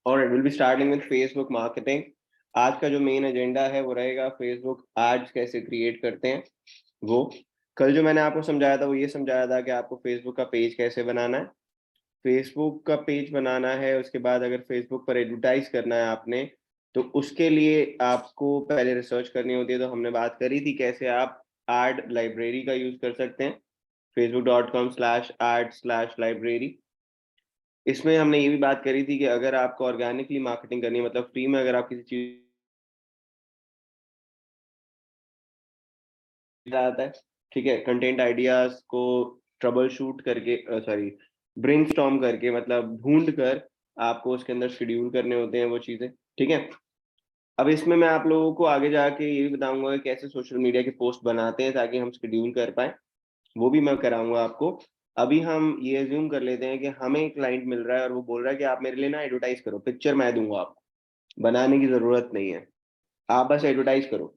और will be starting with Facebook marketing. आज का जो मेन एजेंडा है वो रहेगा फेसबुक एड्स कैसे क्रिएट करते हैं वो। कल जो मैंने आपको समझाया था वो ये समझाया था कि आपको फेसबुक का पेज कैसे बनाना है। फेसबुक का पेज बनाना है, उसके बाद अगर फेसबुक पर एडवर्टाइज करना है आपने, तो उसके लिए आपको पहले रिसर्च करनी होती है। तो हमने बात करी थी कैसे आप एड लाइब्रेरी का यूज कर सकते हैं, facebook.com/ad/library। इसमें हमने ये भी बात करी थी कि अगर आपको ऑर्गेनिकली मार्केटिंग करनी है, मतलब फ्री में अगर आप किसी चीज आता है, ठीक है, कंटेंट आइडियाज को ट्रबल शूट करके, सॉरी, ब्रेनस्टॉर्म करके, मतलब ढूंढ कर आपको उसके अंदर शेड्यूल करने होते हैं वो चीजें, ठीक है। अब इसमें मैं आप लोगों को आगे जाके ये भी बताऊंगा कि कैसे सोशल मीडिया के पोस्ट बनाते हैं ताकि हम शेड्यूल कर पाए, वो भी मैं कराऊंगा आपको। अभी हम ये अज्यूम कर लेते हैं कि हमें एक क्लाइंट मिल रहा है और वो बोल रहा है कि आप मेरे लिए ना एडवर्टाइज करो, पिक्चर मैं दूंगा आपको, बनाने की जरूरत नहीं है, आप बस एडवर्टाइज करो।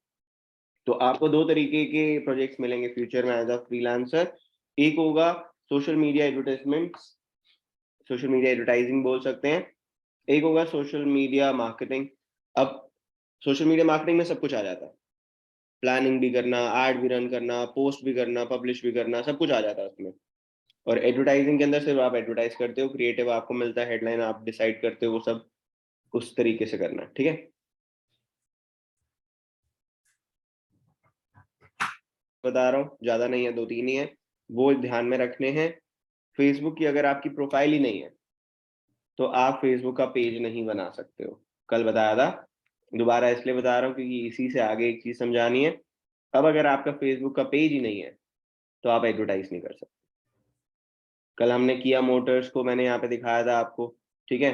तो आपको दो तरीके के प्रोजेक्ट्स मिलेंगे फ्यूचर में एज अ फ्रीलांसर। एक होगा social media advertisement, social media advertising बोल सकते हैं। एक होगा सोशल मीडिया मार्केटिंग। अब सोशल मीडिया मार्केटिंग में सब कुछ आ जाता है, प्लानिंग भी करना, एड भी रन करना, पोस्ट भी करना, पब्लिश भी करना, सब कुछ आ जाता है उसमें। और एडवर्टाइजिंग के अंदर सिर्फ आप एडवर्टाइज करते हो, क्रिएटिव आपको मिलता है, हेडलाइन आप डिसाइड करते हो, वो सब उस तरीके से करना है, ठीक है। बता रहा हूँ, ज्यादा नहीं है, दो तीन ही है, वो ध्यान में रखने हैं। फेसबुक की अगर आपकी प्रोफाइल ही नहीं है तो आप फेसबुक का पेज नहीं बना सकते हो, कल बताया था। दोबारा इसलिए बता रहा हूँ क्योंकि इसी से आगे एक चीज समझानी है। अब अगर आपका फेसबुक का पेज ही नहीं है तो आप एडवर्टाइज नहीं कर सकते। कल हमने किया मोटर्स को, मैंने यहाँ पे दिखाया था आपको, ठीक है,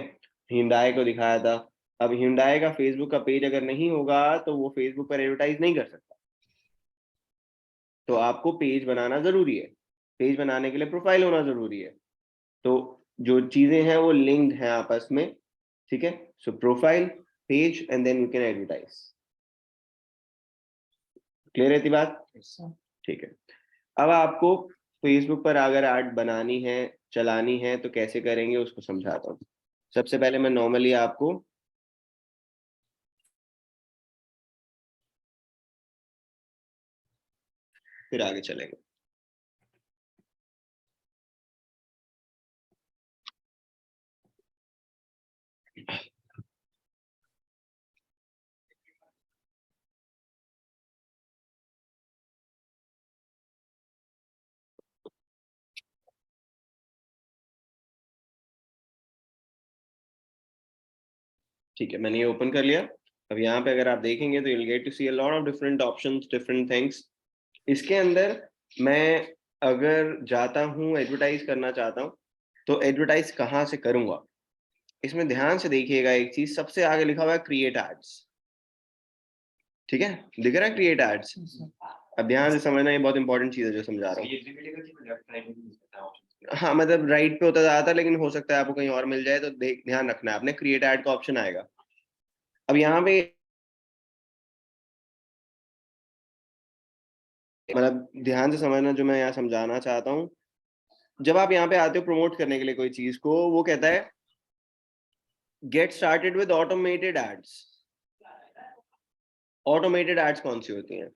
हिंडाई को दिखाया था। अब हिंडाई का फेसबुक का पेज अगर नहीं होगा तो वो फेसबुक पर एडवर्टाइज नहीं कर सकता। तो आपको पेज बनाना जरूरी है, पेज बनाने के लिए प्रोफाइल होना जरूरी है। तो जो चीजें हैं वो लिंक्ड हैं आपस में, ठीक है। So profile, page and then you can advertise. Clear रहती बात? ठीक है। अब आपको फेसबुक पर अगर ऐड बनानी है, चलानी है, तो कैसे करेंगे उसको समझाता हूँ। सबसे पहले मैं नॉर्मली आपको फिर आगे चलेंगे। ठीक है, मैंने ये ओपन कर लिया। अब यहाँ पे अगर आप देखेंगे तो you'll get to see a lot of different options, different things। इसके अंदर मैं अगर जाता हूँ एडवर्टाइज करना चाहता हूँ तो एडवर्टाइज कहाँ से करूंगा, इसमें ध्यान से देखिएगा। एक चीज सबसे आगे लिखा हुआ है क्रिएट एड्स, ठीक है, दिख रहा है क्रिएट एड्स। अब ध्यान से समझना, ये बहुत इंपॉर्टेंट चीज है जो समझा रहा हूँ। हाँ, मतलब राइट पे होता जाता है, लेकिन हो सकता है आपको कहीं और मिल जाए, तो ध्यान रखना है आपने, क्रिएट एड का ऑप्शन आएगा। अब यहाँ पे मतलब ध्यान से समझना जो मैं यहाँ समझाना चाहता हूँ। जब आप यहाँ पे आते हो प्रमोट करने के लिए कोई चीज को, वो कहता है get started with automated ads. Automated ads कौन सी होती हैं?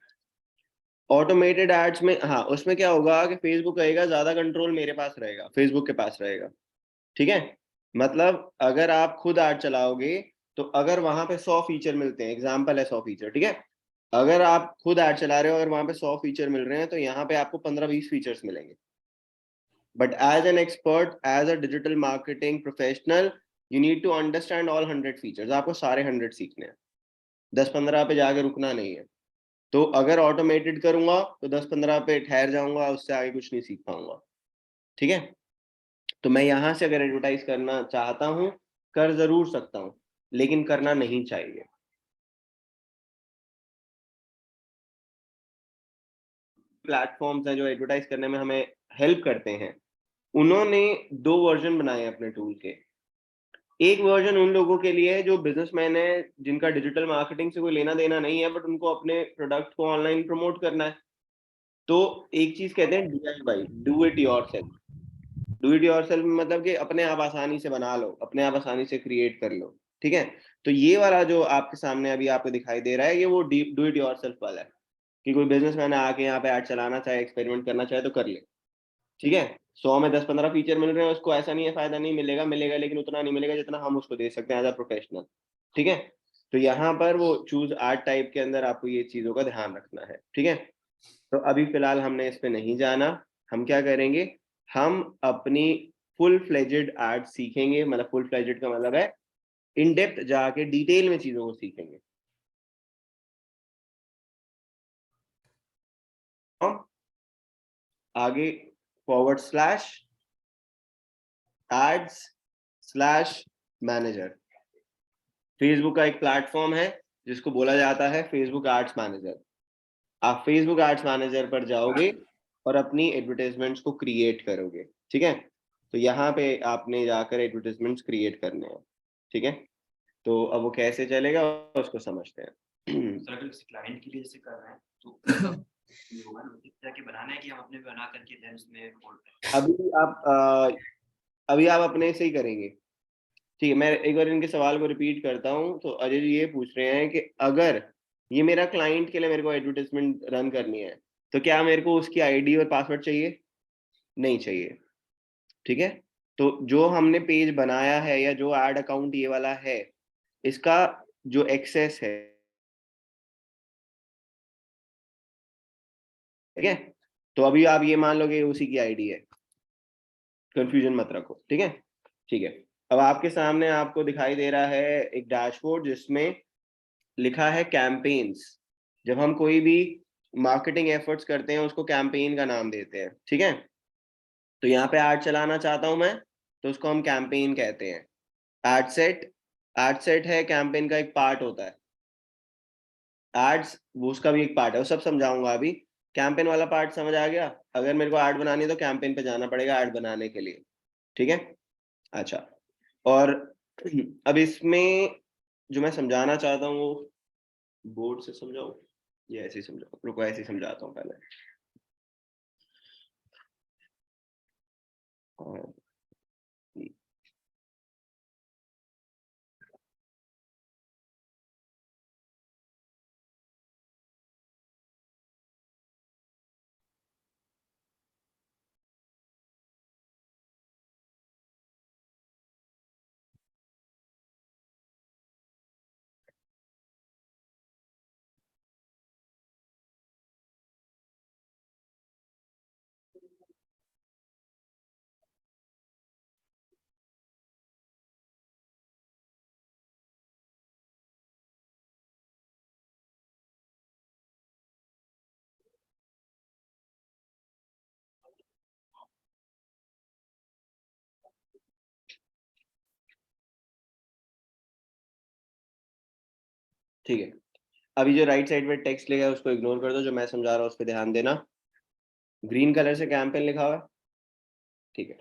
ऑटोमेटेड एड्स में, हाँ, उसमें क्या होगा कि फेसबुक कहेगा ज्यादा कंट्रोल मेरे पास रहेगा, फेसबुक के पास रहेगा, ठीक है। मतलब अगर आप खुद ऐड चलाओगे तो अगर वहां पे 100 फीचर मिलते हैं, एग्जाम्पल है 100 फीचर, ठीक है, अगर आप खुद ऐड चला रहे हो, अगर वहां पे 100 फीचर मिल रहे हैं तो यहाँ पे आपको 15-20 फीचर्स मिलेंगे। But as an expert, as a digital marketing professional, you need to understand all 100 features. आपको सारे 100 सीखने हैं, 10-15 पे जाके रुकना नहीं है। तो अगर ऑटोमेटेड करूंगा तो 10-15 पे ठहर जाऊंगा, उससे आगे कुछ नहीं सीख पाऊंगा, ठीक है। तो मैं यहां से अगर एडवर्टाइज करना चाहता हूं, कर जरूर सकता हूं, लेकिन करना नहीं चाहिए। प्लेटफॉर्म्स हैं जो एडवर्टाइज करने में हमें हेल्प करते हैं, उन्होंने दो वर्जन बनाए हैं अपने टूल के। एक वर्जन उन लोगों के लिए है जो बिजनेसमैन है, जिनका डिजिटल मार्केटिंग से कोई लेना देना नहीं है, बट उनको अपने प्रोडक्ट को ऑनलाइन प्रमोट करना है। तो एक चीज कहते हैं DIY, do it yourself. Do it yourself मतलब कि अपने आप आसानी से बना लो, अपने आप आसानी से क्रिएट कर लो। ठीक है। तो ये वाला जो आपके सामने अभी आपको दिखाई दे रहा है, ये वो डू इट योरसेल्फ वाला है कि कोई बिजनेसमैन आके यहाँ पे ऐड चलाना चाहे, एक्सपेरिमेंट करना चाहे तो कर ले। ठीक है, 100 में 10-15 फीचर मिल रहे हैं उसको, ऐसा नहीं है फायदा नहीं मिलेगा, मिलेगा लेकिन उतना नहीं मिलेगा जितना हम उसको दे सकते हैं एज अ प्रोफेशनल। ठीक है, तो यहाँ पर वो चूज आर्ट टाइप के अंदर आपको ये चीजों का ध्यान रखना है। ठीक है, तो अभी फिलहाल हमने इस पे नहीं जाना। हम क्या करेंगे, हम अपनी फुल फ्लेजेड आर्ट सीखेंगे, मतलब फुल फ्लेजेड का मतलब है इन डेप्थ जाके डिटेल में चीजों को सीखेंगे। हम आगे / एड्स / मैनेजर, फेसबुक का एक प्लेटफॉर्म है जिसको बोला जाता है फेसबुक एड्स मैनेजर। आप फेसबुक एड्स मैनेजर पर जाओगे और अपनी एडवर्टाइजमेंट्स को क्रिएट करोगे। ठीक है, तो यहाँ पे आपने जाकर एडवर्टाइजमेंट्स क्रिएट करने हैं। ठीक है, तो अब वो कैसे चलेगा उसको समझते हैं। सर अगर किसी क्लाइंट के लिए जैसे कर रहे हैं तो जाके बनाना है कि हम अपने बना करके देन उसमें अभी आप अपने से ही करेंगे। ठीक है, मैं एक बार इनके सवाल को रिपीट करता हूँ। तो अजय जी ये पूछ रहे हैं कि अगर ये मेरा क्लाइंट के लिए मेरे को एडवर्टाइजमेंट रन करनी है तो क्या मेरे को उसकी आईडी और पासवर्ड चाहिए? नहीं चाहिए। ठीक है, तो जो हमने पेज बनाया है या जो एड अकाउंट ये वाला है, इसका जो एक्सेस है, ठीक है, तो अभी आप ये मान लो कि उसी की आईडी है, कंफ्यूजन मत रखो। ठीक है, ठीक है। अब आपके सामने आपको दिखाई दे रहा है एक डैशबोर्ड जिसमें लिखा है कैंपेन्स। जब हम कोई भी मार्केटिंग एफर्ट्स करते हैं उसको कैंपेन का नाम देते हैं। ठीक है, तो यहाँ पे एड चलाना चाहता हूं मैं, तो उसको हम कैंपेन कहते हैं। एड सेट है कैंपेन का एक पार्ट होता है। एड्स वो उसका भी एक पार्ट है, वो सब समझाऊंगा अभी। कैंपेन वाला पार्ट समझ आ गया? अगर मेरे को ऐड बनानी है तो कैंपेन पे जाना पड़ेगा ऐड बनाने के लिए। ठीक है, अच्छा। और अब इसमें जो मैं समझाना चाहता हूँ वो बोर्ड से समझाऊं या ऐसे ही समझाऊं? रुको ऐसे ही समझाता हूँ पहले। हाँ, ठीक है। अभी जो राइट साइड में टेक्स्ट लिखा है उसको इग्नोर कर दो, जो मैं समझा रहा हूँ उस पर ध्यान देना। ग्रीन कलर से कैंपेन लिखा हुआ है। ठीक है,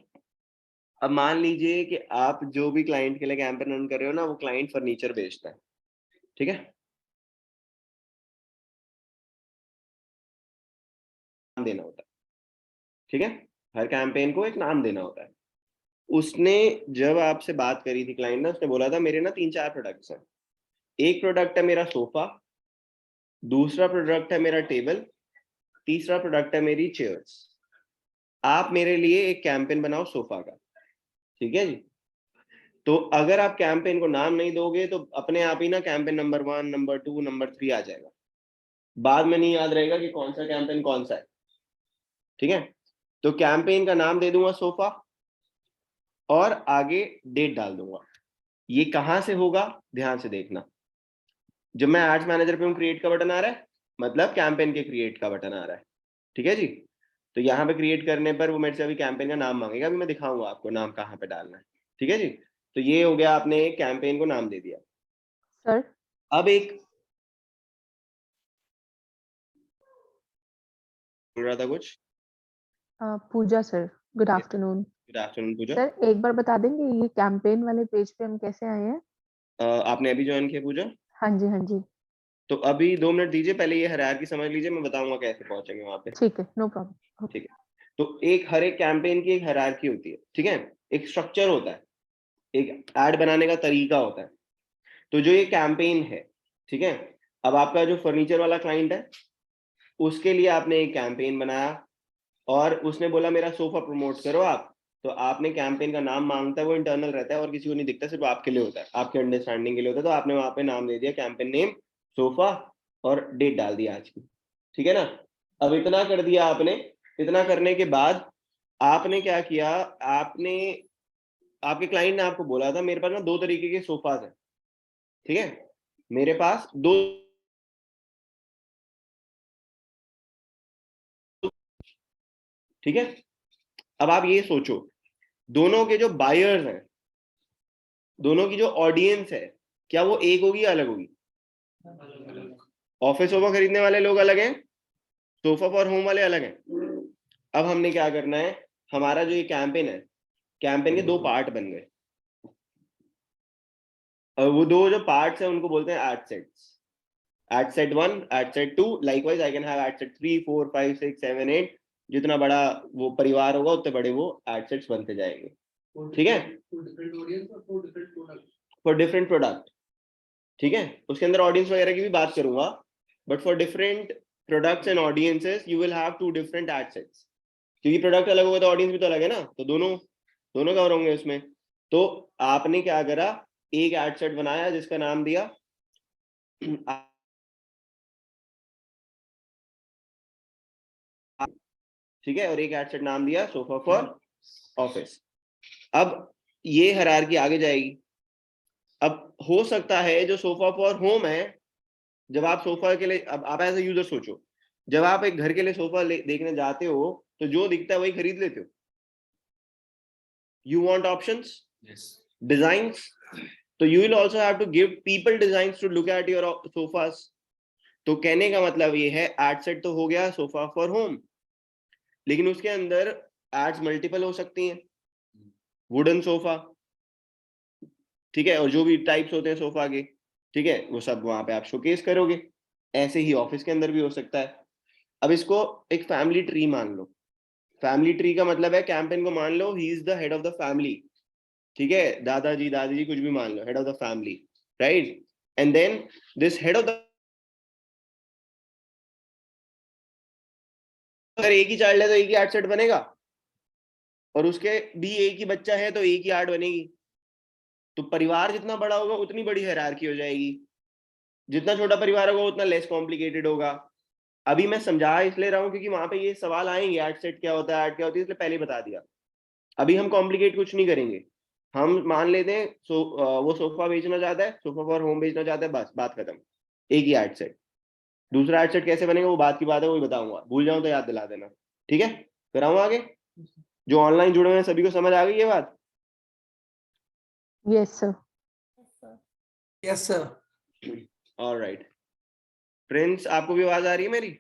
अब मान लीजिए कि आप जो भी क्लाइंट के लिए कैंपेन रन कर रहे हो ना, वो क्लाइंट फर्नीचर बेचता है। ठीक है, नाम देना होता है। ठीक है, हर कैंपेन को एक नाम देना होता है। उसने जब आपसे बात करी थी क्लाइंट ने, उसने बोला था मेरे ना 3-4 प्रोडक्ट्स हैं। एक प्रोडक्ट है मेरा सोफा, दूसरा प्रोडक्ट है मेरा टेबल, तीसरा प्रोडक्ट है मेरी चेयर्स। आप मेरे लिए एक कैंपेन बनाओ सोफा का। ठीक है जी, तो अगर आप कैंपेन को नाम नहीं दोगे तो अपने आप ही ना कैंपेन नंबर 1, नंबर 2, नंबर 3 आ जाएगा। बाद में नहीं याद रहेगा कि कौन सा कैंपेन कौन सा है। ठीक है, तो कैंपेन का नाम दे दूंगा सोफा और आगे डेट डाल दूंगा। ये कहां से होगा ध्यान से देखना। जब मैं एड्स मैनेजर पे हूँ, क्रिएट का बटन आ रहा है, मतलब कैंपेन के क्रिएट का बटन आ रहा है। ठीक है जी, तो यहाँ पे क्रिएट करने पर वो मेरे से अभी कैंपेन का नाम मांगेगा, अभी मैं दिखाऊंगा आपको नाम कहाँ पे डालना है। ठीक है जी, तो ये हो गया, आपने कैंपेन को नाम दे दिया। सर अब एक बोल रहा था कुछ। Puja sir, good afternoon. Good afternoon Puja. Sir एक बार बता देंगे ये कैंपेन वाले पेज पे हम कैसे आए हैं? आपने अभी ज्वाइन किया पूजा? हाँ जी, हाँ जी। तो अभी 2 मिनट दीजिए, पहले ये हायरार्की समझ लीजिए, मैं बताऊंगा कैसे पहुंचेंगे वहां पे। ठीक है, नो प्रॉब्लम। ठीक है, तो हर एक कैंपेन की एक हायरार्की होती है। ठीक है, एक स्ट्रक्चर होता है, एक ऐड बनाने का तरीका होता है। तो जो ये कैंपेन है, ठीक है, अब आपका जो फर्नीचर वाला क्लाइंट है उसके लिए आपने एक कैंपेन बनाया और उसने बोला मेरा सोफा प्रमोट करो आप, तो आपने कैंपेन का नाम मांगता है, वो इंटरनल रहता है और किसी को नहीं दिखता, सिर्फ आपके लिए होता है, आपके अंडरस्टैंडिंग के लिए होता है, तो आपने वहां पे नाम दे दिया कैंपेन नेम सोफा और डेट डाल दिया आज की, ठीक है ना। अब इतना कर दिया आपने, इतना करने के बाद आपने क्या किया, आपने, आपके क्लाइंट ने आपको बोला था मेरे पास ना 2 तरीके के सोफाज हैं, ठीक है, मेरे पास 2, ठीक है। अब आप ये सोचो, दोनों के जो बायर्स हैं, दोनों की जो ऑडियंस है, क्या वो एक होगी या अलग होगी? ऑफिस सोफा खरीदने वाले लोग अलग हैं, सोफा फॉर होम वाले अलग हैं। अब हमने क्या करना है, हमारा जो ये कैंपेन है, कैंपेन के 2 पार्ट बन गए, और वो 2 जो पार्ट्स हैं उनको बोलते हैं ad sets. Ad set 1, ad set 2, likewise I can have ad set 3, 4, 5, 6, 7, 8, जितना बड़ा वो परिवार होगा उतने बड़े वो एड सेट्स बनते जाएंगे, ठीक है, फॉर डिफरेंट प्रोडक्ट, ठीक है। उसके अंदर ऑडियंस वगैरह की भी बात करूंगा, but for different products and audiences you will have 2 different add sets, क्योंकि प्रोडक्ट अलग होगा तो ऑडियंस भी तो अलग है ना, तो दोनों कवर होंगे उसमें। तो आपने क्या करा, एक एड सेट बनाया जिसका नाम दिया ठीक है, और एक एड सेट नाम दिया सोफा फॉर ऑफिस। अब ये हायरार्की आगे जाएगी। अब हो सकता है जो सोफा फॉर होम है, जब आप सोफा के लिए, अब आप एज ए यूजर सोचो, जब आप एक घर के लिए सोफा देखने जाते हो तो जो दिखता है वही खरीद लेते हो, यू वांट ऑप्शंस, डिजाइन्स, तो you will also have to give people designs to look at your sofas. तो कहने का मतलब ये है, एड सेट तो हो गया सोफा फॉर होम, लेकिन उसके अंदर एड्स मल्टीपल हो सकती हैं, वुडन सोफा, ठीक है, और जो भी टाइप्स होते हैं सोफा के, ठीक है, वो सब वहां पे आप शोकेस करोगे। ऐसे ही ऑफिस के अंदर भी हो सकता है। अब इसको एक फैमिली ट्री मान लो। फैमिली ट्री का मतलब है, कैंपेन को मान लो he is the head of the family, ठीक है, दादाजी दादी कुछ भी मान लो, head of the family, right, and then this head of the, अगर एक ही चाइल्ड है तो एक ही आर्ट सेट बनेगा, और उसके भी एक ही बच्चा है तो एक ही आर्ट बनेगी। तो परिवार जितना बड़ा होगा उतनी बड़ी हायरार्की हो जाएगी, जितना छोटा परिवार होगा उतना लेस कॉम्प्लिकेटेड होगा। अभी मैं समझा इसलिए रहा हूँ क्योंकि वहां पे ये सवाल आएंगे, आर्ट सेट क्या होता है, आर्ट क्या होती है, इसलिए पहले बता दिया। अभी हम कॉम्प्लिकेट कुछ नहीं करेंगे, हम मान लेते हैं वो सोफा बेचना चाहता है, सोफा फॉर होम बेचना चाहता है, बस बात खत्म, एक ही आर्ट सेट। दूसरा आर्ट सेट कैसे बनेगा वो बात की बात है, वो बताऊंगा, भूल जाऊं तो याद दिला देना, ठीक है। फिर आऊँ आगे, जो ऑनलाइन जुड़े हुए हैं सभी को समझ आ गई ये बात? Yes, sir. Yes, sir. Alright, Prince आपको भी आवाज आ रही है मेरी?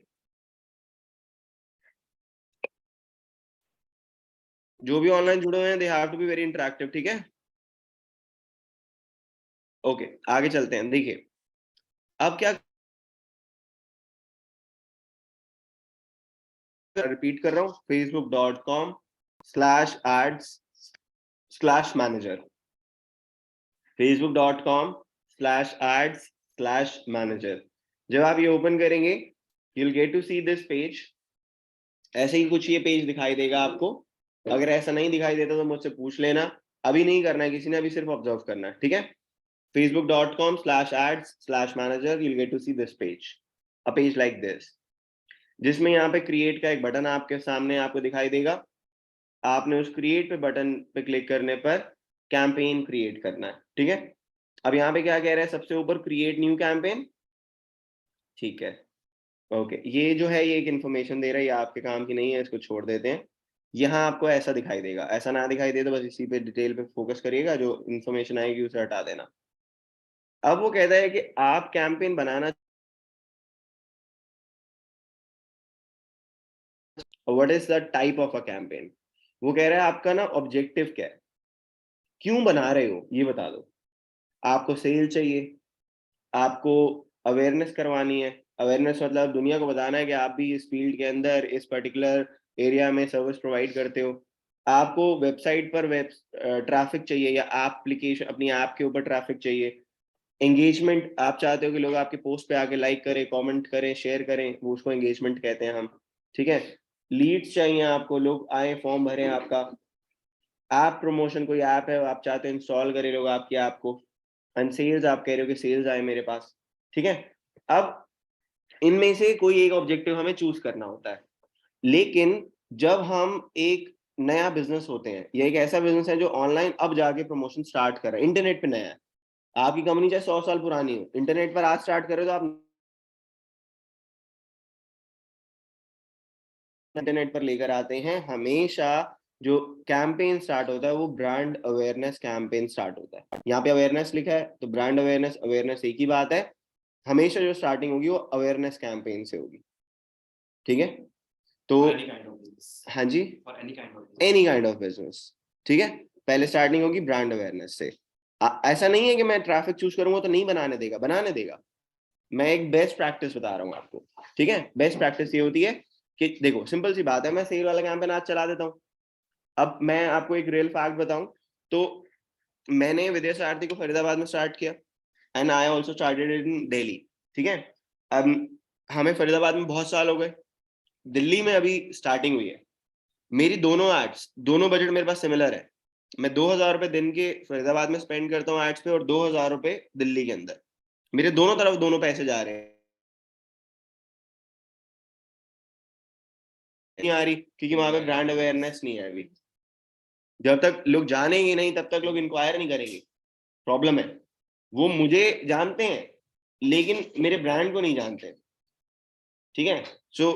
जो भी ऑनलाइन जुड़े हुए हैं they have to be very interactive, ठीक है। ओके, आगे चलते हैं। देखिए अब क्या, रिपीट कर रहा हूँ, facebook.com/ads/manager, facebook.com/ads/manager। जब आप ये ओपन करेंगे you'll get to see this page, ऐसे ही कुछ ये पेज दिखाई देगा आपको। अगर ऐसा नहीं दिखाई देता तो मुझसे पूछ लेना, अभी नहीं करना है किसी ने, अभी सिर्फ ऑब्जर्व करना है, ठीक है। facebook.com/ads/manager, you'll get to see this page, a page like this, जिसमें यहाँ पे क्रिएट का एक बटन आपके सामने आपको दिखाई देगा। आपने उस क्रिएट पे बटन पे क्लिक करने पर कैंपेन क्रिएट करना है, ठीक है। अब यहाँ पे क्या कह रहा है, सबसे ऊपर क्रिएट न्यू कैंपेन, ठीक है, ओके। ये जो है ये एक इन्फॉर्मेशन दे रहा है, ये आपके काम की नहीं है, इसको छोड़ देते हैं। यहाँ आपको ऐसा दिखाई देगा, ऐसा ना दिखाई दे तो बस इसी पे डिटेल पे फोकस करिएगा, जो इन्फॉर्मेशन आएगी उसे हटा देना। अब वो कहता है कि आप campaign banana, what is the type of a campaign. वो कह रहा है आपका ना ऑब्जेक्टिव क्या है, क्यों बना रहे हो ये बता दो। आपको सेल चाहिए, आपको अवेयरनेस करवानी है, अवेयरनेस मतलब दुनिया को बताना है कि आप भी इस फील्ड के अंदर इस पर्टिकुलर एरिया में सर्विस प्रोवाइड करते हो। आपको वेबसाइट पर वेब ट्रैफिक चाहिए, या एप्लीकेशन अपनी ऐप के ऊपर ट्रैफिक चाहिए, एंगेजमेंट, आप चाहते हो कि लोग आपके पोस्ट पे आके लाइक करें, कमेंट करें, शेयर करें, वो उसको एंगेजमेंट कहते हैं हम, ठीक है। लीड्स चाहिए आपको, लोग आए, फॉर्म भरें आपका। ऐप प्रमोशन, कोई ऐप है आप चाहते हो इंस्टॉल करें लोग आपकी ऐप को, एंड सेल्स, आप कह रहे हो कि सेल्स आए मेरे पास, ठीक है। अब इनमें से कोई एक ऑब्जेक्टिव हमें चूज करना होता है। लेकिन जब हम एक नया बिजनेस होते हैं, ये एक ऐसा बिजनेस है जो ऑनलाइन अब जाके प्रमोशन स्टार्ट कर रहा है, इंटरनेट पे नया है, आपकी कंपनी चाहे 100 साल पुरानी हो, इंटरनेट पर आज स्टार्ट करे तो आप इंटरनेट पर लेकर आते हैं। हमेशा जो कैंपेन स्टार्ट होता है वो ब्रांड अवेयरनेस कैंपेन स्टार्ट होता है। यहाँ पे अवेयरनेस लिखा है तो ब्रांड अवेयरनेस, अवेयरनेस एक ही बात है। हमेशा जो स्टार्टिंग होगी वो अवेयरनेस कैंपेन से होगी, ठीक है। तो हाँ जी, एनी काइंड ऑफ बिजनेस, ठीक है। पहले स्टार्टिंग होगी ब्रांड अवेयरनेस से। ऐसा नहीं है कि मैं ट्रैफिक चूज करूंगा तो नहीं बनाने देगा, बनाने देगा। मैं एक बेस्ट प्रैक्टिस बता रहा हूँ आपको, ठीक है। बेस्ट प्रैक्टिस ये होती है कि देखो सिंपल सी बात है, मैं सेल वाला कैंपेन आज चला देता हूँ। अब मैं आपको एक रियल फैक्ट बताऊं तो मैंने विदेश सारथी को फरीदाबाद में स्टार्ट किया, and I also started in Delhi, ठीक है। अब हमें फरीदाबाद में बहुत साल हो गए, दिल्ली में अभी स्टार्टिंग हुई है। मेरी दोनों एड्स, दोनों बजट मेरे पास सिमिलर है। मैं 2,000 रुपए दिन के फरीदाबाद में स्पेंड करता हूँ एड्स पे, और 2,000 रुपए दिल्ली के अंदर। मेरे दोनों तरफ दोनों पैसे जा रहे हैं। नहीं आ रही क्योंकि वहां पे ब्रांड अवेयरनेस नहीं है अभी। जब तक लोग जानेंगे नहीं तब तक लोग इंक्वायर नहीं करेंगे। प्रॉब्लम है, वो मुझे जानते हैं लेकिन मेरे ब्रांड को नहीं जानते, ठीक है। सो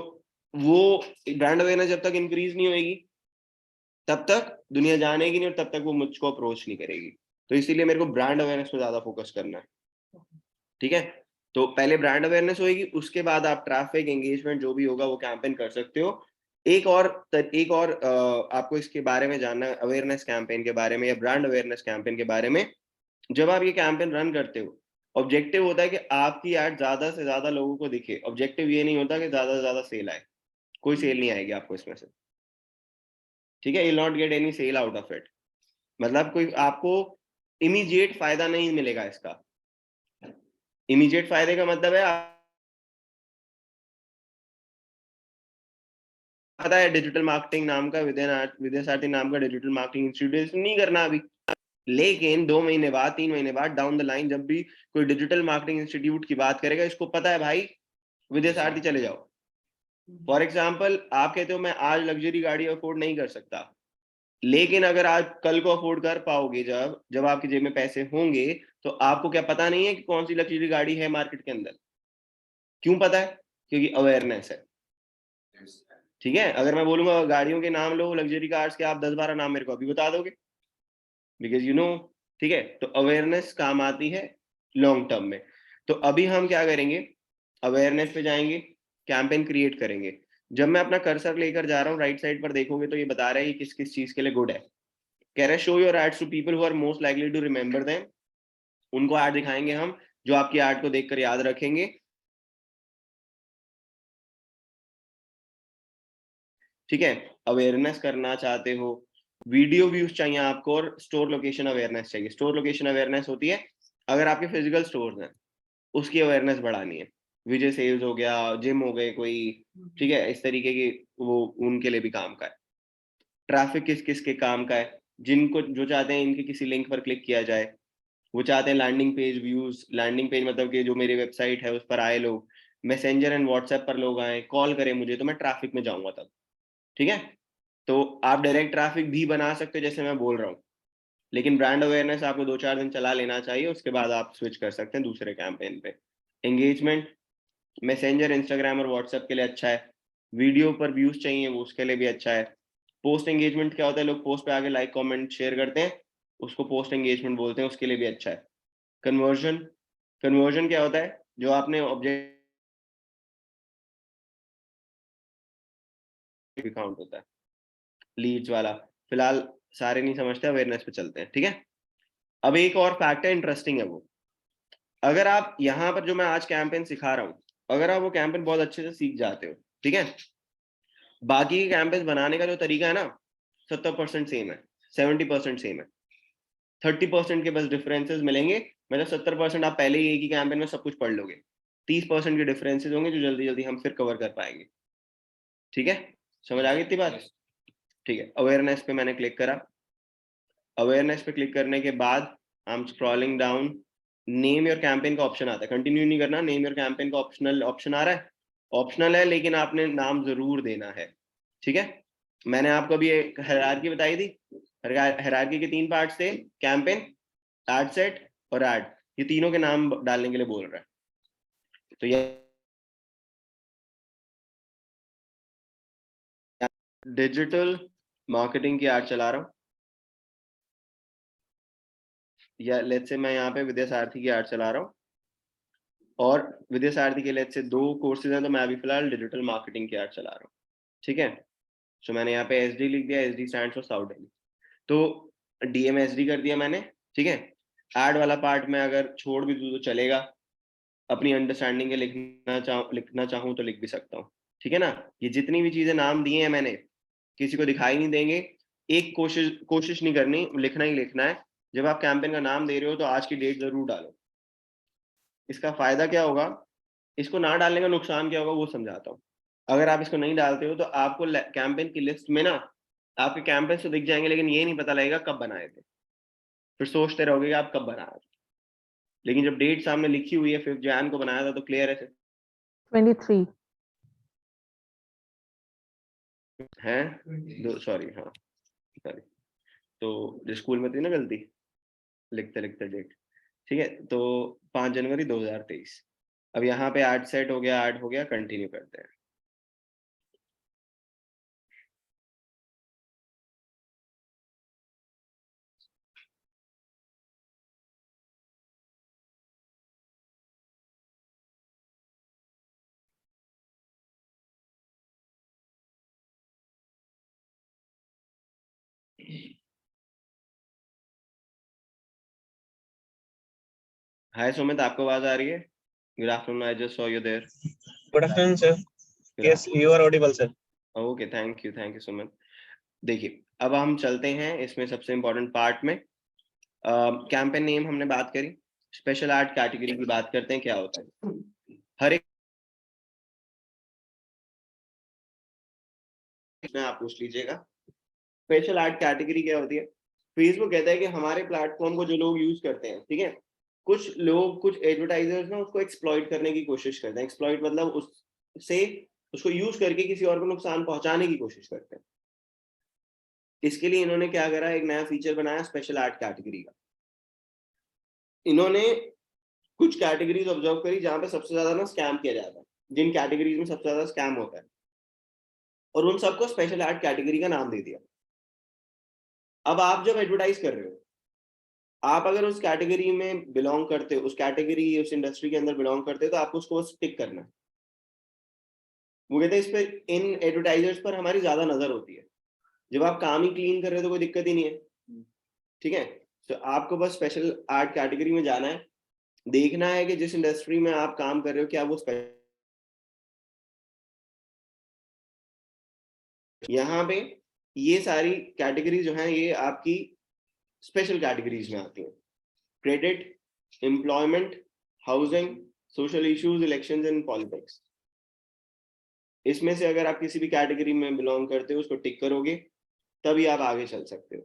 वो ब्रांड अवेयरनेस जब तक इंक्रीज नहीं होगी तब तक दुनिया जानेगी नहीं, और तब तक वो मुझको अप्रोच नहीं करेगी। तो इसीलिए मेरे को ब्रांड अवेयरनेस पे ज्यादा फोकस करना है, ठीक है। तो पहले ब्रांड अवेयरनेस होगी, उसके बाद आप ट्रैफिक एंगेजमेंट जो भी होगा वो कैंपेन कर सकते हो। एक और आपको इसके बारे में जानना है, अवेयरनेस कैंपेन के बारे में या ब्रांड अवेयरनेस कैंपेन के बारे में। जब आप ये कैंपेन रन करते हो, ऑब्जेक्टिव होता है कि आपकी ऐड ज्यादा से ज्यादा लोगों को दिखे। ऑब्जेक्टिव ये नहीं होता कि ज्यादा से ज्यादा सेल आए, कोई सेल नहीं आएगी आपको इसमें से, ठीक है। You not get any sell out of it, मतलब कोई आपको इमीडिएट फायदा नहीं मिलेगा इसका। इमीडिएट फायदे का मतलब है, पता है डिजिटल मार्केटिंग नाम का, विद्या सारथी नाम का डिजिटल मार्केटिंग इंस्टीट्यूट नहीं करना अभी, लेकिन 2 महीने बाद, 3 महीने बाद डाउन द लाइन जब भी कोई डिजिटल मार्केटिंग इंस्टीट्यूट की बात करेगा, इसको पता है भाई विद्या सारथी चले जाओ। फॉर एग्जाम्पल, आप कहते हो मैं आज लग्जरी गाड़ी अफोर्ड नहीं कर सकता, लेकिन अगर आज कल को अफोर्ड कर पाओगे, जब जब आपकी जेब में पैसे होंगे, तो आपको क्या पता नहीं है कि कौन सी लग्जरी गाड़ी है मार्केट के अंदर? क्यों पता है? क्योंकि अवेयरनेस है, ठीक है। अगर मैं बोलूंगा गाड़ियों के नाम लो लग्जरी कार्स के, आप 10-12 नाम मेरे को अभी बता दोगे, बिकॉज यू नो, ठीक है। तो अवेयरनेस काम आती है लॉन्ग टर्म में। तो अभी हम क्या करेंगे, अवेयरनेस पे जाएंगे, कैंपेन क्रिएट करेंगे। जब मैं अपना कर्सर लेकर जा रहा हूँ, राइट साइड पर देखोगे तो ये बता रहा है कि किस किस चीज के लिए गुड है। कह रहा है show your ads to people who are most likely to remember them. उनको ऐड दिखाएंगे हम जो आपकी ऐड को देखकर याद रखेंगे, ठीक है। अवेयरनेस करना चाहते हो, वीडियो व्यूज चाहिए आपको, और स्टोर लोकेशन अवेयरनेस चाहिए। स्टोर लोकेशन अवेयरनेस होती है अगर आपके फिजिकल स्टोर्स हैं, उसकी अवेयरनेस बढ़ानी है। विजय सेल्स हो गया, जिम हो गए कोई, ठीक है, इस तरीके की, वो उनके लिए भी काम का है। ट्रैफिक किस किस के काम का है, जिनको जो चाहते हैं इनके किसी लिंक पर क्लिक किया जाए, वो चाहते हैं landing page views. Landing page मतलब कि जो मेरी वेबसाइट है उस पर आए लोग, मैसेंजर एंड व्हाट्सएप पर लोग आए, कॉल करें मुझे, तो मैं ट्रैफिक में जाऊंगा तब, ठीक है। तो आप डायरेक्ट ट्रैफिक भी बना सकते हो जैसे मैं बोल रहा हूँ, लेकिन ब्रांड अवेयरनेस आपको 2-4 दिन चला लेना चाहिए, उसके बाद आप स्विच कर सकते हैं दूसरे कैंपेन पे। एंगेजमेंट मैसेंजर, इंस्टाग्राम और व्हाट्सएप के लिए अच्छा है। वीडियो पर व्यूज चाहिए वो उसके लिए भी अच्छा है। पोस्ट एंगेजमेंट क्या होता है, लोग पोस्ट पे आके लाइक कमेंट शेयर करते हैं, उसको पोस्ट एंगेजमेंट बोलते हैं, उसके लिए भी अच्छा है। कन्वर्जन, कन्वर्जन क्या होता है, जो आपने ऑब्जेक्ट काउंट होता है, लीड्स वाला। फिलहाल सारे नहीं समझते, अवेयरनेस पे चलते हैं, ठीक है। अब एक और फैक्ट है, इंटरेस्टिंग है वो। अगर आप यहाँ पर जो मैं आज कैंपेन सिखा रहा हूँ, अगर आप वो कैंपेन बहुत अच्छे से सीख जाते हो, ठीक है, बाकी के कैंपेन बनाने का जो तरीका है ना, 70% सेम है, 70% सेम है, 30% के बस डिफरेंसेस मिलेंगे मतलब 70% आप पहले ही एक ही कैंपेन में सब कुछ पढ़ लोगे, 30% के डिफरेंसेस होंगे जो जल्दी जल्दी हम फिर कवर कर पाएंगे। ठीक है, समझ आ गई इतनी बात? ठीक है, अवेयरनेस पे मैंने क्लिक करा। अवेयरनेस पे क्लिक करने के बाद हम scrolling down, name your campaign का ऑप्शन आता है, कंटिन्यू नहीं करना, नेम योर कैंपेन का ऑप्शन आ रहा है, ऑप्शनल है लेकिन आपने नाम जरूर देना है। ठीक है, मैंने आपको अभी एक हायरार्की बताई थी, हायरार्की के 3 पार्ट्स थे, कैंपेन, एड सेट और एड, ये तीनों के नाम डालने के लिए बोल रहा है। तो ये डिजिटल मार्केटिंग की एड चला रहा हूँ, या लेट्स से मैं यहाँ पे विद्या सारथी की एड चला रहा हूँ, और विद्या सारथी के लेट्स से 2 कोर्सेज हैं, तो मैं अभी फिलहाल डिजिटल मार्केटिंग की एड चला रहा हूँ। ठीक है, सो मैंने यहाँ पे SD लिख दिया, SD stands for south Delhi, तो DMSD कर दिया मैंने। ठीक है, एड वाला पार्ट मैं अगर छोड़ भी दूँ तो चलेगा, अपनी अंडरस्टैंडिंग के लिखना चाहूँ तो लिख भी सकता हूँ। ठीक है ना, ये जितनी भी चीजें नाम दिए हैं मैंने, किसी को दिखाई नहीं देंगे, एक कोशिश नहीं करनी, लिखना ही लिखना है। जब आप कैंपेन का नाम दे रहे हो तो आज की डेट जरूर डालो। इसका फायदा क्या होगा, इसको ना डालने का नुकसान क्या होगा वो समझाता हूँ। अगर आप इसको नहीं डालते हो तो आपको कैंपेन की लिस्ट में ना आपके कैंपेन तो दिख जाएंगे, लेकिन ये नहीं पता लगेगा कब बनाए थे, फिर सोचते रहोगे कि आप कब बनाए। लेकिन जब डेट सामने लिखी हुई है 5 जैन को बनाया था तो क्लियर है 23। हैं, सॉरी, हाँ सॉरी, तो जो स्कूल में थी ना गलती लिखते लिखते डेट। ठीक है, तो 5 जनवरी 2023। अब यहाँ पे ऐड सेट हो गया, ऐड हो गया, कंटिन्यू करते हैं। हाय सुमित, आपको आवाज आ रही है? Good afternoon, I just saw you there. Good afternoon, sir. Yes, you are audible, sir. Okay, thank you Sumit. देखिए, अब हम चलते हैं इसमें सबसे इंपॉर्टेंट पार्ट में। कैंपेन नेम हमने बात करी, स्पेशल आर्ट कैटेगरी की बात करते हैं, क्या होता है। हर एक में आप पूछ लीजिएगा स्पेशल आर्ट कैटेगरी क्या होती है। फेसबुक कहता है कि हमारे प्लेटफॉर्म को जो लोग यूज करते हैं, ठीक है, कुछ लोग, कुछ एडवर्टाइजर्स ना उसको एक्सप्लॉइट करने की कोशिश करते हैं। एक्सप्लॉइट मतलब उससे उसको यूज करके किसी और को नुकसान पहुंचाने की कोशिश करते हैं। इसके लिए इन्होंने क्या करा, एक नया फीचर बनाया स्पेशल आर्ट कैटेगरी का। इन्होंने कुछ कैटेगरीज ऑब्जर्व करी जहां पे सबसे ज्यादा ना स्कैम किया जाता है, जिन कैटेगरीज में सबसे ज्यादा स्कैम होता है, और उन सबको स्पेशल आर्ट कैटेगरी का नाम दे दिया। अब आप जब एडवर्टाइज कर रहे हो, आप अगर उस कैटेगरी में बिलोंग करते हो, उस कैटेगरी, उस इंडस्ट्री के अंदर बिलोंग करते हो, तो आपको उसको टिक करना है। वो कहते हैं इस पे, इन एडवर्टाइजर्स पर हमारी ज्यादा नजर होती है। जब आप काम ही क्लीन कर रहे हो तो कोई दिक्कत ही नहीं है। ठीक है, तो आपको बस स्पेशल आर्ट कैटेगरी में जाना है, देखना है कि जिस इंडस्ट्री में आप काम कर रहे हो क्या वो यहाँ पे ये सारी कैटेगरी जो है ये आपकी स्पेशल कैटेगरीज में आती हैं। Credit, employment, housing, social issues, elections and politics. इसमें से अगर आप किसी भी कैटेगरी में बिलोंग करते हो उसको टिक करोगे तभी आप आगे चल सकते हो।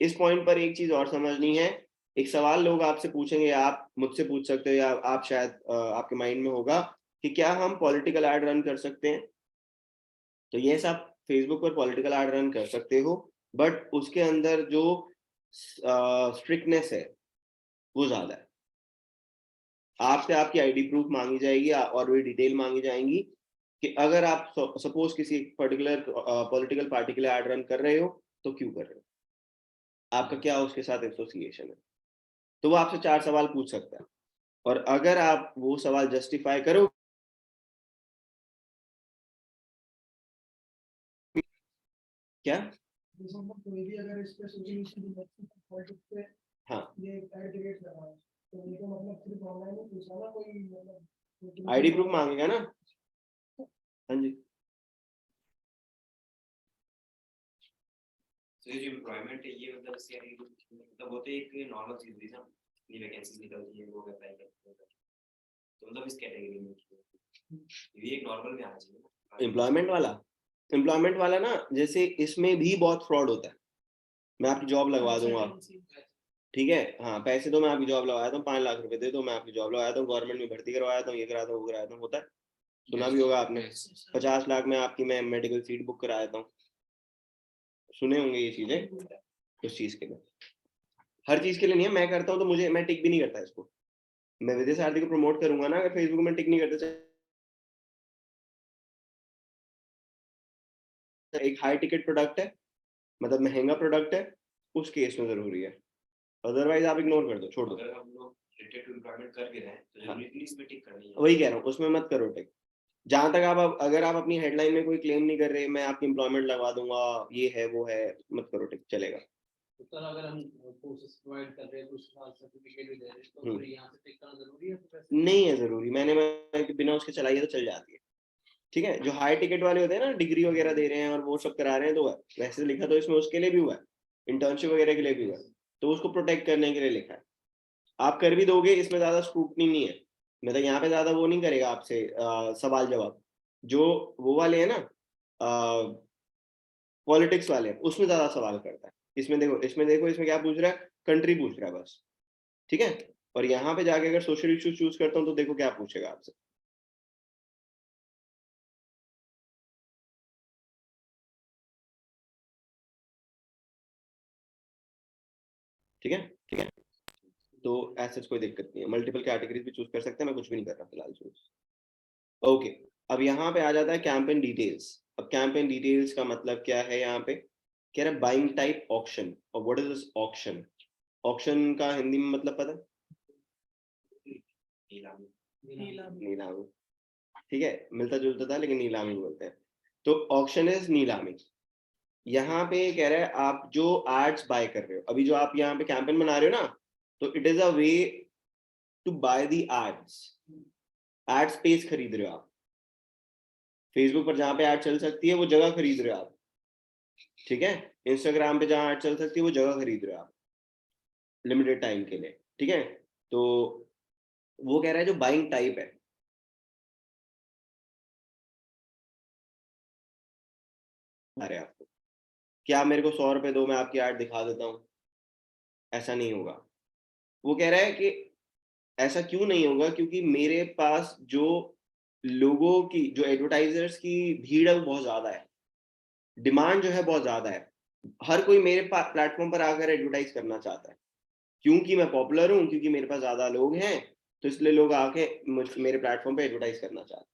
इस पॉइंट पर एक चीज और समझनी है, एक सवाल लोग आपसे पूछेंगे, आप मुझसे पूछ सकते हो, या आप शायद आपके माइंड में होगा कि क्या हम पॉलिटिकल एड रन कर सकते हैं। तो ये सब फेसबुक पर पॉलिटिकल एड रन कर सकते हो, बट उसके अंदर जो स्ट्रिक्टनेस है वो ज्यादा है। आपसे आपकी आईडी प्रूफ मांगी जाएगी और भी डिटेल मांगी जाएंगी कि अगर आप सपोज किसी पर्टिकुलर पॉलिटिकल पार्टी के लिए एड रन कर रहे हो तो क्यों कर रहे हो, आपका क्या उसके साथ एसोसिएशन है। तो वो आपसे 4 सवाल पूछ सकता है, और अगर आप वो सवाल जस्टिफाई करो, क्या कोई भी अगर इस पे पॉलिटिक्स पे हाँ ये कैंडिडेट लगा है तो ये तो मतलब सिर्फ ऑनलाइन में पूछा ना, कोई मतलब आईडी प्रूफ मांगेगा ना। हाँ जी, तो ये जो एम्प्लॉयमेंट है ये मतलब इससे मतलब वो तो एक नॉर्मल चीज हुई ना, इतनी वैकेंसीज निकलती है, लोग अप्लाई करते हैं, तो मतलब इस कैटेगरी में ये एक नॉर्मल में आना चाहिए। एम्प्लॉयमेंट वाला ना, जैसे इसमें भी बहुत फ्रॉड होता है। मैं आपकी जॉब लगवा दूंगा, ठीक है, हाँ पैसे दो, मैं आपकी जॉब लगाता हूँ, 5 लाख रुपए दे दो, मैं आपकी जॉब लगाता हूँ, गवर्नमेंट में भर्ती करवाता हूँ, ये कराता हूँ, वो कराता हूँ, होता है, सुना भी होगा आपने। 50 लाख में आपकी मैं मेडिकल सीट बुक करा देता हूँ, सुने होंगे ये चीजें। उस चीज के लिए, हर चीज के लिए नहीं है, मैं करता हूँ तो मैं टिक भी नहीं करता इसको। मैं विदेश सारथी को प्रमोट करूंगा ना, अगर फेसबुक में टिक नहीं करते, एक हाई टिकट प्रोडक्ट है, मतलब महंगा प्रोडक्ट है, उस केस में जरूरी है, अदरवाइज आप इग्नोर कर दो, छोड़ दो। अगर हम लोग रिलेटेड टू एम्प्लॉयमेंट कर भी रहे हैं तो जरूरी नहीं इसमें टिक करनी है। वही कह रहा हूँ, उसमें मत करो टिक। जहां तक आप अगर आप अपनी हेडलाइन में कोई क्लेम नहीं कर रहे, मैं आपकी एम्प्लॉयमेंट लगवा दूंगा, ये है वो है, मत करो टिक, चलेगा। तो सर अगर हम कोर्सेज प्रोवाइड कर रहे हैं, कुछ सर्टिफिकेट भी दे रहे हैं, तो फिर यहाँ से टिक करना जरूरी है? तो वैसे नहीं है जरूरी, मैंने बिना उसके चलाई है तो चल जाती है, ठीक है। जो हाई टिकट वाले होते हैं ना, डिग्री वगैरह दे रहे हैं और वो सब करा रहे हैं, तो वैसे लिखा तो इसमें उसके लिए भी हुआ है, इंटर्नशिप वगैरह के लिए भी हुआ है, तो उसको प्रोटेक्ट करने के लिए लिखा है। आप कर भी दोगे, इसमें ज्यादा स्क्रूटनी नहीं है, मतलब यहाँ पे ज्यादा वो नहीं करेगा आपसे सवाल जवाब। जो वो वाले हैं ना पॉलिटिक्स वाले, उसमें ज्यादा सवाल करता है। इसमें देखो, इसमें क्या पूछ रहा है, कंट्री पूछ रहा है बस, ठीक है। और यहाँ पे जाके अगर सोशल इश्यूज चूज करता हूँ तो देखो क्या पूछेगा आपसे, ठीक है, ठीक है। तो ऐसे कोई दिक्कत नहीं है, मल्टीपल कैटेगरीज भी चूज कर सकते हैं, मैं कुछ भी नहीं कर रहा फिलहाल चूज। ओके, अब यहाँ पे आ जाता है कैंपेन डिटेल्स। अब कैंपेन डिटेल्स का मतलब क्या है, यहाँ पे कह रहा है बाइंग टाइप ऑक्शन। और what is this auction? Auction का हिंदी में मतलब पता है? नीलामी, ठीक है, मिलता जुलता था लेकिन नीलामी बोलते हैं। तो ऑक्शन इज नीलामी। यहाँ पे कह रहा है आप जो एड्स बाय कर रहे हो, अभी जो आप यहाँ पे कैंपेन बना रहे हो ना, तो it is a way to buy the ads. Ad space खरीद रहे हो आप, फेसबुक पर जहां पे ऐड चल सकती है वो जगह खरीद रहे हो आप, ठीक है। इंस्टाग्राम पे जहां ऐड चल सकती है वो जगह खरीद रहे हो आप लिमिटेड टाइम के लिए, ठीक है। तो वो कह रहा है जो बाइंग टाइप है, अरे आपको क्या मेरे को 100 रुपए दो, मैं आपकी ऐड दिखा देता हूँ, ऐसा नहीं होगा। वो कह रहा है कि ऐसा क्यों नहीं होगा, क्योंकि मेरे पास जो लोगों की, जो एडवर्टाइजर्स की भीड़ है वो बहुत ज्यादा है, डिमांड जो है बहुत ज्यादा है, हर कोई मेरे प्लेटफॉर्म पर आकर एडवर्टाइज करना चाहता है, क्योंकि मैं पॉपुलर हूँ, क्योंकि मेरे पास ज्यादा लोग हैं, तो इसलिए लोग आके मेरे प्लेटफॉर्म पे एडवर्टाइज करना चाहते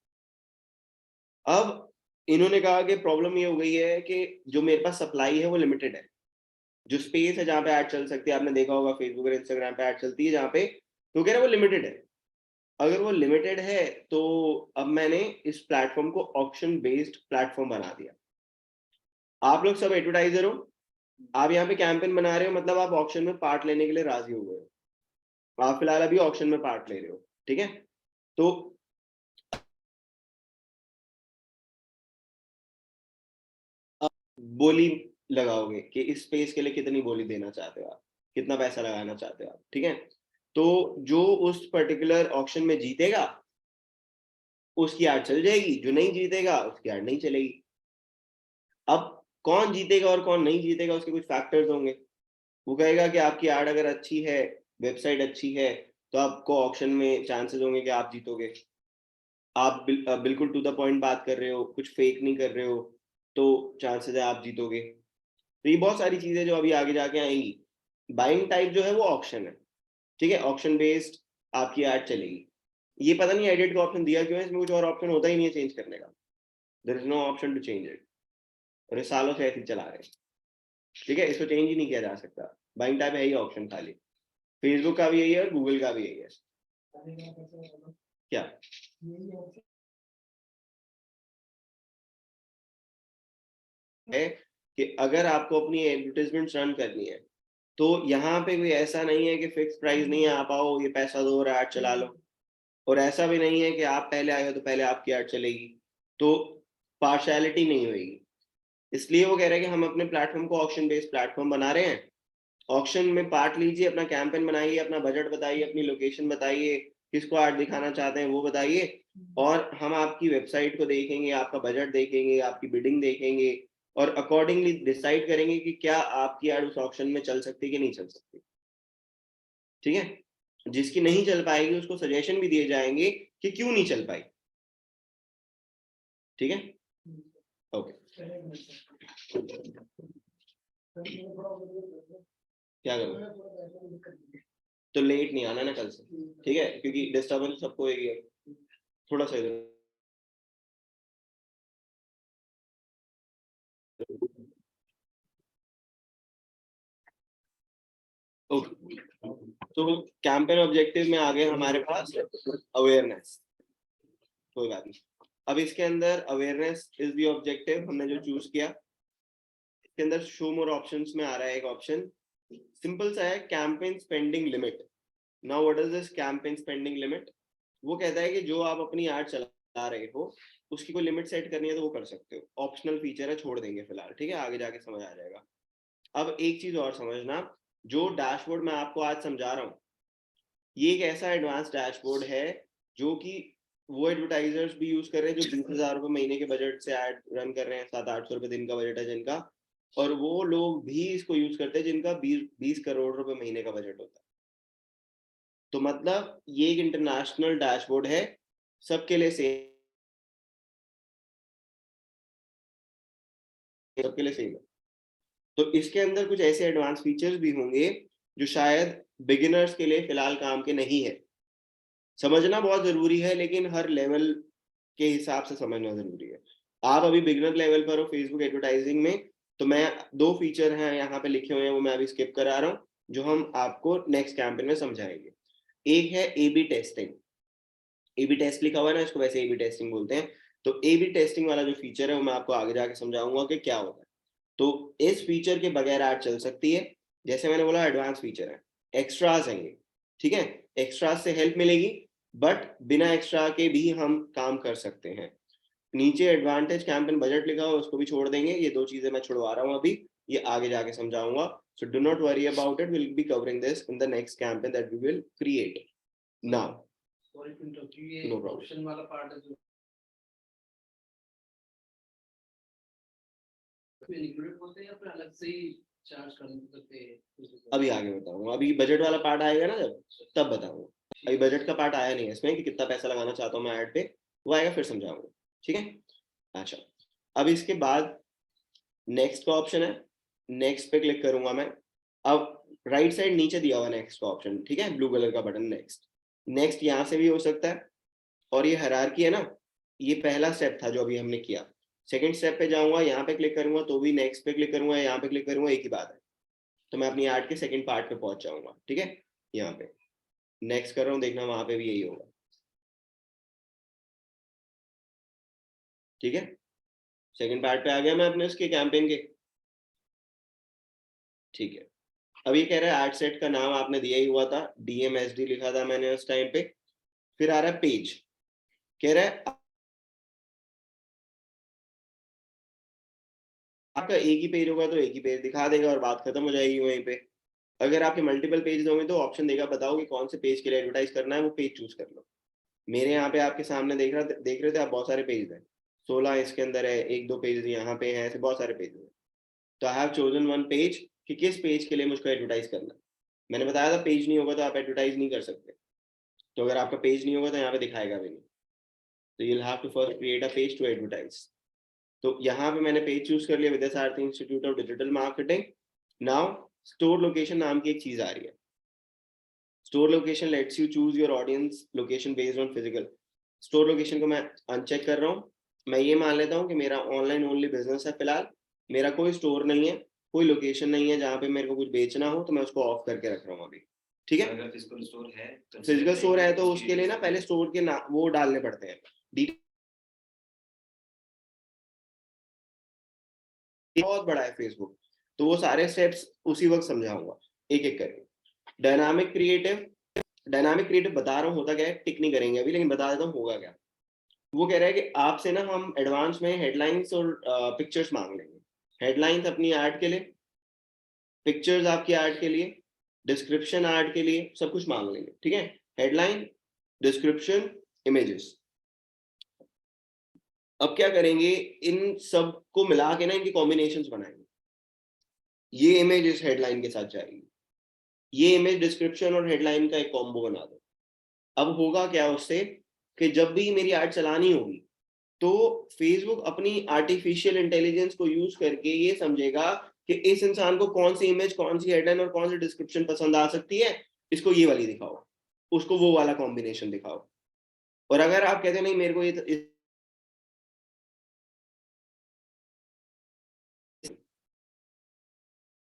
हैं। अब इन्होंने कहा कि प्रॉब्लम ये हो गई है कि जो मेरे पास सप्लाई है वो लिमिटेड है, जो स्पेस है जहाँ पे ऐड चल सकती है, आपने देखा होगा फेसबुक और इंस्टाग्राम पे ऐड चलती है जहाँ पे, तो कह रहे वो लिमिटेड है। अगर वो लिमिटेड है तो अब मैंने इस प्लेटफॉर्म को ऑप्शन बेस्ड प्लेटफॉर्म बना दिया। आप लोग सब एडवर्टाइजर हो, आप यहाँ पे कैंपेन बना रहे हो, मतलब आप ऑक्शन में पार्ट लेने के लिए राजी हो गए, आप फिलहाल अभी ऑक्शन में पार्ट ले रहे हो, ठीक है। तो बोली लगाओगे कि इस स्पेस के लिए कितनी बोली देना चाहते हो आप, कितना पैसा लगाना चाहते हो आप, ठीक है। तो जो उस पर्टिकुलर ऑक्शन में जीतेगा उसकी ऐड चल जाएगी, जो नहीं जीतेगा उसकी ऐड नहीं चलेगी। अब कौन जीतेगा और कौन नहीं जीतेगा उसके कुछ फैक्टर्स होंगे। वो कहेगा कि आपकी ऐड अगर अच्छी है, वेबसाइट अच्छी है, तो आपको ऑक्शन में चांसेस होंगे कि आप जीतोगे। आप बिल्कुल टू द पॉइंट बात कर रहे हो, कुछ फेक नहीं कर रहे हो, तो चांसेस है आप जीतोगे। तो ये बहुत सारी चीजें जो अभी आगे जाके आएंगी। बाइंग टाइप जो है वो ऑक्शन है, ठीक है, ऑक्शन बेस्ड आपकी ऐड चलेगी। ये पता नहीं एडिट का ऑप्शन दिया क्यों है, इसमें कुछ और ऑप्शन होता ही नहीं है चेंज करने का, there is no option to change it, और ये सालों से ऐसे ही चला रहे हैं, ठीक है, इसको चेंज ही नहीं किया जा सकता। बाइंग टाइप है ही ऑप्शन खाली, फेसबुक का भी यही है और गूगल का भी यही है। क्या है कि अगर आपको अपनी एडवर्टाइजमेंट रन करनी है तो यहाँ पे कोई ऐसा नहीं है कि फिक्स प्राइस नहीं है, आप आओ ये पैसा दो और ऐड चला लो, और ऐसा भी नहीं है कि आप पहले आए हो तो पहले आपकी ऐड चलेगी, तो पार्शियलिटी नहीं होगी। इसलिए वो कह रहे हैं कि हम अपने प्लेटफॉर्म को ऑक्शन बेस्ड प्लेटफॉर्म बना रहे हैं, ऑक्शन में पार्ट लीजिए, अपना कैंपेन बनाइए, अपना बजट बताइए, अपनी लोकेशन बताइए, किसको ऐड दिखाना चाहते हैं वो बताइए, और हम आपकी वेबसाइट को देखेंगे, आपका बजट देखेंगे, आपकी बिडिंग देखेंगे, और अकॉर्डिंगली डिसाइड करेंगे कि क्या आपकी ऐड उस ऑक्शन में चल सकती है कि नहीं चल सकती। ठीक है, जिसकी नहीं चल पाएगी उसको सजेशन भी दिए जाएंगे कि क्यों नहीं चल पाई। ठीक है, ओके। क्या करूं? तो लेट नहीं आना ना कल से, ठीक है, क्योंकि डिस्टर्बेंस सबको होगी। थोड़ा सा इधर ओके। तो कैंपेन ऑब्जेक्टिव में आ गए हमारे पास अवेयरनेस, कोई बात नहीं। अब इसके अंदर अवेयरनेस इज द ऑब्जेक्टिव हमने जो चूज किया। इसके अंदर शो मोर ऑप्शंस में आ रहा है एक ऑप्शन, सिंपल सा है, campaign spending limit. Now what is this campaign spending limit? वो कहता है कि जो आप अपनी ऐड चला रहे हो उसकी कोई लिमिट सेट करनी है तो वो कर सकते हो, ऑप्शनल फीचर है, छोड़ देंगे फिलहाल, ठीक है, आगे जाके समझ आ जाएगा। अब एक चीज और समझना, जो डैशबोर्ड मैं आपको आज समझा रहा हूँ ये एक ऐसा एडवांस डैशबोर्ड है जो कि वो एडवर्टाइजर्स भी यूज कर रहे हैं जो 20,000 रुपए महीने के बजट से ऐड रन कर रहे हैं, 700-800 रुपए दिन का बजट है जिनका, और वो लोग भी इसको यूज करते हैं जिनका 20 करोड़ रुपए महीने का बजट होता है। तो मतलब ये एक इंटरनेशनल डैशबोर्ड है, सबके लिए सेम, सबके लिए सेम है। तो इसके अंदर कुछ ऐसे एडवांस फीचर्स भी होंगे जो शायद बिगिनर्स के लिए फिलहाल काम के नहीं है। समझना बहुत जरूरी है, लेकिन हर लेवल के हिसाब से समझना जरूरी है। आप अभी बिगिनर लेवल पर हो फेसबुक एडवर्टाइजिंग में, तो मैं 2 फीचर हैं यहाँ पे लिखे हुए हैं वो मैं अभी स्किप करा रहा हूँ, जो हम आपको नेक्स्ट कैंपेन में समझाएंगे। एक है A B testing, A B test लिखा हुआ है ना, इसको वैसे ए बी टेस्टिंग बोलते हैं। तो ए बी टेस्टिंग वाला जो फीचर है वो मैं आपको आगे जाके समझाऊंगा कि क्या होता है। तो इस फीचर के बगैर ऐड चल सकती है, जैसे मैंने बोला एडवांस फीचर है, एक्स्ट्रास हैं ये, ठीक है, एक्स्ट्रास से हेल्प मिलेगी, बट बिना एक्स्ट्रा के भी हम काम कर सकते हैं। नीचे एडवांटेज कैंपेन बजट लिखा हुआ उसको भी छोड़ देंगे, ये 2 चीजें मैं छुड़वा रहा हूँ अभी, ये आगे जाके समझाऊंगा। So do not worry about it, will be covering this in the next campaign that we will create now. Sorry to interrupt, ये No problem. ऑप्शन वाला पार्ट है जो इंक्लूडेड होते हैं या फिर अलग से ही चार्ज करते हैं? अभी आगे बताऊंगा, अभी बजट वाला पार्ट आएगा ना जब, तब बताऊंगा। अभी बजट का पार्ट आया नहीं है इसमें कि कितना पैसा लगाना चाहता हूँ मैं ऐड पे, वो आएगा फिर समझाऊंगा, ठीक है। अच्छा, अब इसके बाद नेक्स्ट का ऑप्शन है, नेक्स्ट पे क्लिक करूंगा मैं। अब राइट साइड नीचे दिया हुआ नेक्स्ट का ऑप्शन, ठीक है, ब्लू कलर का बटन नेक्स्ट। नेक्स्ट यहाँ से भी हो सकता है, और ये हायरार्की है ना, ये पहला स्टेप था जो अभी हमने किया। सेकंड स्टेप पे जाऊंगा, यहाँ पे क्लिक करूंगा तो भी नेक्स्ट पे क्लिक करूंगा, यहाँ पे क्लिक करूंगा, एक ही बात है। तो मैं अपनी ऐड के सेकंड पार्ट पे पहुंच जाऊंगा, ठीक है। यहाँ पे नेक्स्ट कर रहा हूँ, देखना वहां पे भी यही होगा, ठीक है। सेकंड पार्ट पे आ गया मैं अपने उसके कैंपेन के, ठीक है। अब ये कह रहा है एड सेट का नाम आपने दिया ही हुआ था, DMSD लिखा था मैंने उस टाइम पे। फिर आ रहा है पेज, कह रहा है आपका एक ही पेज होगा तो एक ही पेज दिखा देगा और बात खत्म हो जाएगी वहीं पे। अगर आपके मल्टीपल पेज होंगे तो ऑप्शन देगा, बताओ कि कौन से पेज के लिए एडवर्टाइज करना है, वो पेज चूज कर लो। मेरे यहाँ पे आपके सामने देख रहे थे आप, बहुत सारे पेज हैं, 16 इसके अंदर है, 1-2 पेज यहाँ पे हैं, ऐसे बहुत सारे पेज हैं। तो I have chosen one page कि किस पेज के लिए मुझको एडवर्टाइज करना है। मैंने बताया था पेज नहीं होगा तो आप एडवर्टाइज नहीं कर सकते, तो अगर आपका पेज नहीं होगा तो यहाँ पे दिखाएगा भी नहीं, तो you'll have to first create a page to advertise। तो यहाँ पे मैंने पेज चूज कर लिया, Vidyasarathi institute of digital marketing. Now store location नाम की एक चीज आ रही है, store location lets you choose your audience location based on physical. Store location को मैं अनचेक कर रहा हूँ, मैं ये मान लेता हूँ कि मेरा ऑनलाइन ओनली बिजनेस है फिलहाल, मेरा कोई स्टोर नहीं है, कोई लोकेशन नहीं है जहाँ पे मेरे को कुछ बेचना हो, तो मैं उसको ऑफ करके रख रहा हूँ अभी, ठीक है। अगर फिजिकल स्टोर है तो फिजिकल स्टोर है तो उसके लिए ना पहले स्टोर के वो डालने पड़ते हैं, बहुत बड़ा है फेसबुक, तो वो सारे स्टेप्स उसी वक्त समझाऊंगा एक एक करके। डायनामिक क्रिएटिव बता रहा हूँ होता क्या है, टिक नहीं करेंगे अभी, लेकिन बता देता हूँ होगा क्या। वो कह रहा है कि आपसे ना हम एडवांस में हेडलाइंस और पिक्चर्स मांग लेंगे। हेडलाइंस अपनी ऐड के लिए, पिक्चर्स आपकी ऐड के लिए, डिस्क्रिप्शन ऐड के लिए, सब कुछ मांग लेंगे, ठीक है। Headline, description, images. अब क्या करेंगे, इन सब को मिला के ना इनकी कॉम्बिनेशंस बनाएंगे। ये इमेज इस हेडलाइन के साथ जाएगी, ये इमेज डिस्क्रिप्शन और हेडलाइन का एक कॉम्बो बना दो। अब होगा क्या उससे कि जब भी मेरी ऐड चलानी होगी तो फेसबुक अपनी आर्टिफिशियल इंटेलिजेंस को यूज करके ये समझेगा कि इस इंसान को कौन सी इमेज, कौन सी हेडलाइन और कौन सी डिस्क्रिप्शन पसंद आ सकती है, इसको ये वाली दिखाओ, उसको वो वाला कॉम्बिनेशन दिखाओ। और अगर आप कहते हैं नहीं मेरे को ये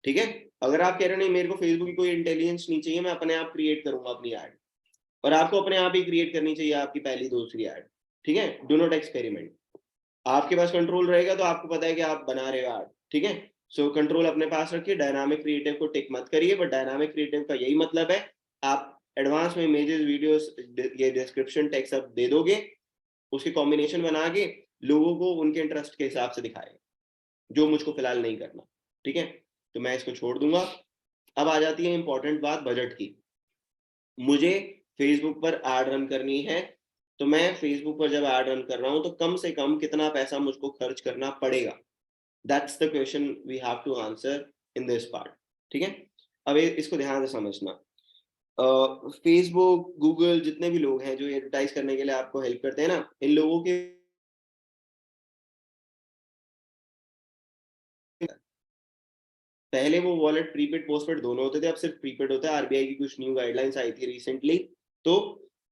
ठीक है, अगर आप कह रहे हो नहीं मेरे को फेसबुक की कोई इंटेलिजेंस नहीं चाहिए, मैं अपने आप क्रिएट करूंगा अपनी ऐड, और आपको अपने आप ही क्रिएट करनी चाहिए आपकी पहली दूसरी ऐड, ठीक है। Do not experiment. आपके पास कंट्रोल रहेगा तो आपको पता है कि आप बना रहे हो ऐड, ठीक है। सो कंट्रोल अपने पास रखिए, डायनामिक क्रिएटिव को टिक मत करिए, बट डायनामिक क्रिएटिव का यही मतलब है आप एडवांस में इमेजेस, वीडियोस, ये डिस्क्रिप्शन, टेक्स्ट सब दे दोगे, उसके कॉम्बिनेशन बना के लोगों को उनके इंटरेस्ट के हिसाब से दिखाएगा, जो मुझको फिलहाल नहीं करना, ठीक है। तो मैं इसको छोड़ दूंगा। अब आ जाती है इंपॉर्टेंट बात बजट की। मुझे फेसबुक पर ऐड रन करनी है, तो मैं फेसबुक पर जब ऐड रन कर रहा हूं तो कम से कम कितना पैसा मुझको खर्च करना पड़ेगा, that's the question we have to answer in this part, ठीक है। अब इसको ध्यान से समझना। फेसबुक, गूगल, जितने भी लोग हैं जो एडवर्टाइज करने के लिए आपको हेल्प करते हैं ना, इन लोगों के पहले वो वॉलेट प्रीपेड पोस्टपेड दोनों होते थे, अब सिर्फ प्रीपेड होता है। आरबीआई की कुछ न्यू गाइडलाइंस आई थी रिसेंटली, तो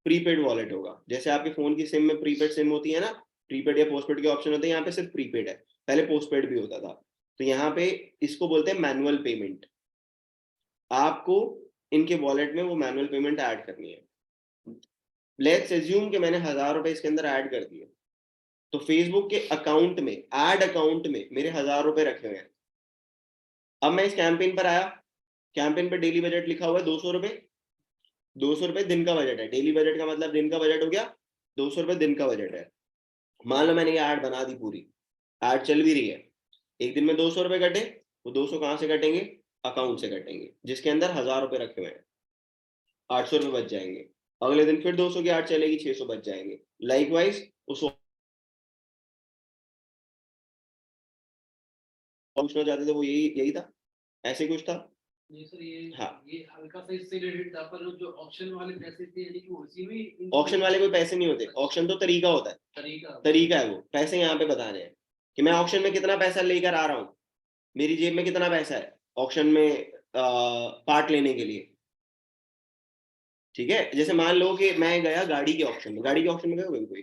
प्रीपेड वॉलेट होगा। जैसे आपके फोन की सिम में प्रीपेड सिम होती है ना, प्रीपेड या पोस्टपेड के ऑप्शन होते हैं, यहाँ पे सिर्फ प्रीपेड है, पहले पोस्टपेड भी होता था। तो यहाँ पे इसको बोलते हैं मैनुअल पेमेंट। आपको इनके वॉलेट में वो मैनुअल पेमेंट ऐड करनी है। लेट्स एज्यूम कि मैंने 1000 रुपए इसके अंदर ऐड कर दिए, तो फेसबुक के अकाउंट में, ऐड अकाउंट में मेरे 1000 रुपए रखे हुए हैं। अब मैं इस कैंपेन पर आया, कैंपेन पर डेली बजट लिखा हुआ है 200 रुपए, 200 रुपए दिन का बजट है। डेली बजट का मतलब दिन का बजट हो गया, 200 रुपए दिन का बजट है। मान लो मैंने ये ऐड बना दी, पूरी ऐड चल भी रही है, एक दिन में 200 रुपए कटे, वो 200 कहाँ से कटेंगे, अकाउंट से कटेंगे, जिसके अंदर 1000 रुपए रखे हुए हैं, 800 रुपए बच जाएंगे। अगले दिन फिर 200 की ऐड चलेगी, 600 बच जाएंगे। लाइकवाइज उस पूछना चाहते थे वो यही यही था, ऐसे कुछ था। नहीं सर, ये हाँ। ये हल्का सा इससे रिलेटेड था, पर जो ऑप्शन वाले पैसे थे यानी कि उसी में ऑप्शन वाले कोई पैसे नहीं होते, ऑप्शन तो तरीका होता है, तरीका है वो। पैसे यहाँ पे बताने हैं कि मैं ऑप्शन में कितना पैसा लेकर आ रहा हूँ, मेरी जेब में कितना पैसा है ऑप्शन में पार्ट लेने के लिए, ठीक है। जैसे मान लो कि मैं गया गाड़ी के ऑप्शन में, गाड़ी के ऑप्शन में गए कोई,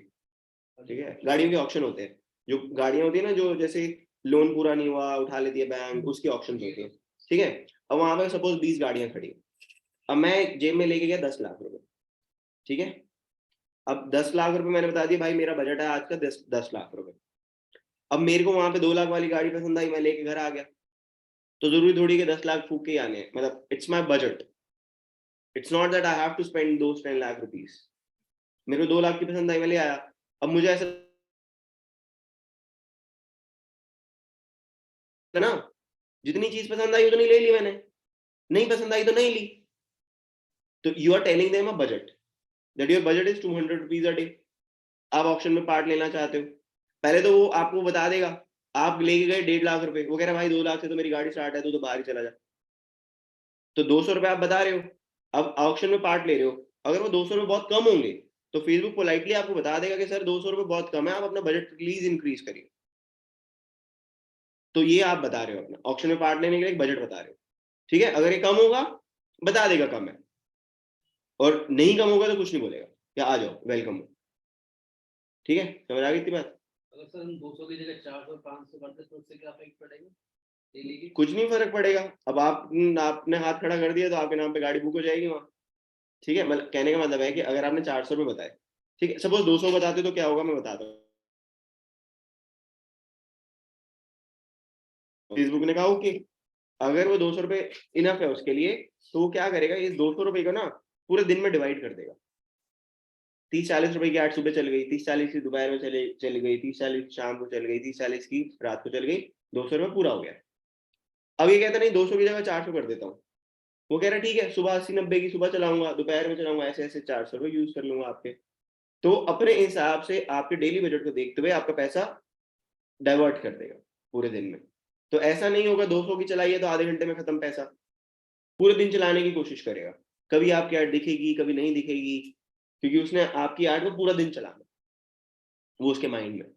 ठीक है। गाड़ियों के ऑप्शन होते हैं, जो गाड़ियां होती है ना, जो जैसे लोन पूरा नहीं हुआ, उठा लेती है बैंक, उसके ऑप्शन होते हैं, ठीक है। अब वहां पे सपोज 20 गाड़ियां खड़ी है, अब मैं जेब में लेके गया 10 लाख रुपए, ठीक है। अब 10 लाख रुपए मैंने बता दिया भाई मेरा बजट है आज का 10 लाख रुपए। अब मेरे को वहां पे 2 लाख वाली गाड़ी पसंद आई, मैं लेके घर आ गया, तो जरूरी थोड़ी कि 10 लाख फूक के ही आने हैं, मतलब it's my budget, it's not that I have to spend those 10 lakh rupees. मेरे को 2 लाख की पसंद आई, मैं ले आया। अब मुझे ऐसा ना, जितनी चीज पसंद आई उतनी ले ली मैंने, नहीं पसंद आई तो नहीं ली। तो you are telling them a budget, that your budget is 200 rupees a day. आप ऑप्शन में पार्ट लेना चाहते हो, पहले तो वो आपको बता देगा, आप लेके गए 1.5 लाख रुपए, वो कह रहा भाई 2 लाख से तो मेरी गाड़ी स्टार्ट है, तू तो बाहर ही चला जा। तो 200 रुपए आप बता रहे हो, अब ऑप्शन में पार्ट ले रहे हो, अगर वो 200 रुपए बहुत कम होंगे तो फेसबुक पोलाइटली आपको बता देगा कि सर 200 रुपए बहुत कम है, आप अपना बजट प्लीज इंक्रीज करिए। तो ये आप बता रहे हो, अपना ऑप्शन में पार्ट लेने के लिए एक बजट बता रहे हो, ठीक है। अगर ये कम होगा बता देगा कम है, और नहीं कम होगा तो कुछ नहीं बोलेगा, या आ जाओ वेलकम हो, ठीक है। समझ आ गई इतनी बात। अगर सर हम 200 की जगह 400 500 करते तो उससे क्या इफेक्ट पड़ेगा डेली की? कुछ नहीं फर्क पड़ेगा। अब आपने हाथ खड़ा कर दिया तो आपके नाम पे गाड़ी बुक हो जाएगी वहां, ठीक है। मतलब कहने का मतलब है कि अगर आपने 400 रुपए बताए, ठीक है, सपोज 200 बताते तो क्या होगा मैं बताता हूँ। फेसबुक ने कहा कि अगर वो 200 रुपए इनफ है उसके लिए, तो वो क्या करेगा, इस 200 रुपए को ना पूरे दिन में डिवाइड कर देगा। 30-40 रुपए की ऐड सुबह चल गई, 30-40 की दोपहर में चली गई, 30-40 शाम को चल गई, 30-40 की रात को चल गई, 200 रुपए पूरा हो गया। अब ये कहता नहीं 200 की जगह 400 कर देता हूँ, वो कह रहा ठीक है सुबह 80-90 की सुबह चलाऊंगा, दोपहर में चलाऊंगा, ऐसे ऐसे 400 रुपये यूज कर लूंगा आपके। तो अपने हिसाब से आपके डेली बजट को देखते हुए आपका पैसा डाइवर्ट कर देगा पूरे दिन में। तो ऐसा नहीं होगा 200 की चलाइए तो आधे घंटे में खत्म पैसा, पूरे दिन चलाने की कोशिश करेगा। कभी आपकी ऐड दिखेगी कभी नहीं दिखेगी, क्योंकि उसने आपकी ऐड को पूरा दिन चलाना, वो उसके माइंड में।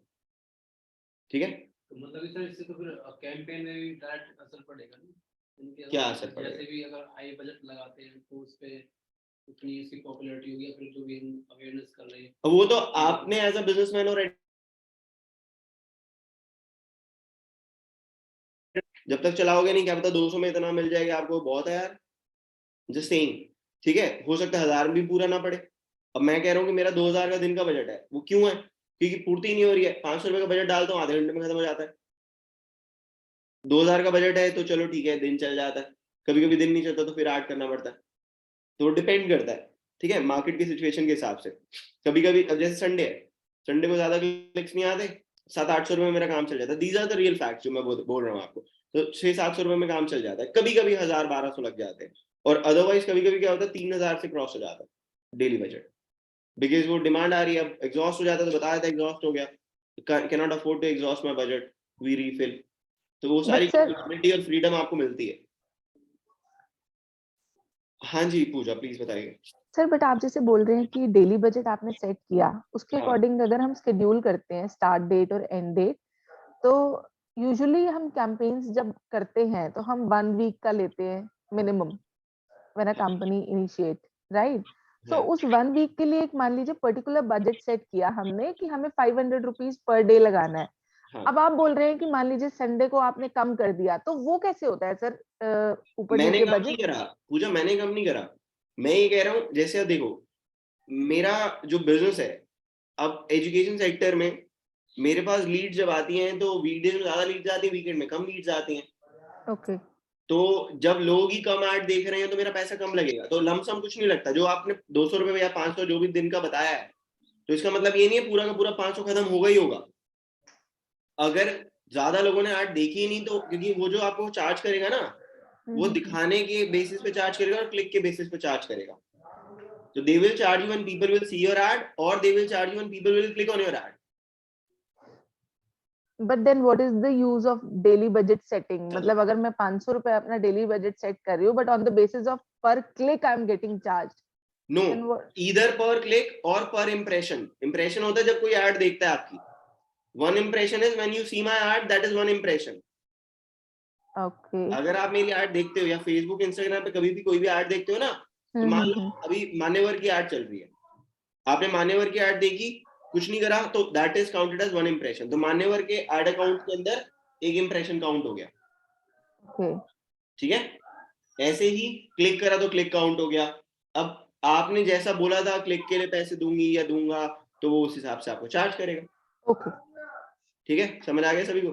ठीक है, तो मतलब सर इससे तो फिर कैंपेन में भी डायरेक्ट असर पड़ेगा ना, क्या असर पड़ेगा? जैसे भी अगर हाई बजट लगाते हैं तो उस पे उतनी इसकी पॉपुलैरिटी होगी, या फिर जो भी हम अवेयरनेस कर रहे हैं। अब वो तो आपने एज अ बिजनेसमैन और जब तक चलाओगे नहीं, क्या पता 200 में इतना मिल जाएगा आपको, बहुत है यार, जस्ट सेइंग। ठीक है, हो सकता है 1000 भी पूरा ना पड़े। अब मैं कह रहा हूँ कि मेरा 2000 का दिन का बजट है, वो क्यों है? क्योंकि पूर्ति नहीं हो रही है। 500 रुपए का बजट डालता हूँ, आधे घंटे में खत्म हो जाता है। 2000 का बजट है तो चलो ठीक है, दिन चल जाता है। कभी कभी दिन नहीं चलता तो फिर ऐड करना पड़ता है। तो डिपेंड करता है, ठीक है, मार्केट की सिचुएशन के हिसाब से। कभी कभी अब जैसे संडे है, संडे को ज्यादा क्लिक्स नहीं आते, 700-800 रुपए में मेरा काम चल जाता है। These are the real facts जो मैं बोल रहा हूँ आपको। तो 600-700 रुपए में काम चल जाता है, कभी कभी 1000-1200 लग जाते हैं। और अदरवाइज कभी कभी क्या होता है, 3000 से क्रॉस हो जाता है डेली बजट, बिकॉज वो डिमांड आ रही है। अब एग्जॉस्ट हो जाता है तो बता देता है एग्जॉस्ट हो गया, can not afford to exhaust my budget, we refill. तो वो सारी बट सर फ्लेक्सिबिलिटी और फ्रीडम आपको मिलती है। हाँ जी पूजा, प्लीज बताइए। सर बट आप जैसे बोल रहे हैं कि डेली बजट आपने सेट किया, उसके हाँ अकॉर्डिंग अगर हम शेड्यूल करते हैं स्टार्ट डेट और एंड डेट, तो यूजुअली हम कैंपेन्स जब करते हैं तो हम 1 वीक का लेते हैं minimum, when a company initiate, right? So हाँ उस 1 वीक के लिए एक मान लीजिए पर्टिकुलर बजट सेट किया हमने कि हमें 500 रुपीज पर डे लगाना है। हाँ। अब आप बोल रहे हैं कि मान लीजिए संडे को आपने कम कर दिया, तो वो कैसे होता है सर? ऊपर मैंने नीचे कम नहीं बजट। करा पूजा, मैंने कम नहीं करा। मैं ये कह रहा हूँ, जैसे अब देखो, मेरा जो बिजनेस है, अब एजुकेशन सेक्टर में मेरे पास लीड जब आती हैं तो वीकडेज में ज्यादा लीड्स आती है, वीकेंड में कम लीड्स आती हैं। ओके। तो जब लोग ही कम ऐड देख रहे हैं तो मेरा पैसा कम लगेगा, तो लमसम कुछ नहीं लगता। जो आपने 200 रुपये या 500 जो भी दिन का बताया है, तो इसका मतलब ये नहीं है पूरा का पूरा 500 खत्म होगा ही होगा। अगर ज्यादा लोगों ने ऐड देखी ही नहीं तो, क्योंकि वो जो आपको चार्ज करेगा ना, वो दिखाने के बेसिस पे चार्ज करेगा और क्लिक के बेसिस पे चार्ज करेगा। So they will charge you when people will see your ad, or they will charge you when people will click on your ad. But then what is the use of daily budget setting? मतलब अगर मैं 500 रुपए अपना daily budget set कर रही हूँ, but on the basis of per click I am getting charge, No, then what? either per click or per impression. Impression होता है जब कोई ad देखता है आपकी। One impression is when you see my ad, that is one impression. Okay. अगर आप मेरी ad देखते हो या Facebook, Instagram पे कभी भी कोई भी ad देखते हो ना, तो मान लो अभी मान्यवर की ad चल रही है, आपने मान्यवर की ad देखी, कुछ नहीं करा, तो that is counted as one impression. तो मान्यवर के ad अकाउंट के अंदर एक impression काउंट हो गया। ओके। ठीक है, ऐसे ही क्लिक करा तो क्लिक काउंट हो गया। अब आपने जैसा बोला था क्लिक के लिए पैसे दूंगी या दूंगा, तो वो उस हिसाब से आपको चार्ज करेगा। ओके। ठीक है, समझ आ गया सभी को?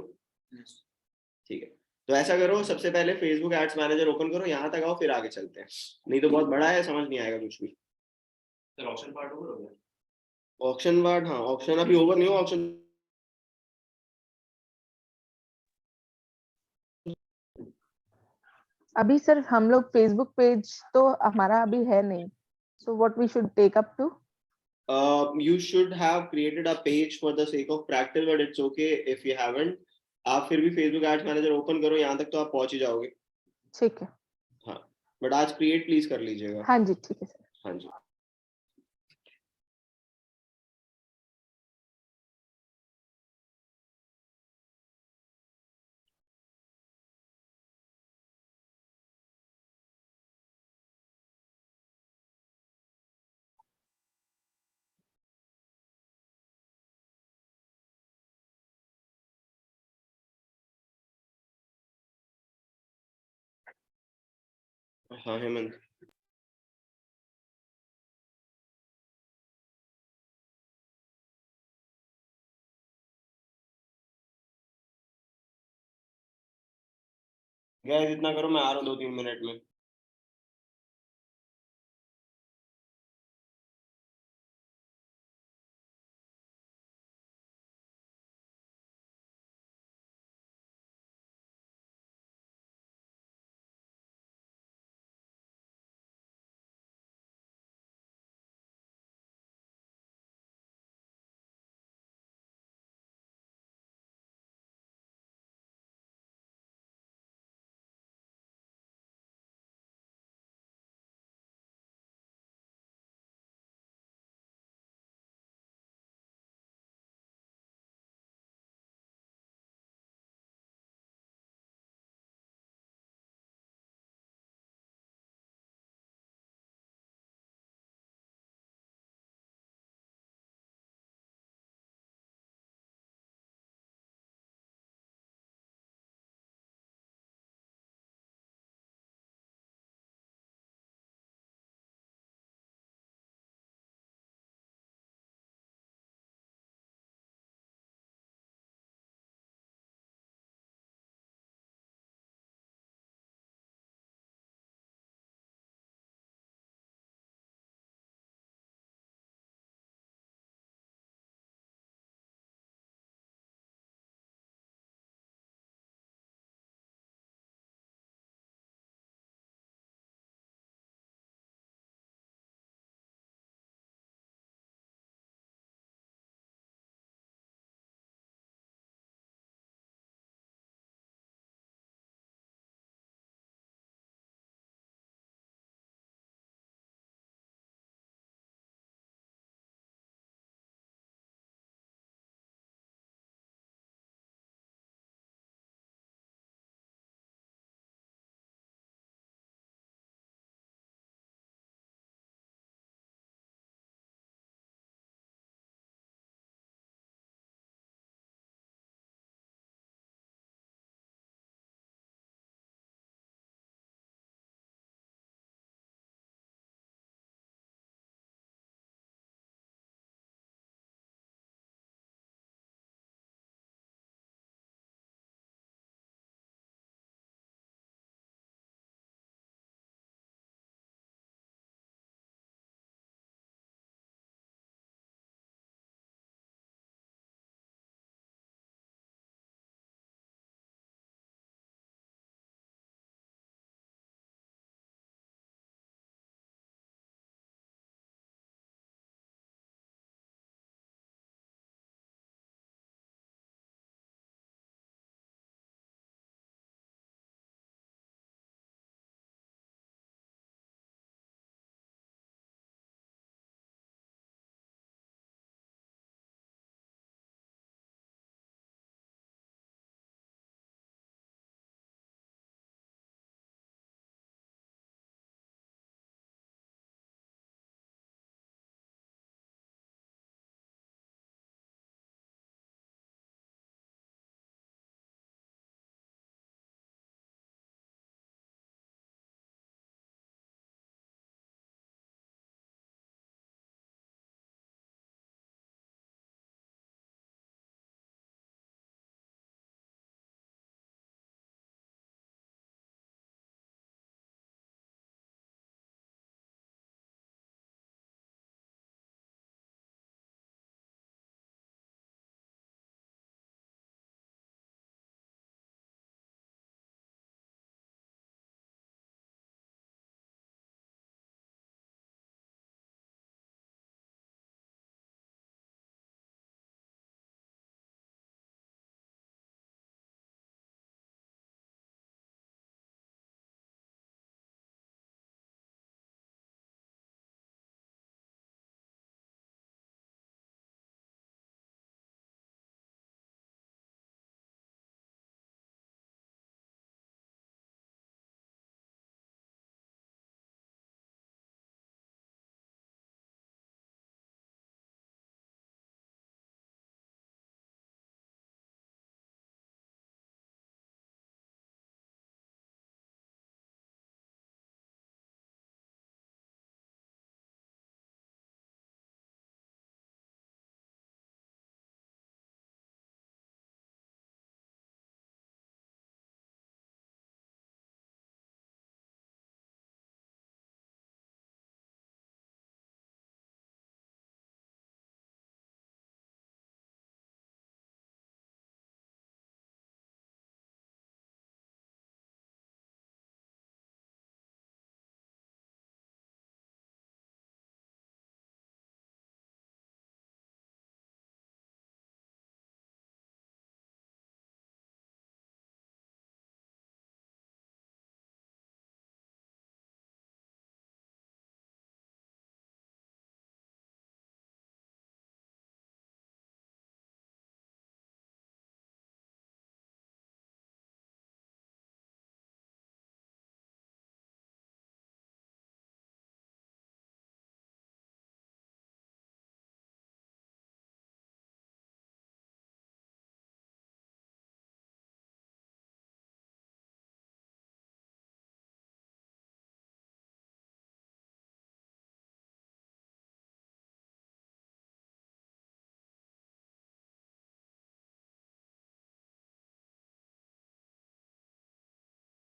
ठीक है, तो ऐसा करो, सबसे पहले फेसबुक एड्स मैनेजर ओपन करो, यहाँ तक आओ, फिर आगे चलते हैं। नहीं तो बहुत बड़ा है, समझ नहीं आएगा कुछ भी। सर ऑप्शन पार्ट ओवर हो गया। ऑप्शन वार्ड, हाँ ऑप्शन अभी ओवर नहीं हो, ऑप्शन अभी सर हम लोग फेसबुक पेज तो हमारा अभी है नहीं, so what we should take up to? you should have created a page for the sake of practice, but it's okay if you haven't. आप फिर भी फेसबुक एड्स मैनेजर ओपन करो, यहाँ तक तो आप पहुंच ही जाओगे। ठीक है। हाँ, बट आज क्रिएट प्लीज कर लीजिएगा। हाँ जी ठीक है सर। हाँ जी। हाँ हेमंत। गैस इतना करो, मैं आ रहा हूँ 2-3 मिनट में।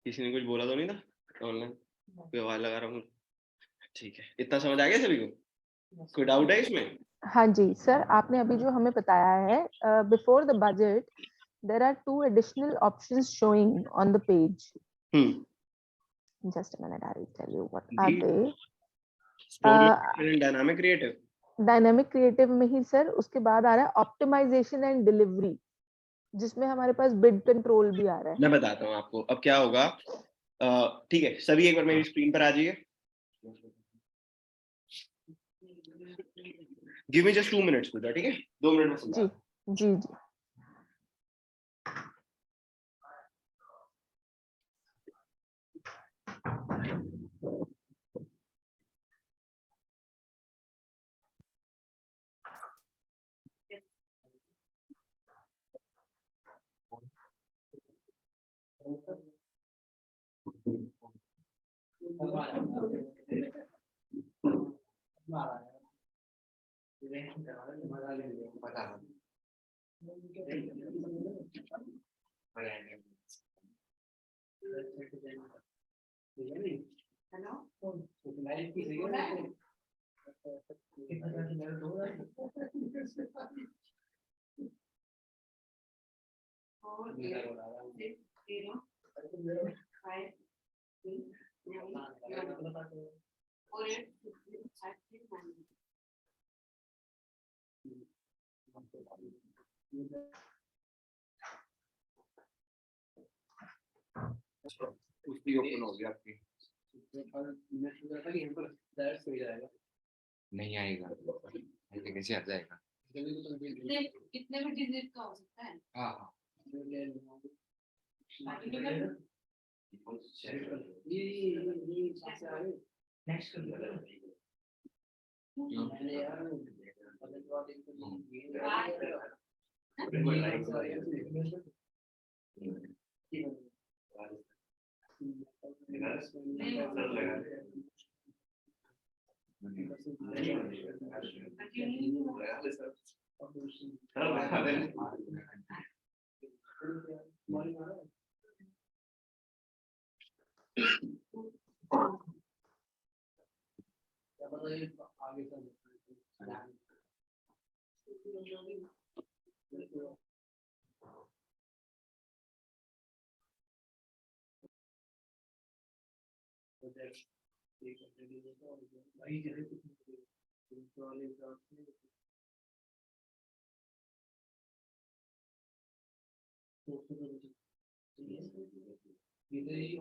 किसी ने कुछ बोला तो नहीं था ऑनलाइन? कोई आवाज लगा रहा हूँ। ठीक है, इतना समझ आ गया सभी को? कोई डाउट है इसमें? हाँ जी सर, आपने अभी जो हमें बताया है, before the budget there are 2 additional options showing on the page. Just a minute, I will tell you what are they. Story and dynamic creative. Dynamic creative में ही सर उसके बाद आ रहा है ऑप्टिमाइजेशन एंड डिलीवरी, जिसमें हमारे पास bid control भी आ रहा है। मैं बताता हूँ आपको अब क्या होगा। ठीक है, सभी एक बार मेरी स्क्रीन पर आ जाइए। गिव मी जस्ट 2 मिनट्स पूजा, ठीक है? 2 मिनट में समझा। जी जी। उसकी ओपन हो गई आपकी। नहीं आएगा, ऐसे कैसे आ जाएगा? कितने भी डिजिट का हो सकता है। हाँ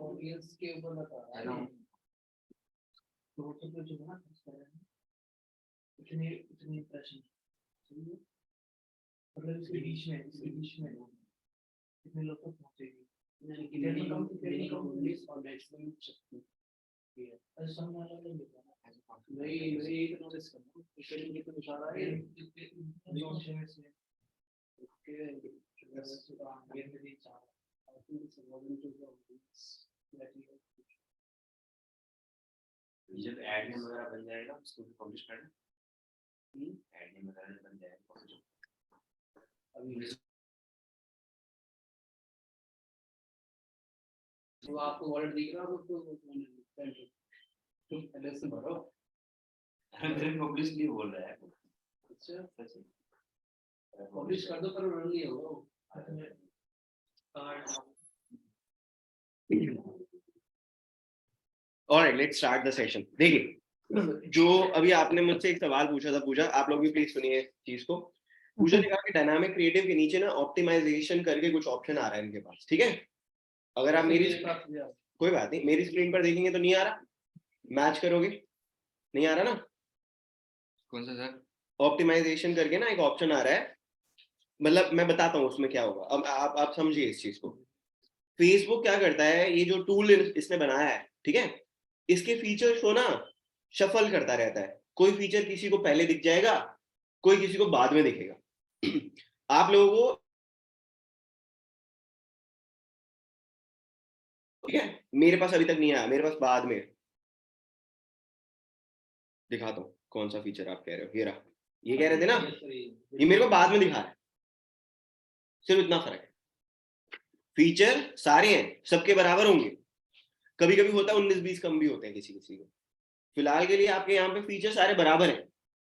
ऑडियंस के ऊपर बता रहा है। तो जो है इतने इंप्रेशन, मतलब इसके बीच में कितने लोग तक पहुंचेगी, और मैक्सिमम नहीं नोटिस करना इसलिए तो दिखा रहा है जब एड नेम वगैरह बन जाएगा उसको भी पब्लिश करना। एड नेम वगैरह बन जाएगा अभी तो आपको वॉलेट दिख रहा हो तो पहले से भरो। मेरे पब्लिश नहीं बोल रहा है। अच्छा पब्लिश कर दो पर रन नहीं होगा। Alright, let's start the session. देखिए, जो अभी आपने मुझसे एक सवाल पूछा था पूजा, आप लोग भी प्लीज सुनिए इस चीज को। पूजा ने कहा कि डायनामिक क्रिएटिव के नीचे ना ऑप्टिमाइजेशन करके कुछ ऑप्शन आ रहा है इनके पास, ठीक है? अगर आप मेरी कोई बात नहीं, मेरी स्क्रीन पर देखेंगे तो नहीं आ रहा, मैच करोगे, नहीं आ रहा ना? कौन सा सर? ऑप्टिमाइजेशन करके ना एक ऑप्शन आ रहा है, मतलब मैं बताता हूँ उसमें क्या होगा। अब आप समझिए इस चीज को। फेसबुक क्या करता है, ये जो टूल इसने बनाया है, ठीक है, इसके फीचर्स को ना शफल करता रहता है। कोई फीचर किसी को पहले दिख जाएगा, कोई किसी को बाद में दिखेगा। आप लोगों को, ठीक है, मेरे पास अभी तक नहीं आया, मेरे पास बाद में दिखाता हूँ कौन सा फीचर आप कह रहे हो। ये रहा, ये कह रहे थे ना, ये मेरे को बाद में दिखा रहा है। सिर्फ इतना फर्क है, फीचर सारे हैं, सबके बराबर होंगे, कभी कभी होता है 19-20 कम भी होते हैं किसी किसी को। फिलहाल के लिए आपके यहाँ पे फीचर सारे बराबर हैं,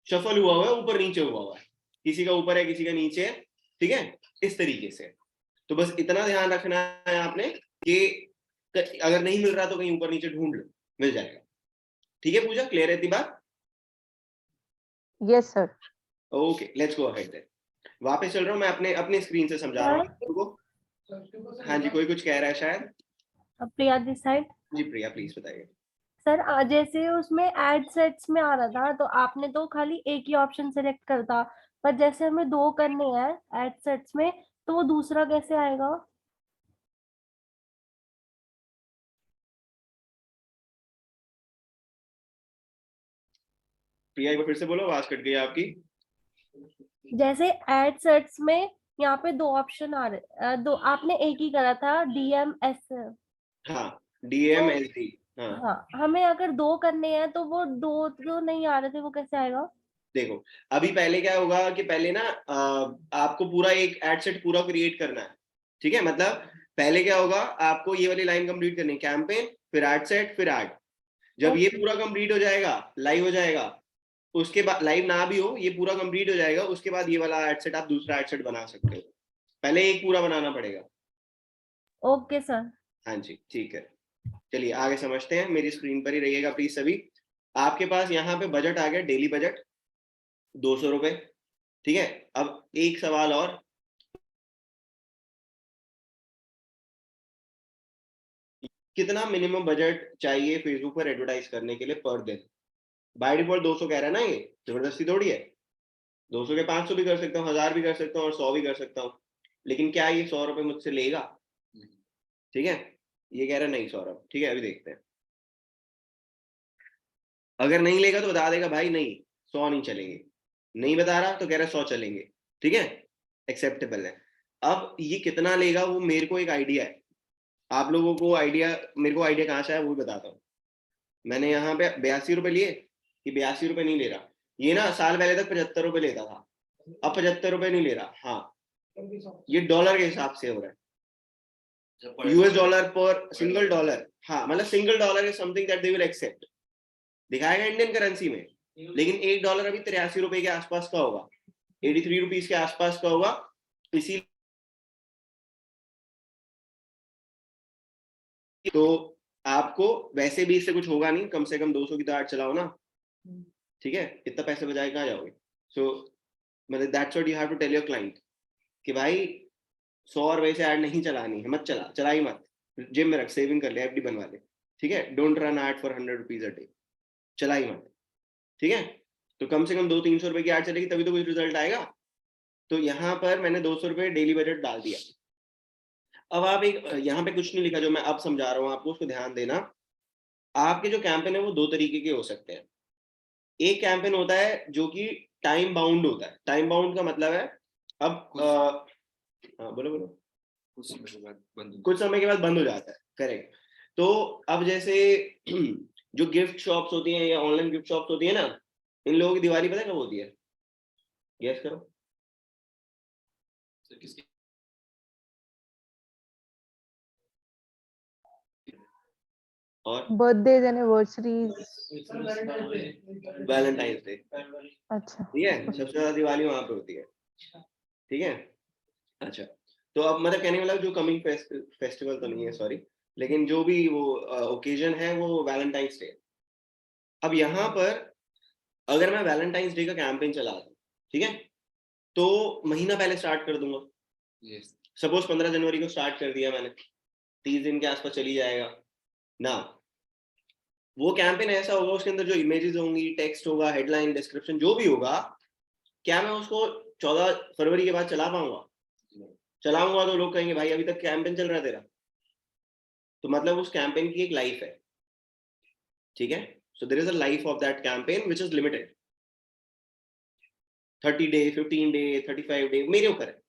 शफल हुआ हुआ है, ऊपर नीचे हुआ है, किसी का ऊपर है किसी का नीचे है, ठीक है, इस तरीके से। तो बस इतना ध्यान रखना है आपने कि अगर नहीं मिल रहा तो कहीं ऊपर नीचे ढूंढ लो, मिल जाएगा। ठीक है पूजा, क्लियर है इतनी बात? Yes sir. Okay let's go ahead then. वापस चल रहा हूँ मैं अपने स्क्रीन से समझा रहा हूँ आपको। हाँ जी, कोई कुछ कह रहा है शायद। Priya this side. जी प्रिया प्लीज बताइए। सर जैसे उसमें एड सेट्स में आ रहा था तो आपने तो खाली एक ही ऑप्शन सेलेक्ट कर था, पर जैसे हमें 2 करने हैं एड सेट्स में तो वो दूसरा कैसे आएगा? प्रिया एक बार फिर से बोलो, आवाज कट गई आपकी। जैसे एड सेट्स में यहाँ पे 2 ऑप्शन आ रहे, दो आपने एक ही करा था DMS। हाँ DMSD। हाँ हाँ, हमें अगर 2 करने हैं तो वो 2 जो नहीं आ रहे थे वो कैसे आएगा? देखो अभी पहले क्या होगा कि पहले ना आपको पूरा एक एड सेट पूरा क्रिएट करना है, ठीक है। मतलब पहले क्या होगा, आपको ये वाली लाइन कंप्लीट करनी है, कैंपेन फिर एड सेट फिर एड। जब ये पूरा कंप्लीट हो जाएगा, लाइव हो जाएगा, उसके बाद लाइव ना भी हो, ये पूरा कंप्लीट हो जाएगा, उसके बाद ये वाला एड सेट आप दूसरा एड सेट बना सकते हो। पहले एक पूरा बनाना पड़ेगा। Okay sir. हाँ जी ठीक है, चलिए आगे समझते हैं। मेरी स्क्रीन पर ही रहिएगा प्लीज सभी। आपके पास यहाँ पे बजट आ गया, डेली बजट 200 रुपए, ठीक है। अब एक सवाल और, कितना मिनिमम बजट चाहिए फेसबुक पर एडवर्टाइज करने के लिए पर दिन? बाय डिफॉल्ट 200 कह रहा है ना, ये जबरदस्ती थोड़ी है। 200 के 500 भी कर सकता हूँ, 1000 भी कर सकता हूँ और 100 भी कर सकता हूँ, लेकिन क्या ये 100 रुपए मुझसे लेगा? ठीक है, ये कह रहा है नहीं सौरभ, ठीक है अभी देखते हैं। अगर नहीं लेगा तो बता देगा भाई नहीं 100 नहीं चलेंगे, नहीं बता रहा तो कह रहा है 100 चलेंगे, ठीक है, एक्सेप्टेबल है। अब ये कितना लेगा वो मेरे को एक आइडिया है, आप लोगों को आइडिया, मेरे को आइडिया कहाँ से आया वो भी बताता हूँ। मैंने यहाँ पे 82 रुपए लिए, ये 82 रुपए नहीं ले रहा, ये ना साल पहले तक 75 रुपए लेता था, अब 75 रुपए नहीं ले रहा। हाँ ये डॉलर के हिसाब से हो रहा है, यूएस डॉलर पर सिंगल डॉलर। हाँ मतलब single dollar is something that they will accept, दिखाएगा इंडियन करेंसी में, लेकिन $1 अभी 83 रुपए के आसपास का होगा, 83 रुपीज के आसपास का होगा। इसी तो आपको वैसे भी इससे कुछ होगा नहीं, कम से कम 200 की तो ऐड चलाओ ना, ठीक है, इतना पैसे बजाय कहाँ जाओगे। सो मतलब that's what you have to tell your client कि भाई 100 रुपए से ऐड नहीं चलानी है, मत चला ही मत, जेब में रख, सेविंग कर ले, एफडी बनवा ले, ठीक है। Don't run add for 100 rupees a day, चला ही मत, ठीक है। तो कम से कम 200-300 रुपए की ऐड चलेगी तभी तो कुछ रिजल्ट आएगा। तो यहाँ पर मैंने 200 रुपए डेली बजट डाल दिया। अब आप एक यहाँ पे कुछ नहीं लिखा जो मैं अब समझा रहा हूँ आपको, उसको ध्यान देना। आपके जो कैंपेन है वो 2 तरीके के हो सकते हैं। एक कैंपेन होता है जो कि टाइम बाउंड होता है। टाइम बाउंड का मतलब है अब हाँ बोलो कुछ समय के बाद बंद कुछ समय के बाद बंद हो जाता है, करेक्ट। तो अब जैसे जो गिफ्ट शॉप्स होती हैं या ऑनलाइन गिफ्ट शॉप्स होती है ना, इन लोगों की दिवाली पता है कब होती है? गेस करो। सर किसकी? और बर्थडेज एनिवर्सरीज, वैलेंटाइंस डे, अच्छा ठीक है, सबसे ज्यादा दिवाली वहां पे होती है, ठीक है। अच्छा तो अब मतलब कहने वाला जो कमिंग फेस्टिवल तो नहीं है सॉरी, लेकिन जो भी वो ओकेजन है वो वैलेंटाइंस डे। अब यहाँ पर अगर मैं वैलेंटाइंस डे का कैंपेन चला दूं, ठीक है, तो महीना पहले स्टार्ट कर दूंगा। यस सपोज 15 जनवरी को स्टार्ट कर दिया मैंने, 30 दिन के आसपास चली जाएगा ना। वो कैंपेन ऐसा होगा, उसके अंदर जो इमेजेस होंगी, टेक्स्ट होगा, हेडलाइन, डिस्क्रिप्शन जो भी होगा, क्या मैं उसको 14 फरवरी के बाद चला पाऊंगा? चलाऊंगा तो लोग कहेंगे भाई अभी तक कैंपेन चल रहा है तेरा। तो मतलब उस कैंपेन की एक लाइफ है, ठीक है। So there is a life of that campaign which is limited, 30 day, 15 day, 35 day, मेरे ऊपर है।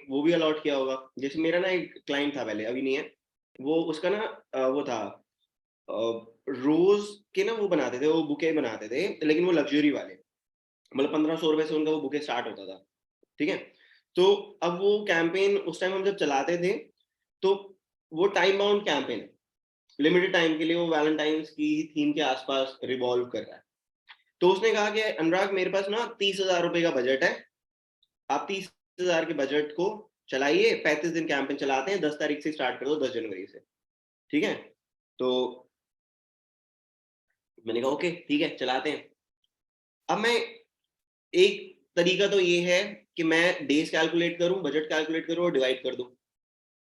वो भी अलॉट किया होगा। जैसे मेरा ना एक क्लाइंट था पहले, अभी नहीं है, वो उसका ना वो था रोज के ना वो बनाते थे, वो बुके बनाते थे, लेकिन वो लग्जरी वाले, मतलब 1500 रुपए से उनका वो बुके स्टार्ट होता था, ठीक है। तो अब वो कैंपेन उस टाइम हम जब चलाते थे तो वो टाइम बाउंड कैंपेन है, लिमिटेड टाइम के लिए, वो वैलेंटाइंस की थीम के आसपास रिवॉल्व कर रहा है। तो उसने कहा कि अनुराग मेरे पास ना 30,000 रुपए का बजट है, आप 30,000 के बजट को चलाइए, 35 दिन कैंपेन चलाते हैं, 10 तारीख से स्टार्ट कर दो, 10 जनवरी से, ठीक है। तो मैंने कहा ओके ठीक है चलाते हैं। अब मैं, एक तरीका तो ये है कि मैं डेज कैलकुलेट करूं, बजट कैलकुलेट करूं और डिवाइड कर दूं।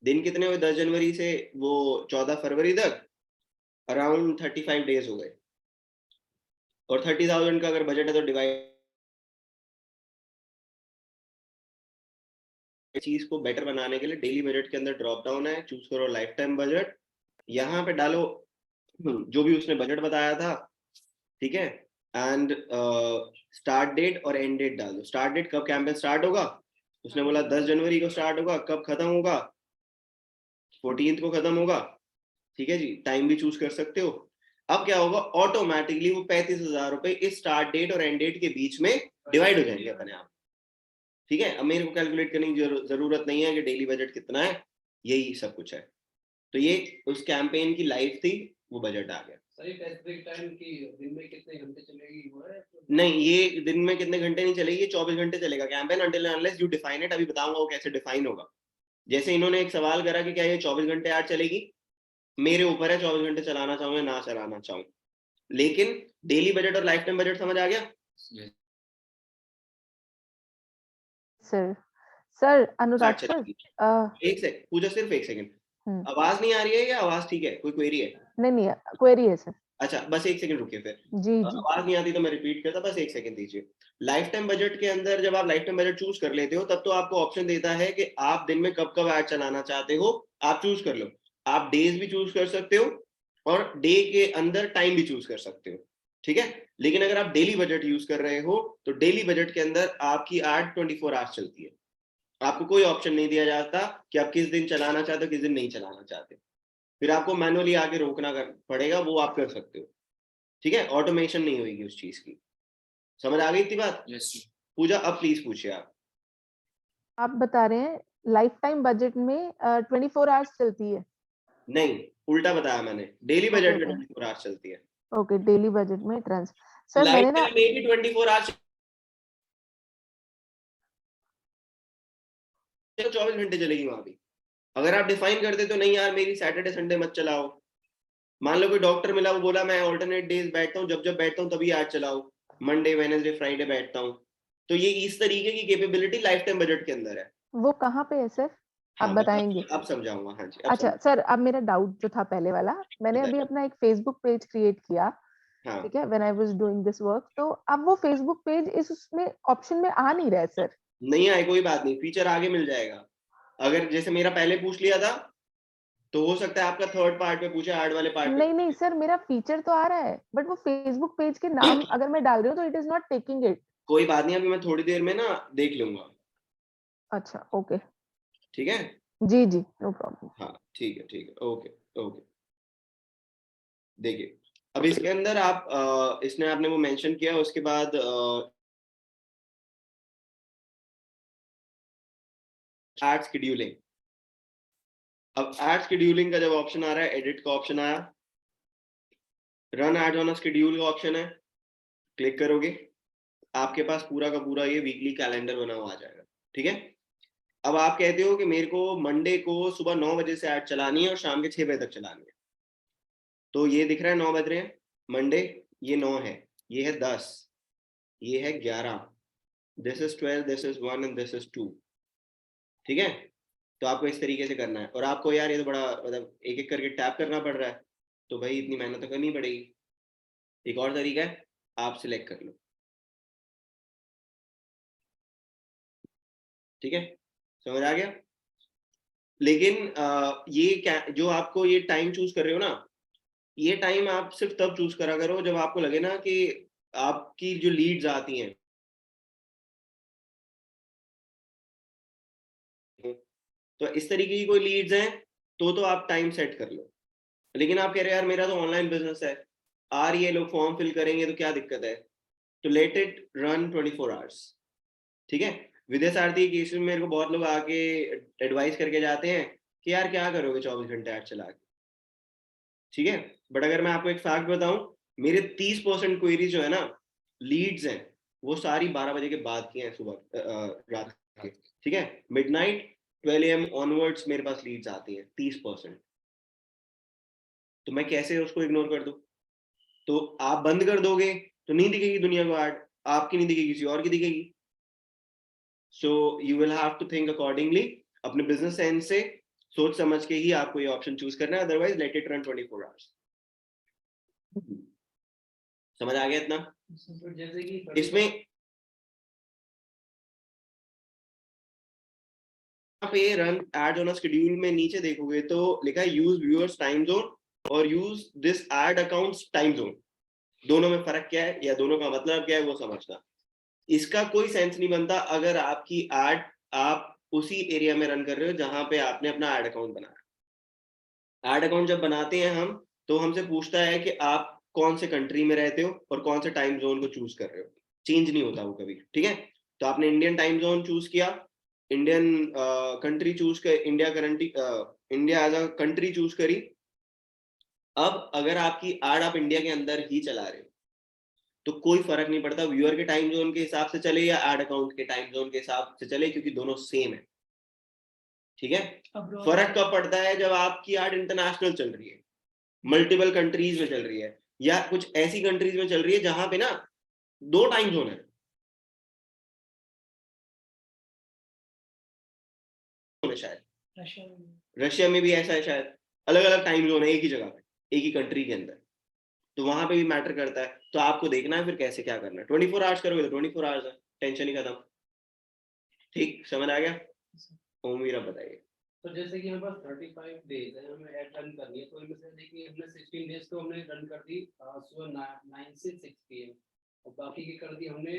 दिन कितने हुए 10 जनवरी से वो 14 फरवरी तक, अराउंड 35 डेज हो गए, और 30,000 का अगर बजट है तो डिवाइड, चीज को बेटर बनाने के लिए डेली बजट के अंदर ड्रॉप डाउन है, चूज करो लाइफ टाइम बजट, यहाँ पे डालो जो भी उसने बजट बताया था, ठीक है, एंड स्टार्ट डेट और एंड डेट डाल दो। स्टार्ट डेट कब कैंपेन स्टार्ट होगा, उसने बोला 10 जनवरी को स्टार्ट होगा, कब खत्म होगा 14th को खत्म होगा, ठीक है जी, टाइम भी चूज कर सकते हो। अब क्या होगा, ऑटोमेटिकली वो 35,000 रुपए इस स्टार्ट डेट और एंड डेट के बीच में डिवाइड हो जाएंगे अपने आप, ठीक है। अब मेरे को कैलकुलेट करने की जरूरत नहीं है कि डेली बजट कितना है, यही सब कुछ है। तो ये उस कैंपेन की लाइफ थी, वो बजट आ गया। सही स्पेसिफिक टाइम की दिन में कितने घंटे चलेगी वो है? नहीं, ये दिन में कितने घंटे नहीं चलेगी, 24 घंटे चलेगा campaign, until unless you define it. अभी बताऊंगा वो कैसे डिफाइन होगा। जैसे इन्होंने एक सवाल करा कि क्या ये 24 घंटे ऐड चलेगी, मेरे ऊपर है 24 घंटे चलाना चाहूँ या ना चलाना चाहूँ, लेकिन डेली बजट और लाइफ टाइम बजट समझ आ गया। सर सर अनुराग स्टार्ट सर, चलेगी। एक सेकंड पूजा, सिर्फ एक सेकंड। आवाज नहीं आ रही है या आवाज ठीक है, कोई क्वेरी है? नहीं क्वेरी है सर। अच्छा बस एक सेकंड रुकिए फिर। जी जी आवाज नहीं आती तो मैं रिपीट करता, बस एक सेकंड दीजिए। लाइफ टाइम बजट के अंदर जब आप लाइफ टाइम बजट चूज कर लेते हो तब तो आपको ऑप्शन देता है कि आप दिन में कब कब ऐड चलाना चाहते हो, आप चूज कर लो। आप डेज भी चूज कर सकते हो और डे के अंदर टाइम भी चूज कर सकते हो, ठीक है। लेकिन अगर आप डेली बजट यूज कर रहे हो तो डेली बजट के अंदर आपकी ऐड 24 आवर्स चलती है। आपको कोई ऑप्शन नहीं दिया जाता कि आप किस दिन चलाना चाहते हो, किस दिन नहीं चलाना चाहते। फिर आपको मैनुअली आके रोकना पड़ेगा, वो आप कर सकते हो, ठीक है। ऑटोमेशन नहीं होगी उस चीज की। समझ आ गई इतनी बात? यस पूजा अब प्लीज पूछिए आप। आप बता रहे हैं लाइफ टाइम बजट में 24 आवर्स चलती है? नहीं, उल्टा बताया मैंने, डेली ओके बजट में ओके 24 आवर्स चलती है। ओके, डेली बजट में ट्रांस सर लाइफ मैंने ना टाइम में भी 24 आवर्स, 24 घंटे चलेगी वहां भी। अगर आप डिफाइन कर दे तो नहीं यार मेरी सैटरडे संडे मत चलाओ, मान लो कोई डॉक्टर मिला, वो बोला मैं ऑल्टरनेट डेज बैठता हूँ, जब जब बैठता हूँ तभी आज चलाओ, मंडे वेडनेसडे फ्राइडे बैठता हूँ, तो ये इस तरीके की कैपेबिलिटी लाइफ टाइम बजट के अंदर है। वो कहाँ पे है सर, आप हाँ बताएंगे? अब समझाऊंगा, हाँ जी अब अच्छा समझ। सर, अब मेरा डाउट जो था पहले वाला, मैंने अभी बताइए। अपना एक फेसबुक पेज क्रिएट किया, हाँ ठीक है, when I was doing this work, तो अब वो फेसबुक पेज इस उसमें ऑप्शन में आ नहीं रहा है सर। नहीं आए कोई बात नहीं, फीचर आगे मिल जाएगा। अगर जैसे मेरा पहले पूछ लिया था तो हो सकता है आपका थर्ड पार्ट पे पूछे, ऐड वाले पार्ट पे। नहीं सर, मेरा फीचर तो आ रहा है बट वो फेसबुक पेज के नाम अगर मैं डाल रही हूँ तो it is not taking it. कोई बात नहीं, अभी मैं थोड़ी देर में ना देख लूंगा, अच्छा ओके, ठीक है। जी जी नो प्रॉब्लम। हाँ ठीक है ओके ओके। देखिए अब इसके अंदर आप इसने आपने वो मेंशन किया, उसके बाद एड शेड्यूलिंग। अब एड शेड्यूलिंग का जब ऑप्शन आ रहा है, एडिट का ऑप्शन आया, run ad on a schedule का ऑप्शन है, क्लिक करोगे आपके पास पूरा का पूरा ये वीकली कैलेंडर बना हुआ आ जाएगा, ठीक है। अब आप कहते हो कि मेरे को मंडे को सुबह 9 बजे से ऐड चलानी है और शाम के 6 बजे तक चलानी है, तो ये दिख रहा है 9 बज रहे हैं मंडे, ये 9 है, ये है 10, ये है 11, this is 12, this is 1 and this is 2, ठीक है। तो आपको इस तरीके से करना है, और आपको यार ये तो बड़ा मतलब एक एक करके टैप करना पड़ रहा है, तो भाई इतनी मेहनत तो करनी पड़ेगी। एक और तरीका है, आप सिलेक्ट कर लो, ठीक है, समझ आ गया। लेकिन ये क्या, जो आपको ये टाइम चूज कर रहे हो ना, ये टाइम आप सिर्फ तब चूज करा करो जब आपको लगे ना कि आपकी जो लीड्स आती हैं, तो इस तरीके की कोई लीड्स हैं तो आप टाइम सेट कर लो। लेकिन आप कह रहे हो यार मेरा तो ऑनलाइन बिजनेस है, आ रही है, लोग फॉर्म फिल करेंगे तो क्या दिक्कत है, तो लेट इट रन 24 आवर्स, ठीक है। विदेश आरती के केस में मेरे को बहुत लोग आके एडवाइस करके जाते हैं कि यार क्या करोगे 24 घंटे ऐड चला के, ठीक है। बट अगर मैं आपको एक फैक्ट बताऊं, मेरे 30% क्वेरीज जो है ना, लीड्स हैं, वो सारी 12 बजे के बाद की हैं, सुबह रात के, ठीक है। मिडनाइट 12 AM ऑनवर्ड्स मेरे पास लीड्स आती हैं 30%। तो मैं कैसे उसको इग्नोर कर दूं? तो आप बंद कर दोगे तो नहीं दिखेगी दुनिया को ऐड, आपकी नहीं दिखेगी, किसी और की दिखेगी। So you will have to think accordingly, अपने बिजनेस सेंस से सोच समझ के ही आपको ये ऑप्शन चूज करना है, otherwise let it run 24 hours. समझ आ गया इतना? तो जैसे कि इसमें यहाँ पे run ad on a schedule में नीचे देखोगे तो लिखा है यूज व्यूअर्स टाइम जोन और use this ad accounts time zone. दोनों में फर्क क्या है या दोनों का मतलब क्या है वो समझना। इसका कोई सेंस नहीं बनता अगर आपकी एड आप उसी एरिया में रन कर रहे हो जहां पे आपने अपना एड अकाउंट बनाया। एड अकाउंट जब बनाते हैं हम, तो हमसे पूछता है कि आप कौन से कंट्री में रहते हो और कौन से टाइम जोन को चूज कर रहे हो। चेंज नहीं होता वो कभी, ठीक है। तो आपने इंडियन टाइम जोन चूज किया, इंडियन कंट्री चूज कर, India as a country choose करी। अब अगर आपकी एड आप इंडिया के अंदर ही चला रहे हो तो कोई फर्क नहीं पड़ता व्यूअर के टाइम जोन के हिसाब से चले या एड अकाउंट के टाइम जोन के हिसाब से चले, क्योंकि दोनों सेम है, ठीक है। फर्क कब पड़ता है? जब आपकी एड इंटरनेशनल चल रही है, मल्टीपल कंट्रीज में चल रही है, या कुछ ऐसी कंट्रीज में चल रही है जहां पे ना 2 टाइम जोन है। शायद रशिया में भी ऐसा है, शायद अलग अलग टाइम जोन है एक ही जगह पे, एक ही कंट्री के अंदर। तो वहां पे भी मैटर करता है। तो आपको देखना है फिर कैसे क्या करना है। 24 आवर्स करोगे तो 24 आवर्स है, टेंशन ही खत्म। ठीक, समझ आ गया? ओमवीर अब बताइए। तो जैसे कि हमारे पास 35 डेज है, हमें ऐड रन करनी है, तो इनमें से देखिए हमने 16 डेज तो हमने रन कर दी सुबह 9 से 6 PM, और बाकी की कर दी हमने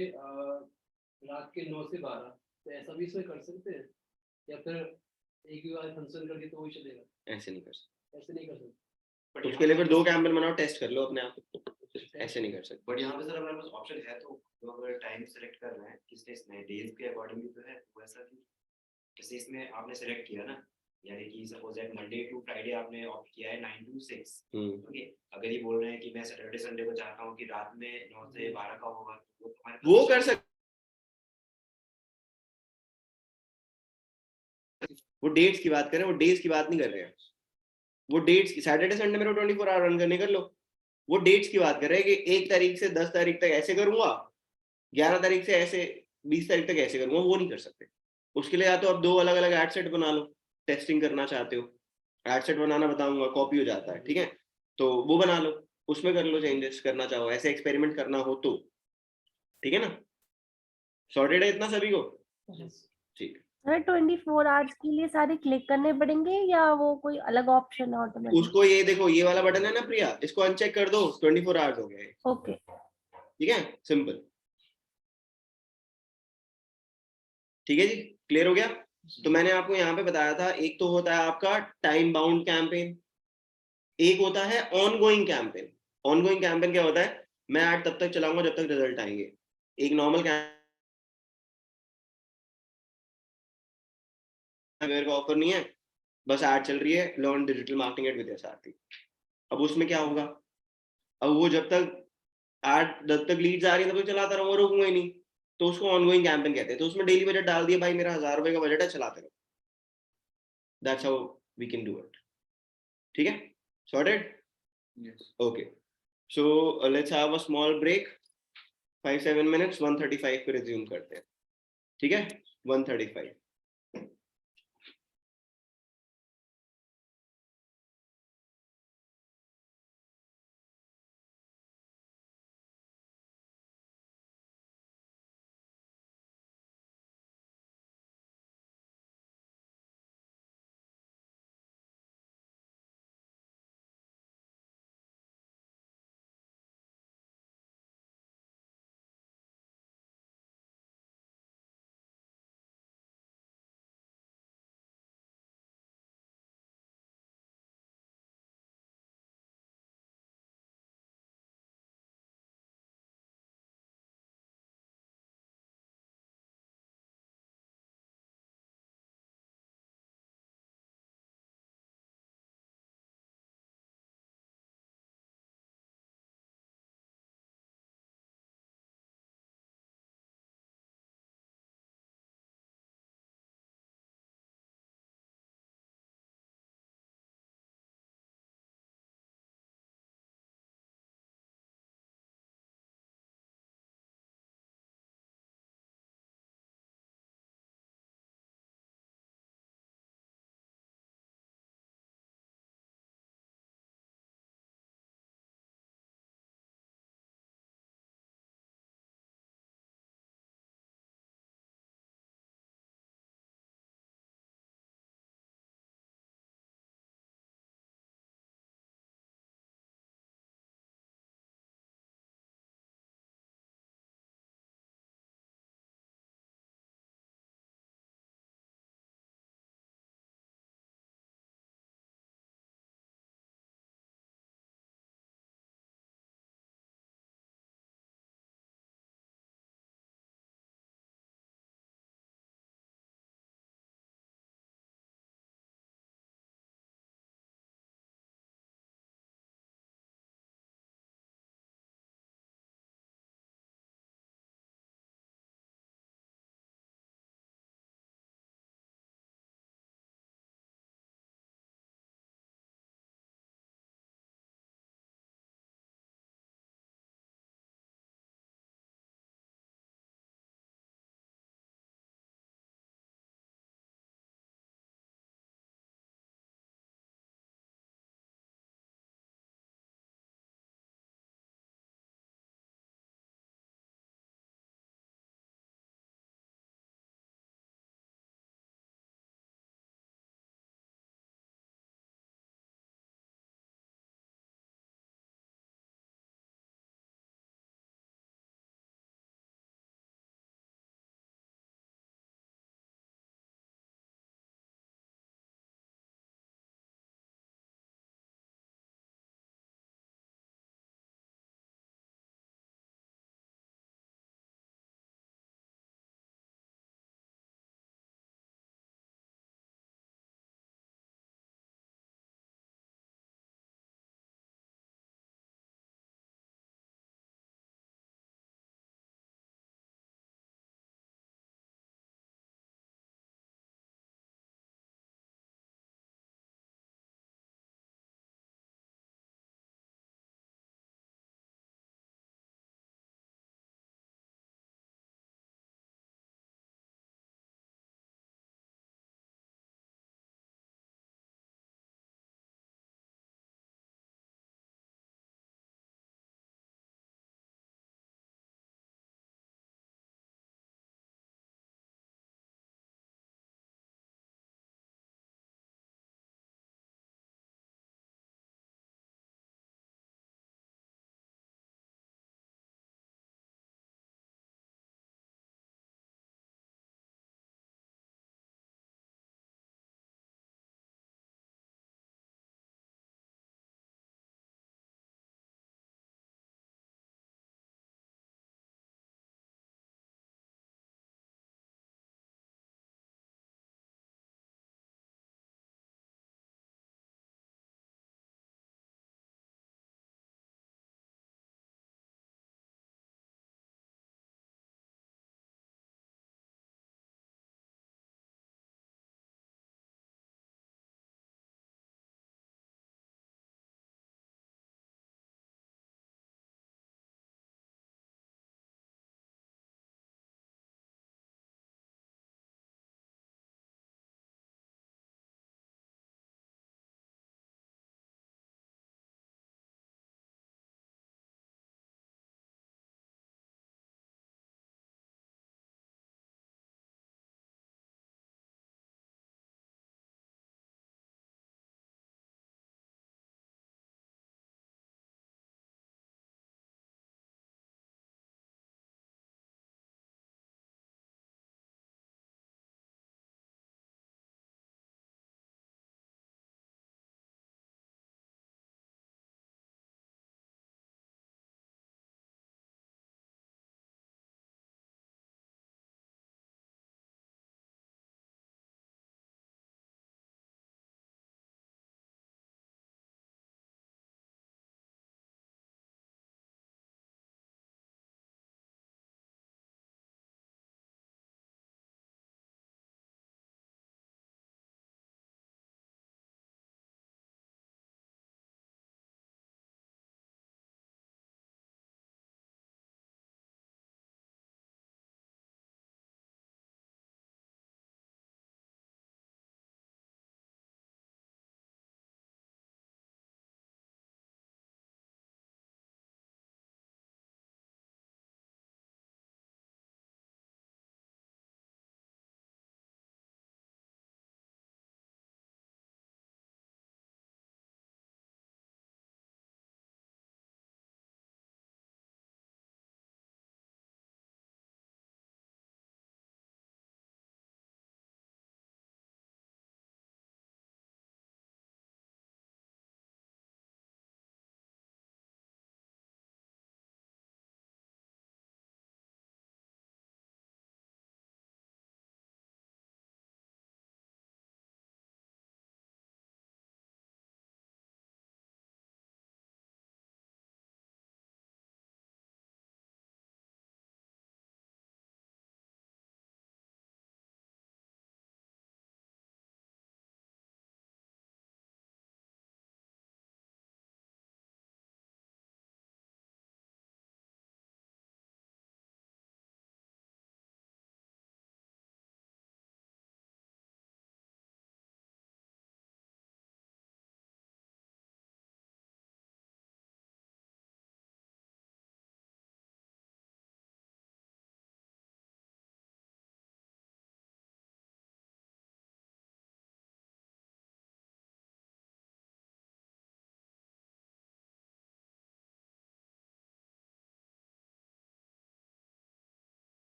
रात के 9 से 12। तो ऐसा भी इसमें कर सकते हैं, या फिर एक ही बार फंक्शन कर दी तो वही चलेगा? ऐसे नहीं कर सकते, ऐसे नहीं कर सकते। बट उसके लिए फिर 2 कैंपेन बनाओ, टेस्ट कर लो अपने आप को। ऐसे नहीं कर सकते। बट यहाँ पे सर हमारे पास ऑप्शन है, तो अगर टाइम सेलेक्ट कर रहे हैं किसने इसमें डेज के अकॉर्डिंग तो है, तो ऐसा भी जैसे इसमें आपने सेलेक्ट किया ना, यानी कि suppose that Monday to Friday आपने ऑप्ट किया है 9 to 6, ओके। अगर ये बोल रहे हैं कि मैं सैटरडे संडे को चाहता हूँ कि रात में 9 से 12 का होगा, तो वो हमारे वो कर सकते, वो डेट्स की बात कर रहे हैं, वो डेज की बात नहीं कर रहे हैं। वो डेट्स की, सैटरडे संडे मेरे को 24 आवर रन करने कर लो। वो डेट्स की बात कर रहे हैं कि 1 तारीख से 10 तारीख तक ऐसे करूंगा, 11 तारीख से ऐसे, 20 तारीख तक ऐसे करूंगा। वो नहीं कर सकते। उसके लिए या तो आप 2 अलग अलग एड सेट बना लो, टेस्टिंग करना चाहते हो। एड सेट बनाना बताऊंगा, कॉपी हो जाता है, ठीक है। तो वो बना लो, उसमें कर लो चेंजेस करना चाहो, ऐसे एक्सपेरिमेंट करना हो तो, ठीक है ना। सॉर्टेड है इतना सभी को? ठीक। सर 24 आवर्स के लिए सारे क्लिक करने पड़ेंगे या वो कोई अलग ऑप्शन है ऑटोमेटिक? उसको ये देखो, ये वाला बटन है ना प्रिया, इसको अनचेक कर दो, 24 आवर्स हो गए। ओके, ठीक है, सिंपल। ठीक है जी, क्लियर हो गया? तो मैंने आपको यहाँ पे बताया था, एक तो होता है आपका टाइम बाउंड कैंपेन, एक होता है ऑनगोइंग कैंपेन। ऑनगोइंग कैंपेन क्या होता है? मैं ऐड तब तक चलाऊंगा जब तक रिजल्ट आएंगे। एक नॉर्मल कैंपेन का ऑफर नहीं है, बस ऐड चल रही है, लर्न डिजिटल मार्केटिंग एट विद्यासारथी। अब उसमें क्या होगा? अब वो जब तक ऐड, जब तक लीड्स आ रही है तब तक चलाता रहूंगा, रोकूंगा ही नहीं। तो उसको ऑनगोइंग कैंपेन कहते हैं। तो उसमें डेली बजट डाल दिया, भाई मेरा 1000 रुपए का बजट है, चलाते रहो। That's how we can do it. ठीक है, sorted? Yes. Okay, so let's have a small break, 5-7 minutes, 1:35 पे रिज्यूम करते हैं, ठीक है? 1:35।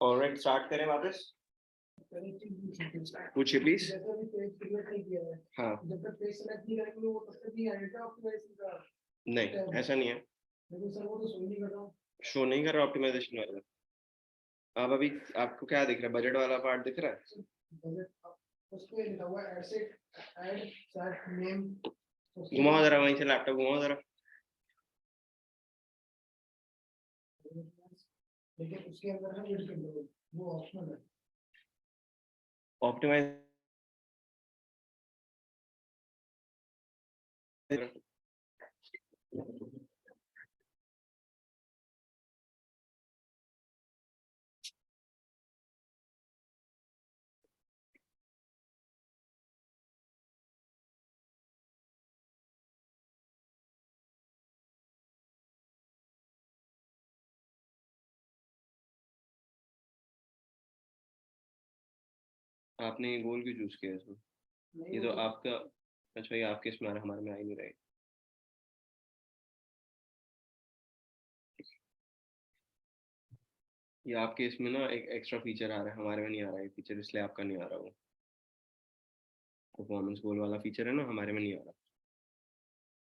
ऑलराइट, स्टार्ट करें वापस। पूछिए प्लीज। हाँ, नहीं ऐसा नहीं है, शो नहीं कर रहा ऑप्टिमाइजेशन वाला। अब अभी आपको क्या दिख रहा है, बजट वाला पार्ट दिख रहा है? घुमाओ जरा, वहीं से लैपटॉप घुमाओ जरा। लेकिन उसके अंदर है एड कंट्रोल, वो ऑप्शनल है। ऑप्टिमाइज आपने ये गोल क्यों चूज किया इसमें? ये तो आपका, अच्छा ये आपके इसमें आ रहा है, हमारे में आ ही नहीं रहा है। ये आपके इसमें ना एक एक्स्ट्रा फीचर आ रहा है, हमारे में नहीं आ रहा है फीचर, इसलिए आपका नहीं आ रहा। वो परफॉर्मेंस गोल वाला फीचर है ना, हमारे में नहीं आ रहा।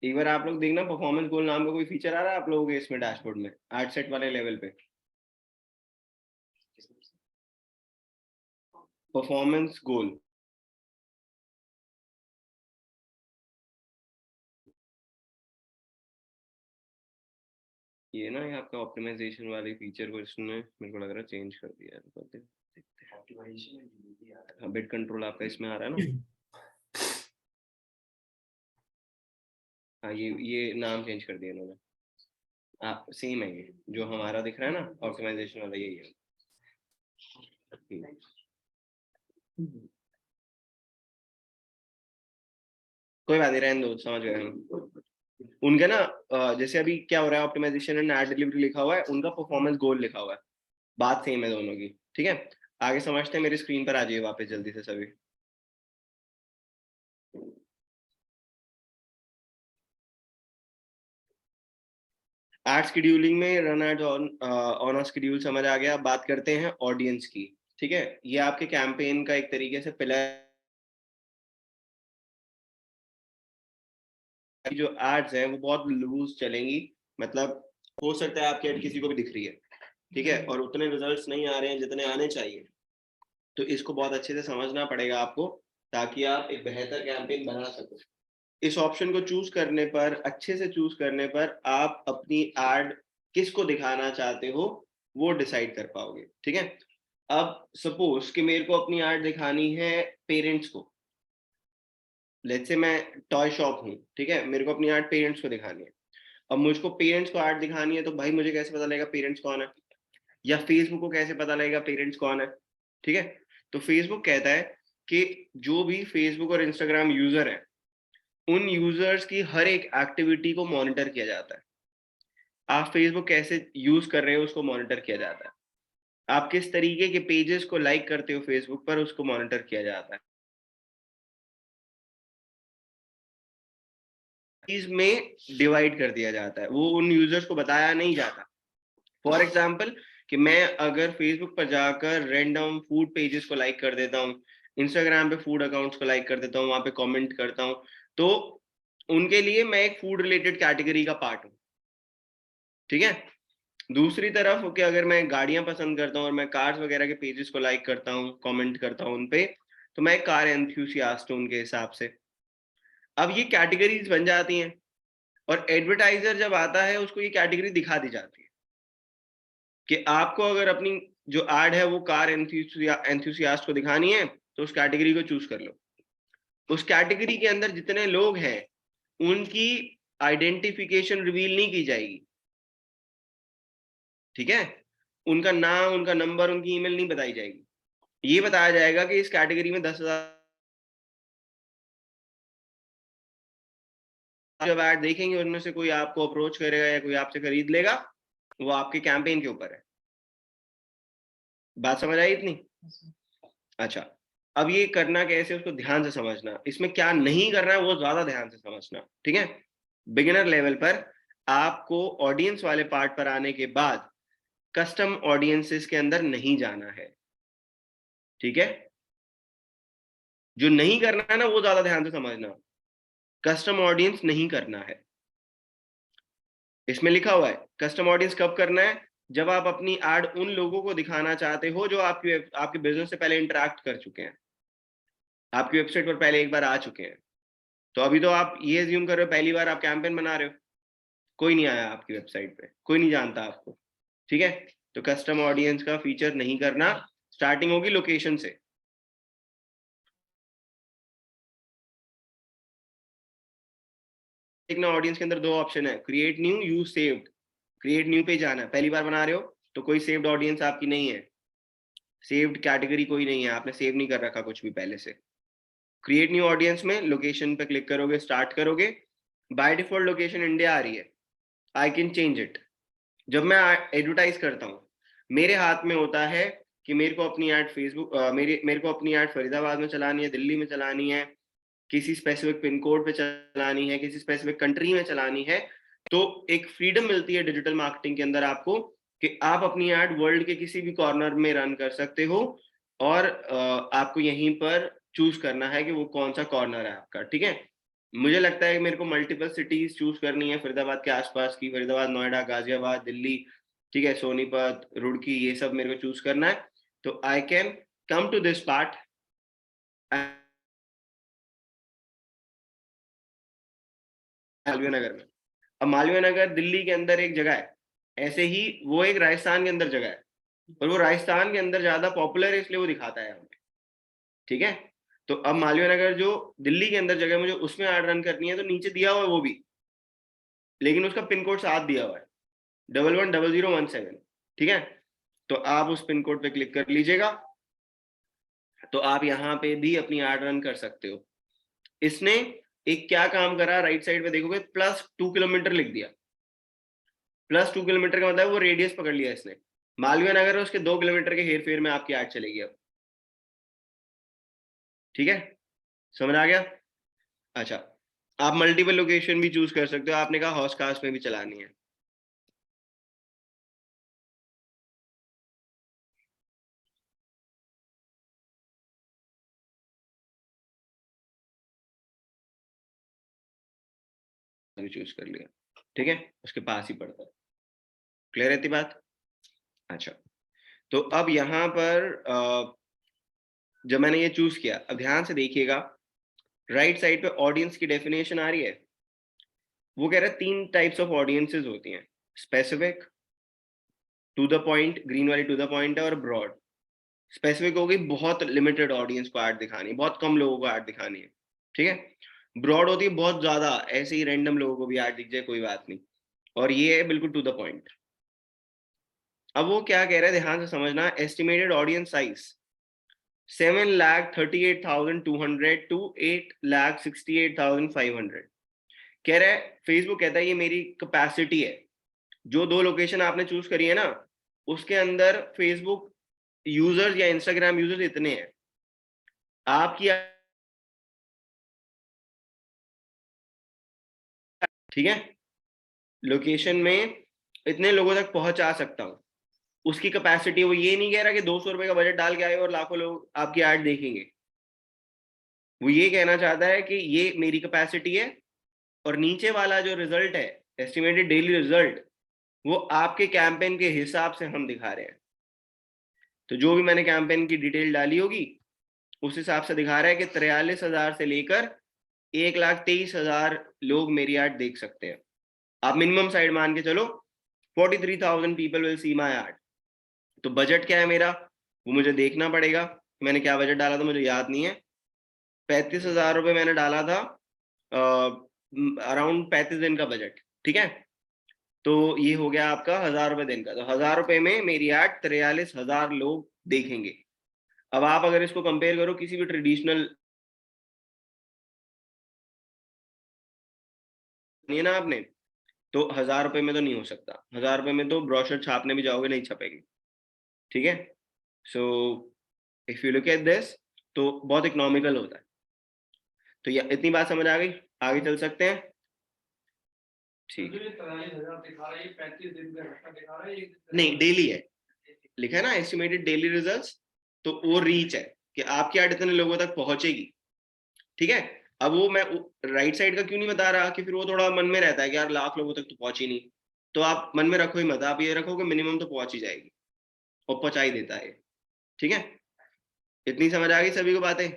एक बार आप लोग देखना, परफॉर्मेंस गोल नाम का कोई फीचर आ रहा है आप लोगों के इसमें डैशबोर्ड में, एड सेट वाले लेवल पे? परफॉर्मेंस गोल, ये ना, ये आपका ऑप्टिमाइजेशन वाले फीचर को इसने मेरे को लग रहा है चेंज कर दिया है। हाँ, बिट कंट्रोल आपका इसमें आ रहा है ना। हाँ, ये नाम चेंज कर दिया इन्होंने। आप सेम है, ये जो हमारा दिख रहा है ना ऑप्टिमाइजेशन वाला, यही है। कोई बात नहीं, रहने दो, समझ गए हम। उनका ना जैसे अभी क्या हो रहा है, ऑप्टिमाइजेशन एंड एड डिलीवरी लिखा हुआ है, उनका परफॉर्मेंस गोल लिखा हुआ है, बात सेम है दोनों की। ठीक है, आगे समझते हैं। मेरी स्क्रीन पर आ जाइए वापस जल्दी से सभी। एड शेड्यूलिंग में run ad on a schedule समझ आ गया। बात करते हैं ऑडियंस की। ठीक है, ये आपके कैंपेन का एक तरीके से पिलर, जो एड्स हैं वो बहुत लूज चलेंगी, मतलब हो सकता है आपकी एड किसी को भी दिख रही है, ठीक है, और उतने रिजल्ट्स नहीं आ रहे हैं जितने आने चाहिए। तो इसको बहुत अच्छे से समझना पड़ेगा आपको, ताकि आप एक बेहतर कैंपेन बना सको। इस ऑप्शन को चूज करने पर, अच्छे से चूज करने पर, आप अपनी एड किसको दिखाना चाहते हो वो डिसाइड कर पाओगे। ठीक है, अब सपोज कि मेरे को अपनी एड दिखानी है पेरेंट्स को। लेट्स से मैं टॉय शॉप हूँ, ठीक है, मेरे को अपनी एड पेरेंट्स को दिखानी है। अब मुझको पेरेंट्स को एड दिखानी है, तो भाई मुझे कैसे पता लगेगा पेरेंट्स कौन है, या फेसबुक को कैसे पता लगेगा पेरेंट्स कौन है? ठीक है, तो फेसबुक कहता है कि जो भी फेसबुक और इंस्टाग्राम यूजर है, उन यूजर्स की हर एक एक्टिविटी को मॉनिटर किया जाता है। आप फेसबुक कैसे यूज कर रहे हो उसको मॉनिटर किया जाता है। आप किस तरीके के पेजेस को लाइक करते हो फेसबुक पर, उसको मॉनिटर किया जाता है। चीज में डिवाइड कर दिया जाता है, वो उन यूजर्स को बताया नहीं जाता। फॉर एग्जाम्पल कि मैं अगर फेसबुक पर जाकर रैंडम फूड पेजेस को लाइक कर देता हूँ, इंस्टाग्राम पे फूड अकाउंट्स को लाइक कर देता हूँ, वहां पे कमेंट करता हूँ, तो उनके लिए मैं एक फूड रिलेटेड कैटेगरी का पार्ट हूँ। ठीक है, दूसरी तरफ कि अगर मैं गाड़ियां पसंद करता हूँ और मैं कार्स वगैरह के पेजेस को लाइक करता हूँ, कमेंट करता हूँ उनपे, तो मैं एक कार एंथुसियास्ट हूँ उनके हिसाब से। अब ये कैटेगरीज बन जाती हैं, और एडवर्टाइजर जब आता है उसको ये कैटेगरी दिखा दी जाती है कि आपको अगर अपनी जो एड है वो कार एंथुसियास्ट को दिखानी है, तो उस कैटेगरी को चूज कर लो। उस कैटेगरी के अंदर जितने लोग हैं उनकी आइडेंटिफिकेशन रिवील नहीं की जाएगी। ठीक है, उनका नाम, उनका नंबर, उनकी ईमेल नहीं बताई जाएगी। ये बताया जाएगा कि इस कैटेगरी में 10,000 जब ऐड देखेंगे उनमें से कोई आपको अप्रोच करेगा या कोई आपसे खरीद लेगा, वो आपके कैंपेन के ऊपर है। बात समझ आई इतनी? अच्छा, अब ये करना कैसे उसको ध्यान से समझना, इसमें क्या नहीं करना है वो ज्यादा ध्यान से समझना। ठीक है, बिगिनर लेवल पर आपको ऑडियंस वाले पार्ट पर आने के बाद कस्टम ऑडियंसेस के अंदर नहीं जाना है, ठीक है। जो नहीं करना है ना वो ज्यादा ध्यान से समझना, कस्टम ऑडियंस नहीं करना है। इसमें लिखा हुआ है कस्टम ऑडियंस कब करना है, जब आप अपनी एड उन लोगों को दिखाना चाहते हो जो आपके बिजनेस से पहले इंटरेक्ट कर चुके हैं, आपकी वेबसाइट पर पहले एक बार आ चुके हैं। तो अभी तो आप ये अज्यूम कर रहे हो पहली बार आप कैंपेन बना रहे हो, कोई नहीं आया आपकी वेबसाइट पे, कोई नहीं जानता आपको, ठीक है। तो कस्टम ऑडियंस का फीचर नहीं करना, स्टार्टिंग होगी लोकेशन से। देखना ऑडियंस के अंदर दो ऑप्शन है, create new, use saved. Create new पे जाना है, पहली बार बना रहे हो तो कोई सेव्ड ऑडियंस आपकी नहीं है, सेव्ड कैटेगरी कोई नहीं है, आपने सेव नहीं कर रखा कुछ भी पहले से। क्रिएट न्यू ऑडियंस में लोकेशन पे क्लिक करोगे, स्टार्ट करोगे, बाय डिफॉल्ट लोकेशन इंडिया आ रही है, आई कैन चेंज इट। जब मैं एडवर्टाइज करता हूँ मेरे हाथ में होता है कि मेरे को अपनी ऐड फेसबुक मेरे को अपनी ऐड फरीदाबाद में चलानी है, दिल्ली में चलानी है, किसी स्पेसिफिक पिन कोड पे चलानी है, किसी स्पेसिफिक कंट्री में चलानी है। तो एक फ्रीडम मिलती है डिजिटल मार्केटिंग के अंदर आपको कि आप अपनी ऐड वर्ल्ड के किसी भी कॉर्नर में रन कर सकते हो, और आपको यहीं पर चूज करना है कि वो कौन सा कॉर्नर है आपका, ठीक है। मुझे लगता है कि मेरे को मल्टीपल सिटीज चूज करनी है, फरीदाबाद के आसपास की, फरीदाबाद, नोएडा, गाजियाबाद, दिल्ली, ठीक है, सोनीपत, रुड़की, ये सब मेरे को चूज करना है। तो I can come to this part, Malviya Nagar में। अब मालवीय नगर दिल्ली के अंदर एक जगह है, ऐसे ही वो एक राजस्थान के अंदर जगह है, और वो राजस्थान के अंदर ज्यादा पॉपुलर है इसलिए वो दिखाता है हमें, ठीक है। तो अब मालवीय नगर जो दिल्ली के अंदर जगह मुझे उसमें ऐड रन करनी है, तो नीचे दिया हुआ है वो भी, लेकिन उसका पिन कोड 7 दिया हुआ है, 110017, ठीक है। तो आप उस पिन कोड पे क्लिक कर लीजिएगा, तो आप यहाँ पे भी अपनी ऐड रन कर सकते हो। इसने एक क्या काम करा, राइट साइड पे देखोगे +2 किलोमीटर लिख दिया। +2 किलोमीटर का मतलब वो रेडियस पकड़ लिया इसने, मालवीय नगर उसके 2 किलोमीटर के हेर फेर में आपकी ऐड चलेगी अब, ठीक है, समझ आ गया। अच्छा, आप मल्टीपल लोकेशन भी चूज कर सकते हो, आपने कहा हौस खास में भी चलानी है, भी चूज कर लिया, ठीक है, उसके पास ही पड़ता है। क्लियर रहती बात। अच्छा, तो अब यहाँ पर जब मैंने ये चूज किया, अब ध्यान से देखिएगा, राइट साइड पे ऑडियंस की डेफिनेशन आ रही है। वो कह रहा है 3 टाइप्स ऑफ ऑडियंसेस होती हैं, specific, to the point, green वाली टू द पॉइंट है, और ब्रॉड। स्पेसिफिक होगी बहुत लिमिटेड ऑडियंस को ऐड दिखानी है, बहुत कम लोगों को ऐड दिखानी है, ठीक है। ब्रॉड होती है बहुत ज्यादा, ऐसे ही रैंडम लोगों को भी ऐड दिख जाए कोई बात नहीं, और ये है बिल्कुल टू द पॉइंट। अब वो क्या कह रहा है ध्यान से समझना, एस्टिमेटेड ऑडियंस साइज 7,38,200 to 8,68,500। कह रहा है, फेसबुक कहता है ये मेरी कैपेसिटी है। जो 2 लोकेशन आपने चूज करी है ना, उसके अंदर फेसबुक यूजर्स या इंस्टाग्राम यूजर्स इतने हैं, आपकी, ठीक है, लोकेशन में इतने लोगों तक पहुंचा सकता हूं, उसकी कैपेसिटी। वो ये नहीं कह रहा कि 200 रुपए का बजट डाल के आए और लाखों लोग आपकी ऐड देखेंगे। वो ये कहना चाहता है कि ये मेरी कैपेसिटी है, और नीचे वाला जो रिजल्ट है, एस्टिमेटेड डेली रिजल्ट, वो आपके कैंपेन के हिसाब से हम दिखा रहे हैं। तो जो भी मैंने कैंपेन की डिटेल डाली होगी उस हिसाब से दिखा रहा है कि 43,000 से लेकर 1,23,000 लोग मेरी ऐड देख सकते हैं। आप मिनिमम साइड मान के चलो 43,000 people will see my add. तो बजट क्या है मेरा, वो मुझे देखना पड़ेगा। मैंने क्या बजट डाला था मुझे याद नहीं है, 35,000 रुपये मैंने डाला था, अराउंड 35 दिन का बजट, ठीक है। तो ये हो गया आपका 1,000 रुपये दिन का। तो 1,000 रुपये में मेरी ऐड 43,000 लोग देखेंगे। अब आप अगर इसको कंपेयर करो किसी भी ट्रेडिशनल, नहीं ना आपने, तो 1,000 रुपये में तो नहीं हो सकता। 1,000 रुपये में तो ब्रोशर छापने भी जाओगे नहीं छपेगी, ठीक है। So if you look at this, तो बहुत इकोनॉमिकल होता है। तो ये इतनी बात समझ आ गई, आगे चल सकते हैं। ठीक है, 43,000 दिखा रहा है, 35 दिन का घंटा दिखा रहा है, नहीं डेली है, लिखा है ना एस्टिमेटेड डेली रिजल्ट्स, तो वो रीच है कि आपकी ऐड इतने लोगों तक पहुंचेगी। ठीक है, अब वो मैं राइट साइड का क्यों नहीं बता रहा कि फिर वो थोड़ा मन में रहता है कि यार लाख लोगों तक तो पहुंची नहीं, तो आप मन में रखो ही मत, आप ये रखो कि मिनिमम तो पहुंच ही जाएगी, और पहुंचा ही देता है। ठीक है, इतनी समझ आ गई सभी को बातें,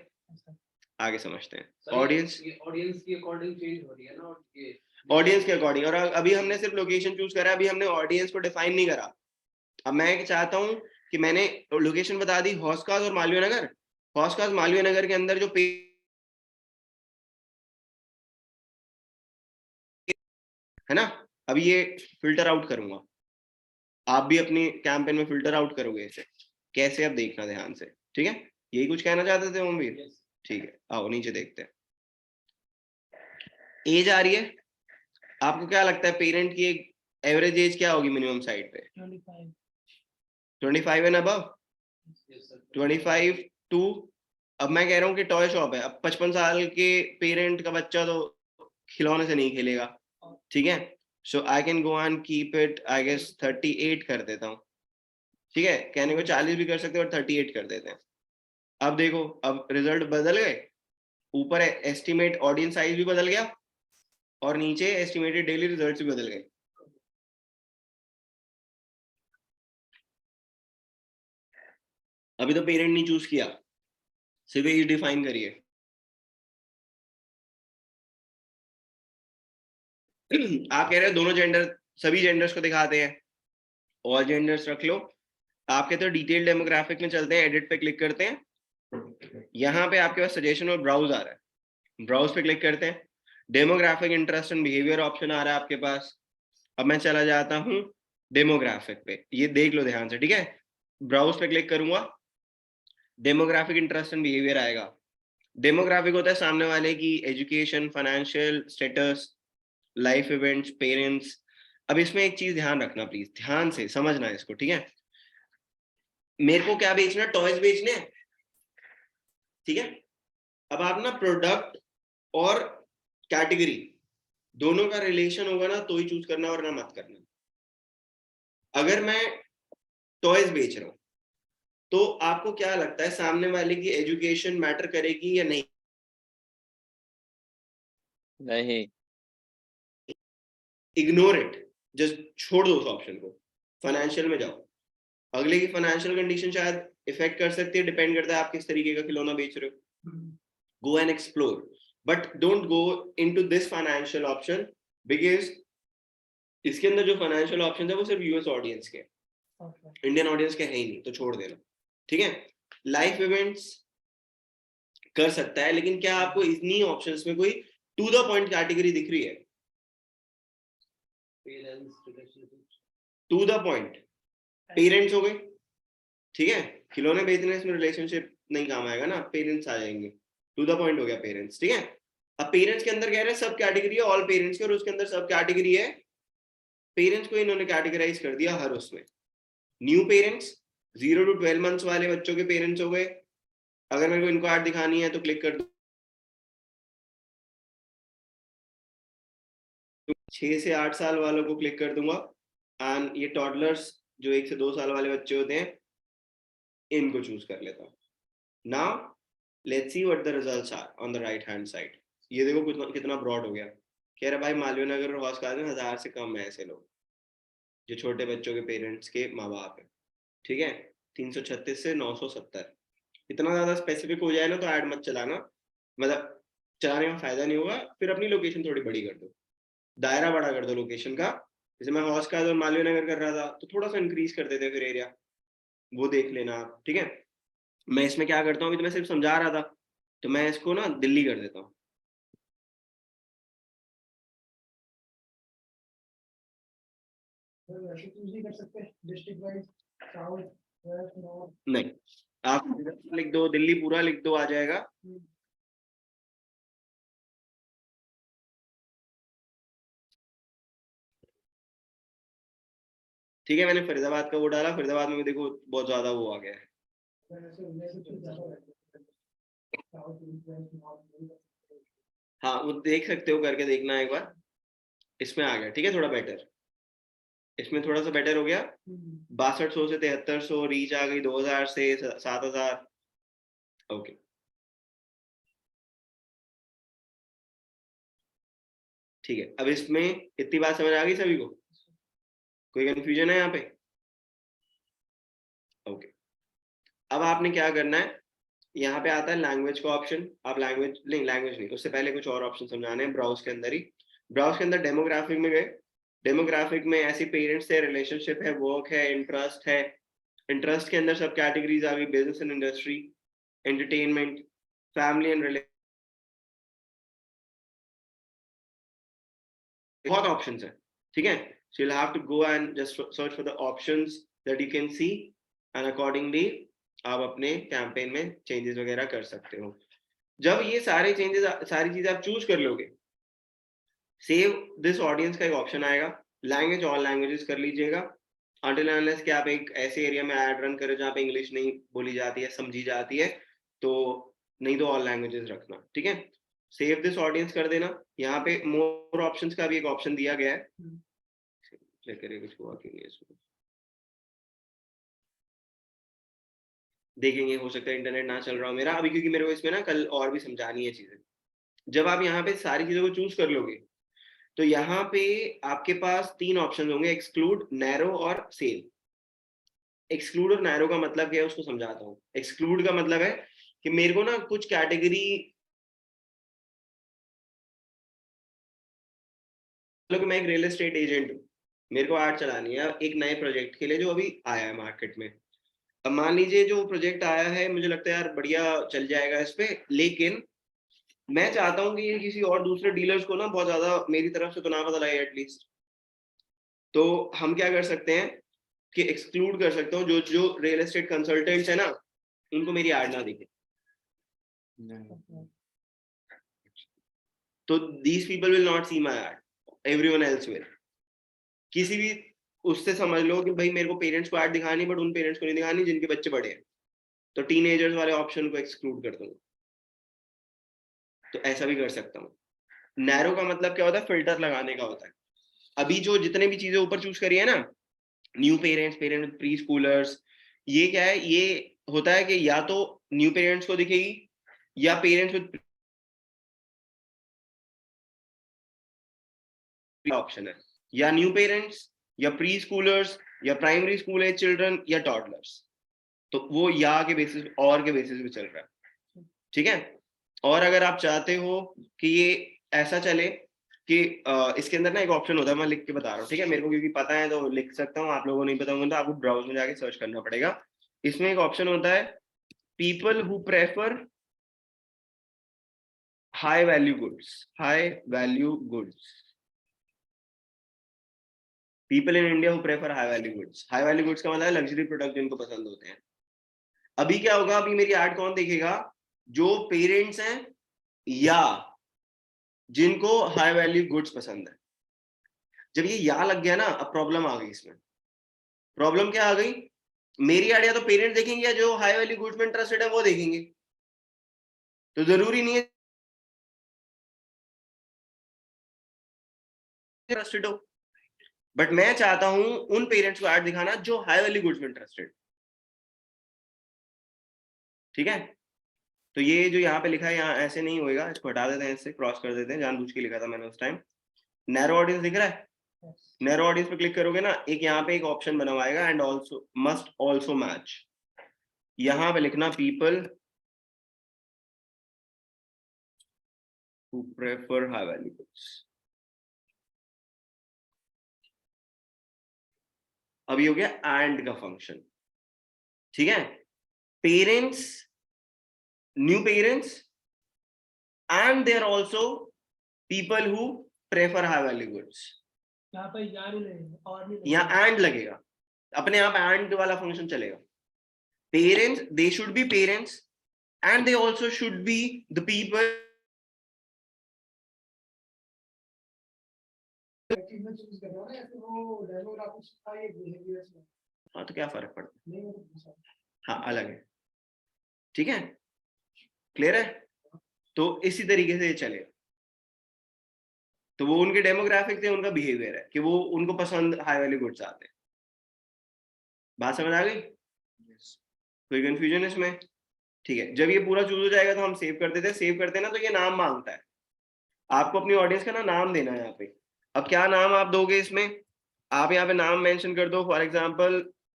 आगे समझते हैं। ऑडियंस ऑडियंस की अकॉर्डिंग चेंज हो रही है ना, और ये ऑडियंस के अकॉर्डिंग, और अभी हमने सिर्फ लोकेशन चूज करा, अभी हमने ऑडियंस को डिफाइन नहीं करा। अब मैं चाहता हूं कि मैंने लोकेशन बता दी हौसखास और मालवीय नगर, हौसखास मालवीय नगर के अंदर जो है ना, अभी ये फिल्टर आउट करूंगा, आप भी अपनी कैंपेन में फिल्टर आउट करोगे इसे, कैसे अब देखना ध्यान से। ठीक है, यही कुछ कहना चाहते थे ओमवीर? ठीक है, आओ नीचे देखते हैं। एज आ रही है, आपको क्या लगता है पेरेंट की एक एवरेज एज क्या होगी मिनिमम साइड पे? 25 एंड अबव, 25 टू, अब मैं कह रहा हूँ कि टॉय शॉप है, अब 55 साल के पेरेंट का बच्चा तो खिलौने से नहीं खेलेगा। ठीक है, so I can go and keep it I guess 38 कर देता हूँ। ठीक है, कहने को 40 भी कर सकते हैं और 38 कर देते हैं। अब देखो, अब रिजल्ट बदल गए, ऊपर एस्टिमेट ऑडियंस साइज भी बदल गया और नीचे एस्टिमेटेड डेली रिजल्ट्स भी बदल गए। अभी तो पेरेंट नहीं चूज किया, सिर्फ एज डिफाइन करिए। आप कह रहे हो दोनों जेंडर, सभी जेंडर्स को दिखाते हैं, ऑल जेंडर्स रख लो। आप कहते हो डिटेल डेमोग्राफिक में चलते हैं, एडिट पे क्लिक करते हैं, यहाँ पे आपके पास सजेशन और ब्राउज आ रहा है, ब्राउज पे क्लिक करते हैं, demographic interest and behaviour option आ रहा है आपके पास। अब मैं चला जाता हूँ डेमोग्राफिक पे, ये देख लो ध्यान से। ठीक है, ब्राउज पे क्लिक करूंगा, डेमोग्राफिक इंटरेस्ट एंड बिहेवियर आएगा। डेमोग्राफिक होता है सामने वाले की education, financial status, life events, parents. अब इसमें एक चीज ध्यान रखना प्लीज, ध्यान से समझना इसको। ठीक है, मेरे को क्या बेचना, टॉयज बेचने हैं। ठीक है, अब आप ना प्रोडक्ट और कैटेगरी दोनों का रिलेशन होगा ना तो ही चूज करना, और ना मत करना। अगर मैं टॉयज बेच रहा हूं तो आपको क्या लगता है सामने वाले की एजुकेशन मैटर करेगी या नहीं? नहीं। इग्नोर इट, जस्ट छोड़ दो उस ऑप्शन को, फाइनेंशियल में जाओ। अगले की फाइनेंशियल कंडीशन शायद इफेक्ट कर सकती है, डिपेंड करता है आप किस तरीके का खिलौना बेच रहे हो। Go and explore, but don't go into this financial option, because इसके अंदर जो फाइनेंशियल ऑप्शन है वो सिर्फ यूएस ऑडियंस के, इंडियन ऑडियंस के है ही नहीं, तो छोड़ देना। ठीक है, लाइफ इवेंट्स कर सकता है, लेकिन क्या आपको इतनी ऑप्शंस में कोई टू द पॉइंट कैटेगरी दिख रही है? टू द पॉइंट पेरेंट्स हो गए। ठीक है, खिलौने बेचने इसमें रिलेशनशिप नहीं काम आएगा ना, पेरेंट्स आ जाएंगे, टू द पॉइंट हो गया पेरेंट्स। ठीक है, अब पेरेंट्स के अंदर कह रहे हैं सब कैटेगरी है ऑल पेरेंट्स के, और उसके अंदर सब कैटेगरी है पेरेंट्स को इन्होंने कैटेगराइज कर दिया हर उसमें। न्यू पेरेंट्स 0 to 12 मंथ्स वाले बच्चों के पेरेंट्स हो गए। अगर मेरे को इनको ऐड दिखानी है तो क्लिक कर दो, 6 से 8 साल वालों को क्लिक कर दूंगा, एंड ये टॉडलर्स जो 1 से 2 साल वाले बच्चे होते हैं इनको चूज कर लेता हूँ। Now let's see what the results are on the right hand side. ये देखो कितना ब्रॉड हो गया, कह रहा भाई मालवीय नगर और हौसखास में 1000 से कम है ऐसे लोग जो छोटे बच्चों के पेरेंट्स के माँ बाप है। ठीक है, 336 से 970, इतना ज्यादा स्पेसिफिक हो जाए ना तो ऐड मत चलाना, मतलब चलाने में फायदा नहीं होगा। फिर अपनी लोकेशन थोड़ी बड़ी कर दो, दायरा बड़ा कर दो लोकेशन का। जैसे मैं हौसखास और मालवीय नगर कर रहा था तो थोड़ा सा इंक्रीज कर देते फिर एरिया, वो देख लेना आप। ठीक है, मैं इसमें क्या करता हूँ, अभी तो मैं सिर्फ समझा रहा था, तो मैं इसको ना दिल्ली कर देता हूँ। वैसे चूज नहीं कर सकते district wise, south west north? नहीं, आप लिख दो दिल्ली, पूरा लिख दो, आ जाएगा। ठीक है, मैंने फरीदाबाद का वो डाला, फरीदाबाद में भी देखो बहुत ज्यादा वो आ गया है। हाँ वो देख सकते हो, करके देखना एक बार। इसमें आ गया, ठीक है, थोड़ा बेटर, इसमें थोड़ा सा बेटर हो गया। 6200 से 7300, रीच आ गई 2000 से 7000। ओके, ठीक है, अब इसमें इतनी बात समझ आ गई सभी को? कोई कंफ्यूजन है यहाँ पे? ओके, अब आपने क्या करना है, यहाँ पे आता है लैंग्वेज का ऑप्शन। आप लैंग्वेज नहीं, उससे पहले कुछ और ऑप्शन समझाने हैं। ब्राउज के अंदर ही, ब्राउज के अंदर डेमोग्राफिक में गए। डेमोग्राफिक में ऐसे पेरेंट्स है, रिलेशनशिप है, वर्क है, इंटरेस्ट है। इंटरेस्ट के अंदर सब कैटेगरीज आ गई, business and industry, entertainment, family and relation, बहुत ऑप्शंस है, ठीक है। So you have to go and just search for the options that you can see, and accordingly आप अपने कैंपेन में चेंजेस वगैरह कर सकते हो। जब ये सारे चेंजेस, सारी चीजें आप चूज कर लोगे, सेव दिस ऑडियंस का एक ऑप्शन आएगा। लैंग्वेज ऑल लैंग्वेजेस कर लीजिएगा, until and unless कि आप एक ऐसे एरिया में ऐड रन करें जहाँ पे इंग्लिश नहीं बोली जाती है, समझी जाती है, तो नहीं तो ऑल लैंग्वेजेस रखना, ठीक है। सेव दिस ऑडियंस कर देना। यहाँ पे मोर ऑप्शंस का भी एक ऑप्शन दिया गया है, चेक करिए कुछ हुआ कि नहीं इसमें, देखेंगे, हो सकता है इंटरनेट ना चल रहा हो मेरा अभी, क्योंकि मेरे को इसमें ना कल और भी समझानी है चीजें। जब आप यहाँ पे सारी चीजों को चूज कर लोगे, तो यहाँ पे आपके पास 3 ऑप्शन होंगे, एक्सक्लूड, नैरो और सेव। एक्सक्लूड और नैरो का मतलब क्या है उसको समझाता हूँ। एक्सक्लूड का मतलब है कि मेरे को ना कुछ कैटेगरी, मतलब मैं एक रियल एस्टेट एजेंट हूँ, मेरे को ऐड चलानी है एक नए प्रोजेक्ट के लिए जो अभी आया है मार्केट में। अब मान लीजिए जो प्रोजेक्ट आया है, मुझे लगता है यार बढ़िया चल जाएगा इस पे, लेकिन मैं चाहता हूँ कि ये किसी और दूसरे डीलर्स को ना बहुत ज्यादा मेरी तरफ से तो ना पता लगे एटलीस्ट। तो हम क्या कर सकते हैं कि एक्सक्लूड कर सकते हो, जो जो रियल एस्टेट कंसल्टेंट्स है ना, उनको मेरी ऐड ना दिखे। तो these people will not see my ad, everyone else will. किसी भी उससे समझ लो कि भाई मेरे को पेरेंट्स को ऐड दिखानी, बट उन पेरेंट्स को नहीं दिखानी जिनके बच्चे बड़े हैं, तो टीनेजर्स वाले ऑप्शन को एक्सक्लूड कर दूंगा। तो ऐसा भी कर सकता हूँ। नैरो का मतलब क्या होता है, फिल्टर लगाने का होता है। अभी जो जितने भी चीजें ऊपर चूज करी है ना, new parents, parent pre schoolers, ये क्या है, ये होता है कि या तो न्यू पेरेंट्स को दिखेगी या पेरेंट्स विद ऑप्शन है, या न्यू पेरेंट्स या प्री स्कूलर्स या प्राइमरी स्कूल एज चिल्ड्रन या टॉडलर्स। तो वो या के बेसिस और के बेसिस पे चल रहा है, ठीक है। और अगर आप चाहते हो कि ये ऐसा चले कि इसके अंदर ना एक ऑप्शन होता है, मैं लिख के बता रहा हूँ, ठीक है, मेरे को क्योंकि पता है तो लिख सकता हूँ, आप लोगों को नहीं पता होगा तो आपको ब्राउज में जाके सर्च करना पड़ेगा। इसमें एक ऑप्शन होता है, people who prefer high value goods, high value goods, people in India who prefer high value goods. High value goods का मतलब है लग्जरी प्रोडक्ट जिनको पसंद होते हैं। अभी क्या होगा, अभी मेरी ऐड कौन देखेगा, जो पेरेंट्स हैं या जिनको हाई वैल्यू गुड्स पसंद है। जब ये या लग गया ना, अब प्रॉब्लम आ गई। इसमें प्रॉब्लम क्या आ गई, मेरी ऐड या तो पेरेंट्स देखेंगे या जो हाई वैल्यू गुड्स में इंटरेस्टेड है वो देखेंगे। तो जरूरी नहीं है इंटरेस्टेड हो, बट मैं चाहता हूं उन पेरेंट्स को ऐड दिखाना जो हाई वैल्यू गुड्स में इंटरेस्टेड, ठीक है। तो ये जो यहाँ पे लिखा है, यहाँ ऐसे नहीं होएगा, इसको हटा देते हैं, इससे क्रॉस कर देते हैं, जानबूझ के लिखा था मैंने उस टाइम। नैरो ऑडियंस दिख रहा है, नैरो ऑडियंस पे क्लिक करोगे ना, एक यहाँ पे एक ऑप्शन बना हुआ आएगा, and also must also match. यहाँ पे लिखना people who prefer high value goods. अभी हो गया एंड का फंक्शन, ठीक है। Parents, new parents, and there also people who prefer high value goods. यहाँ पर या नहीं लगेगा और नहीं यहाँ एंड लगेगा, अपने आप एंड वाला फंक्शन चलेगा। Parents, they should be parents and they also should be the people. चीज़ें चूज कर रहा हूँ ना, ऐसे वो डेमोग्राफिक्स का ये बिहेवियर्स में हाँ, तो क्या फर्क पड़ता है, नहीं होता। हाँ अलग है, ठीक है, क्लियर है। तो इसी तरीके से ये चलेगा। तो वो उनके डेमोग्राफिक थे, उनका बिहेवियर है कि वो उनको पसंद हाई वैल्यू गुड्स आते हैं। बात समझ आ गई? कोई कंफ्यूजन इसमें? ठीक है, जब ये पूरा चूज हो जाएगा तो हम सेव कर देते हैं। सेव करते हैं ना तो ये नाम मांगता है, आपको अपनी ऑडियंस का ना नाम देना है यहाँ पे। अब क्या नाम आप दोगे इसमें? आप यहाँ पे नाम मेंशन कर दो, for example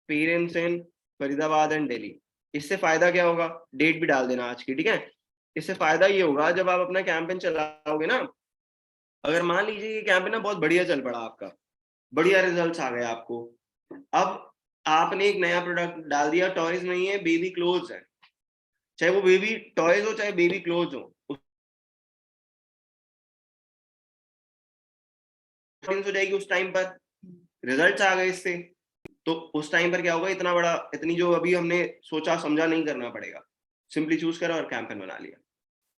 parents in Faridabad and Delhi. इससे फायदा क्या होगा? डेट भी डाल देना आज की, ठीक है। इससे फायदा ये होगा, जब आप अपना कैंपेन चलाओगे ना, अगर मान लीजिए ये कैंपेन ना बहुत बढ़िया चल पड़ा आपका, बढ़िया रिजल्ट्स आ गए आपको, अब आपने एक नया प्रोडक्ट डाल दिया, टॉयज नहीं है, बेबी क्लोथ्स है, चाहे वो बेबी टॉयज हो चाहे बेबी क्लोथ्स हो, हो जाएगी उस टाइम पर, रिजल्ट्स आ गए इससे, तो उस टाइम पर क्या होगा, इतना बड़ा, इतनी जो अभी हमने सोचा समझा नहीं करना पड़ेगा, सिंपली चूज करा और कैंपेन बना लिया।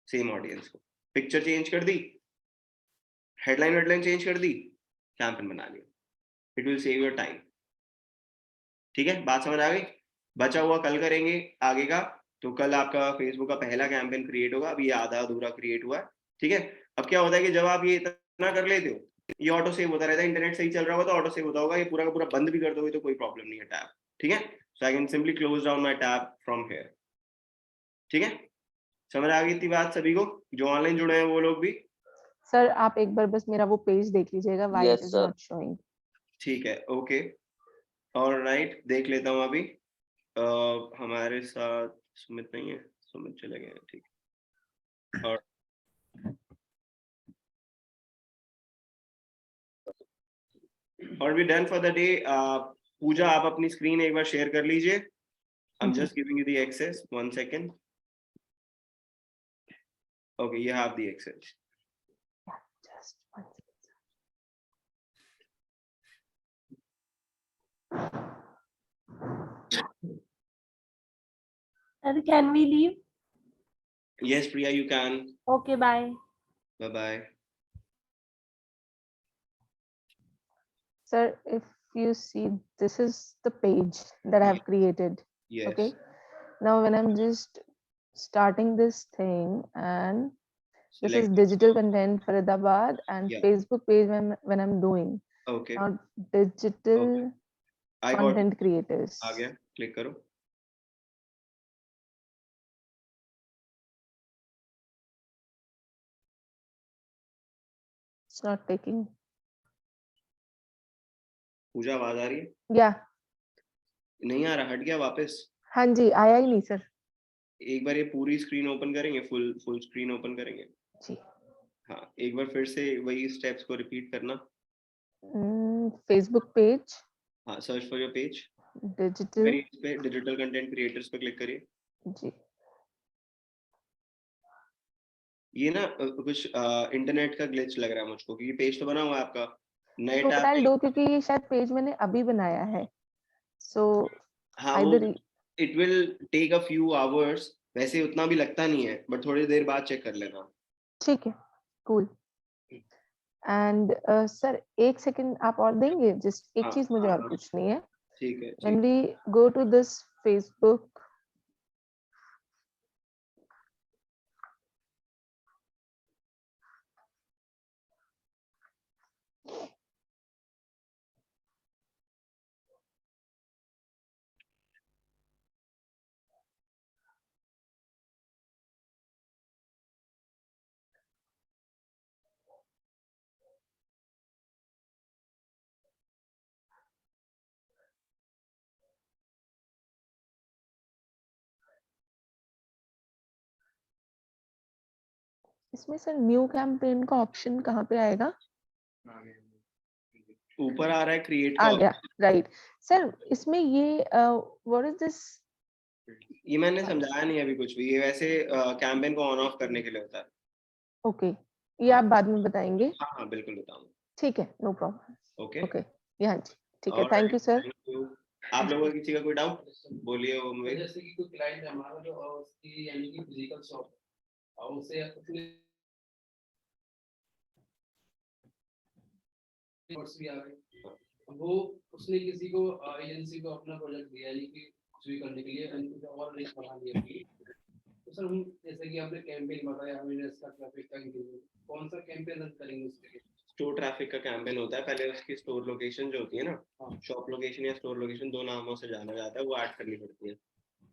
सेम ऑडियंस को पिक्चर चेंज कर दी, हेडलाइन चेंज कर दी, कैंपेन बना लिया। It will save your time. ठीक है, बात समझ आ गई? बचा हुआ कल करेंगे आगे का। तो कल आपका फेसबुक का पहला कैंपेन क्रिएट होगा, अभी ये आधा अधूरा क्रिएट हुआ है। ठीक है, अब क्या होता है कि जब आप ये इतना कर लेते हो, ये ऑटो सेव होता रहता है, इंटरनेट सही चल रहा होगा तो ऑटो सेव होता होगा, ये पूरा का पूरा बंद भी कर दोगे तो कोई प्रॉब्लम नहीं है टैब। ठीक है, so I can simply close down my tab from here. ठीक है, समझ आ गई इतनी बात सभी को, जो ऑनलाइन जुड़े हैं वो लोग भी? सर आप एक बार बस मेरा वो पेज देख लीजिएगा, why it Yes, is sir. Not showing. ठीक है, ओके, ऑलराइट, देख लेता हूँ अभी। हमारे साथ सुमित नहीं है, सुमित चले गए हैं, ठीक है। और we done for the day. Puja आप अपनी स्क्रीन एक बार शेयर कर लीजिए। I am just giving you the access, 1 second. Okay, you have the access. Just one second. Sir, can we leave? Yes, Priya, you can. Okay, bye. Bye bye. Sir, if you see, this is the page that I have created. Yes. Okay. Now, when I'm just starting this thing, and this is Select. digital content Faridabad and Yeah. Facebook page when I'm doing. Okay. Now, digital I got content creators. आ गया, click करो। It's not taking. पूजा आवाज आ रही है? Yeah. नहीं आ रहा, हट गया वापस। हाँ जी, आया ही नहीं सर। एक बार ये पूरी स्क्रीन ओपन करेंगे, फुल स्क्रीन ओपन करेंगे। जी। हाँ, एक बार फिर से वही स्टेप्स को रिपीट करना। Facebook page. हाँ, search for your page. Digital. मेरी इस पे डिजिटल कंटेंट क्रिएटर्स पे क्लिक करिए। जी। ये ना कुछ इंटरनेट का ग्लिच लग रहा है मुझको, क्योंकि पेज तो बना हुआ है आपका, नए टैब क्रोकोडाइल पे। डो, क्योंकि ये शायद पेज मैंने अभी बनाया है, सो हाँ, वो it will take a few hours, वैसे उतना भी लगता नहीं है, बट थोड़ी देर बाद चेक कर लेना। ठीक है, कूल। एंड सर एक सेकंड आप और देंगे, जस्ट एक चीज मुझे और पूछनी है। ठीक है। When we go to this Facebook, इसमें सर न्यू कैंपेन का ऑप्शन कहाँ पे आएगा? ऊपर आ रहा है क्रिएट का। आ गया, राइट। सर इसमें ये व्हाट इज दिस? ये मैंने समझाया नहीं अभी कुछ भी, ये वैसे कैंपेन को ऑन ऑफ करने के लिए होता है। ओके, ये आप बाद में बताएंगे? हाँ हाँ, बिल्कुल बताऊंगा। ठीक है, नो प्रॉब्लम। ओके ओके, हाँ जी, ठीक है, थैंक यू सर। आप लोगों को किसी का कोई डाउट बोलिए। वो जैसे कि कोई क्लाइंट है हमारा जो उसकी यानी कि फिजिकल शॉप और उसे अपने कोर्स भी आ गए, वो उसने किसी को एजेंसी को अपना प्रोजेक्ट दिया यानी कि कुछ भी करने के लिए उनको और रिस्क बढ़ा लिया कि तो सर हम जैसे कि आपने कैंपेन बताया, हमने इसका ट्रैफिक का इंक्रीज, कौन सा कैंपेन रन करेंगे उसके लिए? स्टोर ट्रैफिक का कैंपेन होता है, पहले उसकी स्टोर लोकेशन जो होती है ना, शॉप लोकेशन या स्टोर लोकेशन, दो नामों से जाना जाता है, वो ऐड करनी पड़ती है।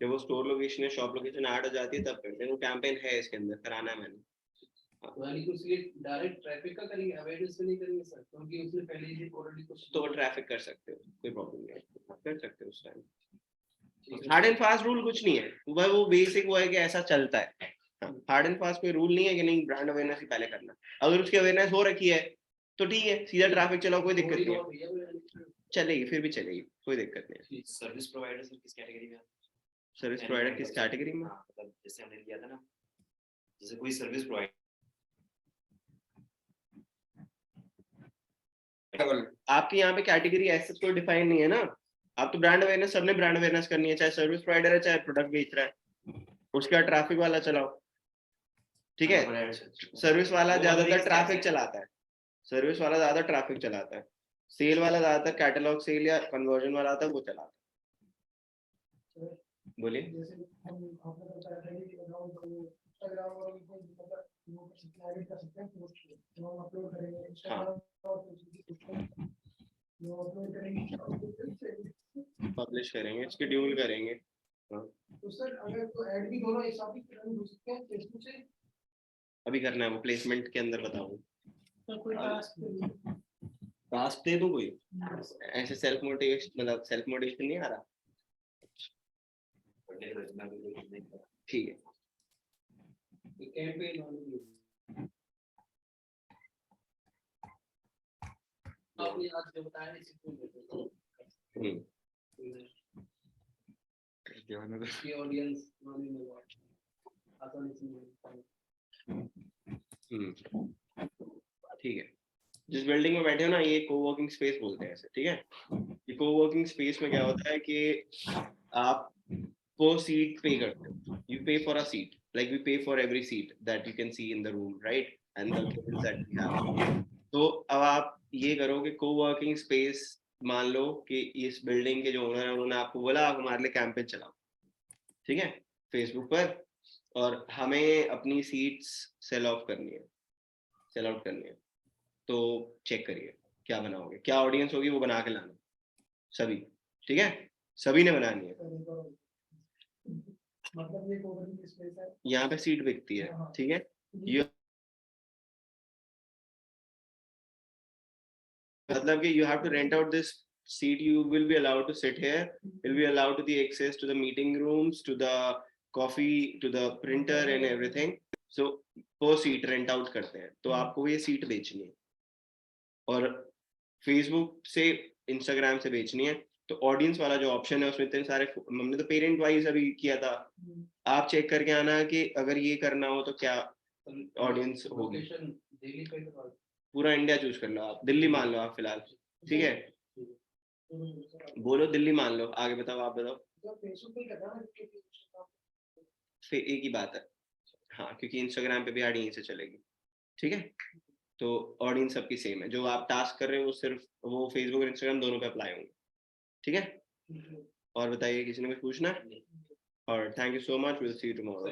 जब वो स्टोर लोकेशन या शॉप लोकेशन ऐड हो जाती है तब करते हैं। वो कैंपेन है इसके अंदर, कराना है मैंने। यानी कि उसके लिए डायरेक्ट ट्रैफिक का करेंगे, अवेयरनेस नहीं करेंगे सर, क्योंकि उसने पहले ही ऑलरेडी कुछ तो ट्रैफिक कर सकते हो, कोई प्रॉब्लम नहीं है, आप कर सकते हो उस time. Hard and fast rule कुछ नहीं है, वो बेसिक वो है कि ऐसा चलता है। हार्ड एंड फास्ट कोई रूल नहीं है कि नहीं ब्रांड अवेयरनेस ही पहले करना। अगर उसकी अवेयरनेस हो रखी है तो ठीक है, सीधा ट्रैफिक चलाओ, कोई दिक्कत नहीं है, चलेगी, फिर भी चलेगी, कोई दिक्कत नहीं है। सर्विस प्रोवाइडर सर किस कैटेगरी में? सर्विस प्रोवाइडर किस कैटेगरी में? हाँ, मतलब जैसे हमने लिया था ना, जैसे कोई सर्विस प्रोवाइडर, आपकी यहाँ पे कैटेगरी ऐसे कोई डिफाइन नहीं है ना। आप तो ब्रांड अवेयरनेस, सबने ब्रांड अवेयरनेस करनी है, चाहे सर्विस प्रोवाइडर है चाहे प्रोडक्ट बेच रहा है, उसका ट्रैफिक वाला चलाओ, ठीक है। सर्विस वाला ज्यादातर ट्रैफिक चलाता है, सर्विस वाला ज्यादा ट्रैफिक चलाता है, सेल वाला ज्यादातर कैटलॉग सेल या कन्वर्जन वाला आता है वो चलाता है। बोलिए। जैसे हम आपने बताया था कि इंस्टाग्राम और मतलब वो क्लिक कर सकते हैं, पोस्ट जो हम अपलोड करेंगे इंस्टाग्राम और फेसबुक जो अपलोड करेंगे, पब्लिश करेंगे, शेड्यूल करेंगे। तो सर अगर तो ऐड भी दोनों एक साथ ही रन हो सकते हैं फेसबुक से? अभी करना है वो, प्लेसमेंट के अंदर बताऊँ। तो कोई टास्क दे दूं कोई ऐसे सेल्फ मोटिवेशन, मतलब सेल्फ मोटिवेशन नहीं आ रहा, ठीक है। कैंपेन आपने आज जो बताया इसी को की ऑडियंस माने में आसानी से ठीक है। जिस बिल्डिंग में बैठे हो ना, ये कोवर्किंग स्पेस बोलते हैं ऐसे, ठीक है। ये कोवर्किंग स्पेस में क्या होता है कि आप पर सीट पे करते हो, you pay for a seat, like we pay for every seat that you can see in the room, right, and the cables that we have. तो अब आप ये करो कि कोवर्किंग स्पेस, मान लो कि इस बिल्डिंग के जो ओनर है उन्होंने आपको बोला आप हमारे लिए कैंपेन चलाओ, ठीक है, फेसबुक पर, और हमें अपनी सीट्स सेल आउट करनी है, तो चेक करिए क्या बनाओगे, क्या ऑडियंस होगी वो बना के लाना, सभी, ठीक है, सभी ने बनानी है। मतलब ये कोवर्किंग स्पेस है, यहाँ पे सीट बिकती है, ठीक है। ये मतलब कि you have to rent out this seat, you will be allowed to sit here, will be allowed to the access to the meeting rooms, to the coffee, to the printer and everything, so per seat rent out करते हैं, तो आपको ये seat बेचनी है और Facebook से Instagram से बेचनी है। तो ऑडियंस वाला जो ऑप्शन है उसमें इतने सारे, हमने तो पेरेंट वाइज अभी किया था, आप चेक करके आना कि अगर ये करना हो तो क्या ऑडियंस होगी। पूरा इंडिया चूज कर लो आप, दिल्ली मान लो आप फिलहाल, ठीक है, बोलो दिल्ली मान लो, आगे बताओ, आप बताओ। एक ही बात है, हाँ, क्योंकि इंस्टाग्राम पे भी ऐड यहीं से चलेगी, ठीक है। तो ऑडियंस सबकी सेम है, जो आप टास्क कर रहे हो वो सिर्फ वो फेसबुक और इंस्टाग्राम दोनों पे अप्लाई होंगे, ठीक है। और बताइए, किसी ने कुछ पूछना है? और thank you so much, will see you tomorrow.